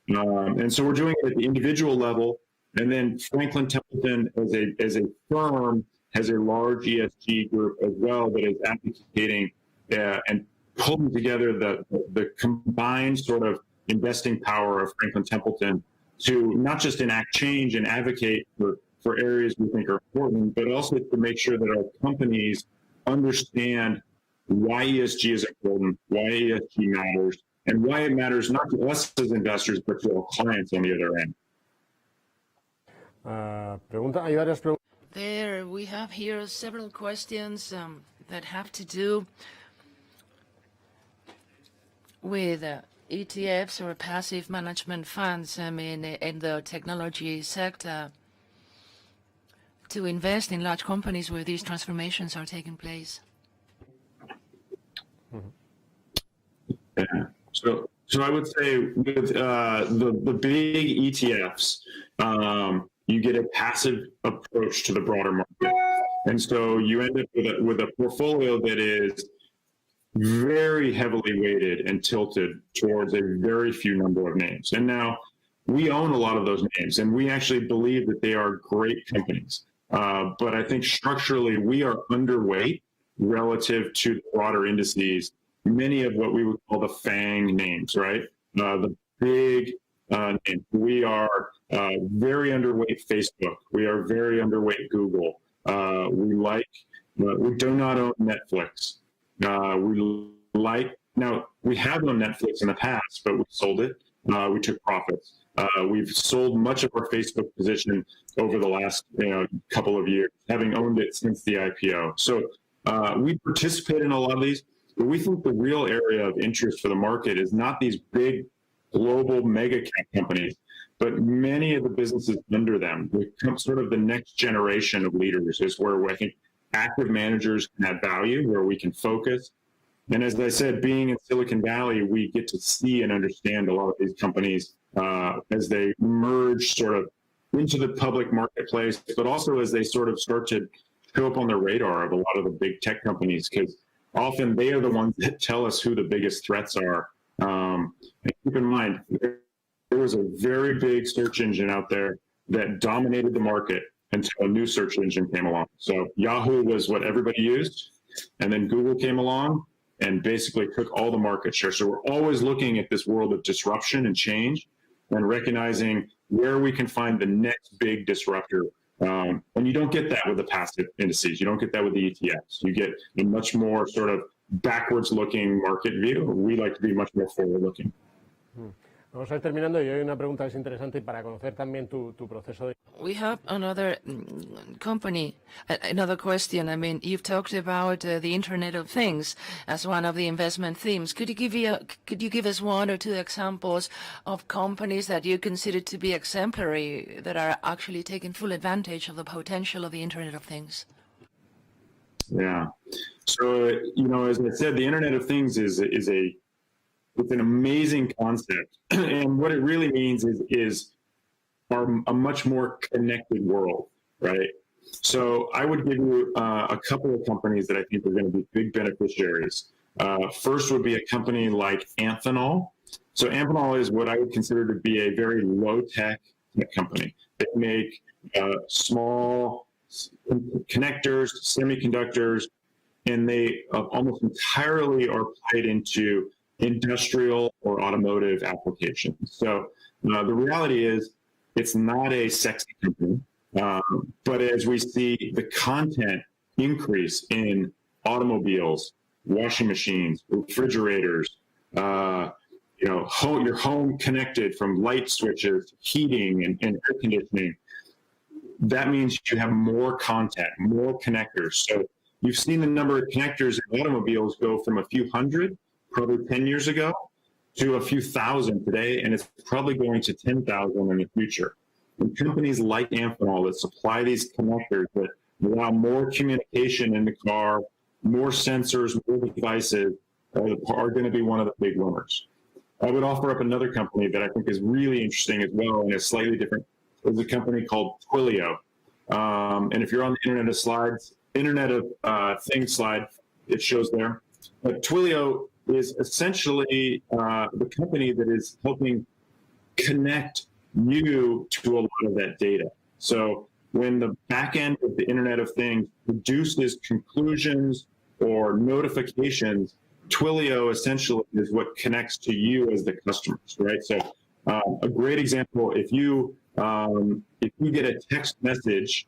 And so we're doing it at the individual level. And then Franklin Templeton as a firm has a large ESG group as well that is advocating and pulling together the combined sort of investing power of Franklin Templeton to not just enact change and advocate for areas we think are important, but also to make sure that our companies understand why ESG is important, why ESG matters, and why it matters not to us as investors, but to our clients on the other end. There, we have here several questions that have to do with ETFs or passive management funds, I mean, in the technology sector, to invest in large companies where these transformations are taking place. Yeah. So I would say with the big ETFs, you get a passive approach to the broader market. And so you end up with a portfolio that is very heavily weighted and tilted towards a very few number of names. And now we own a lot of those names, and we actually believe that they are great companies. But I think structurally we are underweight relative to the broader indices, many of what we would call the FANG names, right? The big names. We are very underweight Facebook. We are very underweight Google. We do not own Netflix. We have owned Netflix in the past, but we sold it. We took profits. We've sold much of our Facebook position over the last couple of years, having owned it since the IPO. So we participate in a lot of these, but we think the real area of interest for the market is not these big global mega cap companies, but many of the businesses under them. Sort of the next generation of leaders is where I think active managers can add value, where we can focus. And as I said, being in Silicon Valley, we get to see and understand a lot of these companies as they merge sort of into the public marketplace, but also as they sort of start to show up on the radar of a lot of the big tech companies, because often they are the ones that tell us who the biggest threats are. And keep in mind, there was a very big search engine out there that dominated the market until a new search engine came along. So Yahoo was what everybody used, and then Google came along and basically took all the market share. So we're always looking at this world of disruption and change and recognizing where we can find the next big disruptor. And you don't get that with the passive indices. You don't get that with the ETFs. You get a much more sort of backwards-looking market view. We like to be much more forward-looking. Vamos a ir terminando. Yo hay una pregunta que es interesante para conocer también tu proceso de... We have another company, another question. I mean, you've talked about the Internet of Things as one of the investment themes. Could you give us one or two examples of companies that you consider to be exemplary, that are actually taking full advantage of the potential of the Internet of Things? Yeah. So, as I said, the Internet of Things it's an amazing concept. And what it really means is a much more connected world, right? So I would give you a couple of companies that I think are going to be big beneficiaries. First would be a company like Amphenol. So Amphenol is what I would consider to be a very low-tech company. They make small connectors, semiconductors, and they almost entirely are applied into industrial or automotive applications. So the reality is it's not a sexy company, but as we see the content increase in automobiles, washing machines, refrigerators, your home connected from light switches, heating and air conditioning, that means you have more content, more connectors. So you've seen the number of connectors in automobiles go from a few hundred probably 10 years ago to a few thousand today, and it's probably going to 10,000 in the future. And companies like Amphenol that supply these connectors that allow more communication in the car, more sensors, more devices are going to be one of the big winners. I would offer up another company that I think is really interesting as well and is slightly different. It's a company called Twilio. And if you're on the Internet of Things slide, it shows there. But Twilio is essentially the company that is helping connect you to a lot of that data. So when the back end of the Internet of Things produces conclusions or notifications, Twilio essentially is what connects to you as the customers, right? So a great example, if you get a text message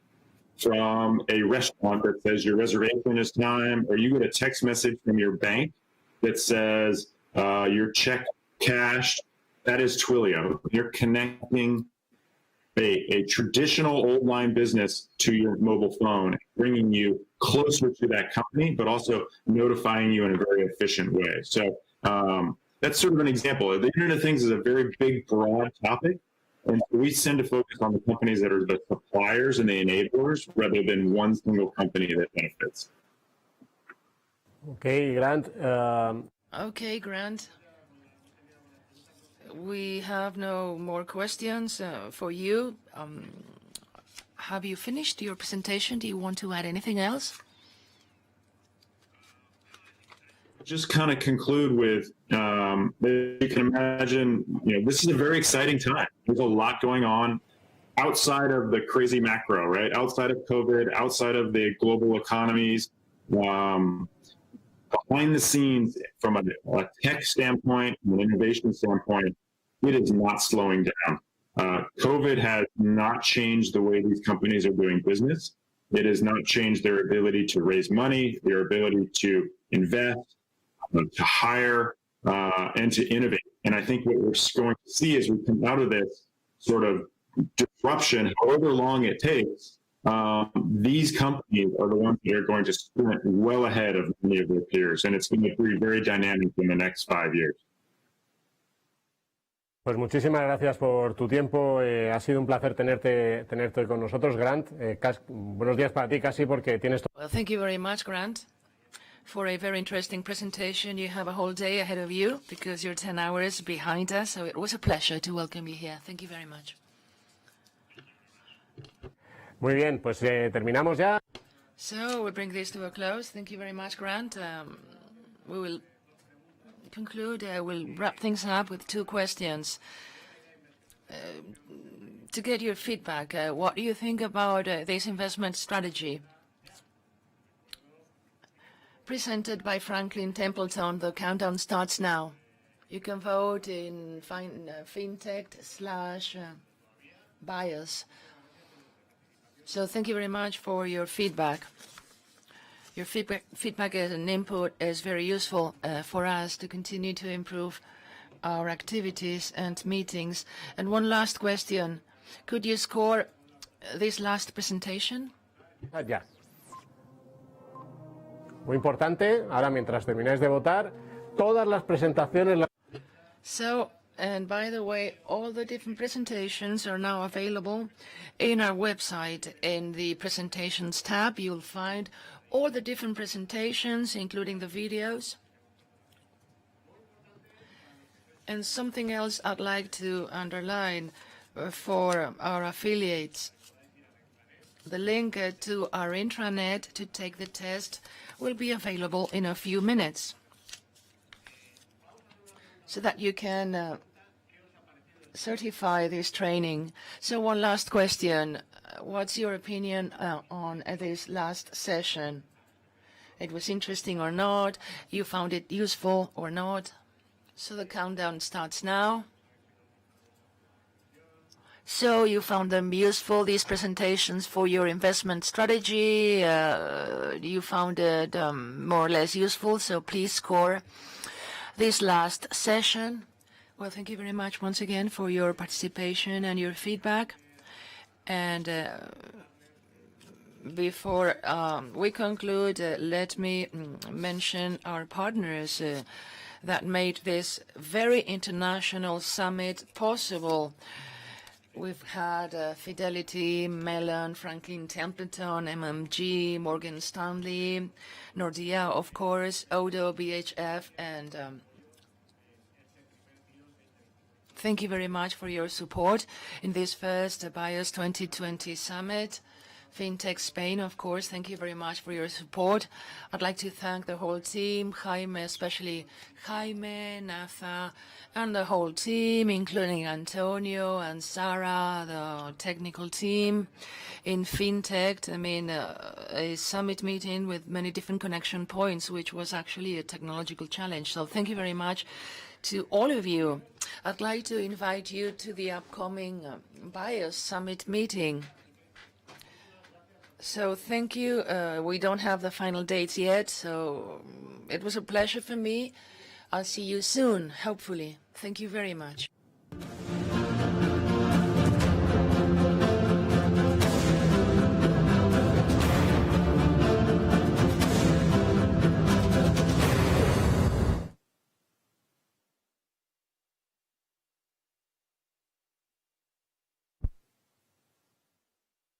from a restaurant that says your reservation is time, or you get a text message from your bank that says your check cashed, that is Twilio. You're connecting a traditional old line business to your mobile phone, bringing you closer to that company, but also notifying you in a very efficient way. So that's sort of an example. The Internet of Things is a very big, broad topic. And so we tend to focus on the companies that are the suppliers and the enablers rather than one single company that benefits. Okay, Grant. Okay, Grant. We have no more questions for you. Have you finished your presentation? Do you want to add anything else? Just kind of conclude with, you can imagine, this is a very exciting time. There's a lot going on outside of the crazy macro, right? Outside of COVID, outside of the global economies, behind the scenes from a tech standpoint, an innovation standpoint, it is not slowing down. COVID has not changed the way these companies are doing business. It has not changed their ability to raise money, their ability to invest, to hire, and to innovate. And I think what we're going to see as we come out of this sort of disruption, however long it takes, these companies are the ones that are going to sprint well ahead of many of their peers. And it's going to be very dynamic in the next 5 years. Pues muchísimas gracias por tu tiempo. Ha sido un placer tenerte con nosotros, Grant. Buenos días para ti, casi, porque tienes... Well, thank you very much, Grant, for a very interesting presentation. You have a whole day ahead of you because you're 10 hours behind us. So it was a pleasure to welcome you here. Thank you very much. Muy bien, pues terminamos ya. So we bring this to a close. Thank you very much, Grant. We will conclude, we'll wrap things up with two questions. To get your feedback, what do you think about this investment strategy? Presented by Franklin Templeton, the countdown starts now. You can vote in fintech/BIOS. So thank you very much for your feedback. Your feedback and input is very useful for us to continue to improve our activities and meetings. And one last question. Could you score this last presentation? Ya. Muy importante, ahora mientras termináis de votar, todas las presentaciones... So, and by the way, all the different presentations are now available in our website. In the presentations tab, you'll find all the different presentations, including the videos. And something else I'd like to underline for our affiliates. The link to our intranet to take the test will be available in a few minutes, so that you can certify this training. So one last question. What's your opinion on this last session? It was interesting or not? You found it useful or not? So the countdown starts now. So you found them useful, these presentations, for your investment strategy? You found it more or less useful, so please score this last session. Well, thank you very much once again for your participation and your feedback. And before we conclude, let me mention our partners that made this very international summit possible. We've had Fidelity, Mellon, Franklin Templeton, MMG, Morgan Stanley, Nordea, of course, Odo, BHF, and thank you very much for your support in this first BIOS 2020 summit. FinTech Spain, of course, thank you very much for your support. I'd like to thank the whole team, Jaime, especially Jaime, Nafa, and the whole team, including Antonio and Sarah, the technical team in FinTech. I mean, a summit meeting with many different connection points, which was actually a technological challenge. So thank you very much to all of you. I'd like to invite you to the upcoming BIOS summit meeting. So thank you. We don't have the final dates yet, so it was a pleasure for me. I'll see you soon, hopefully. Thank you very much.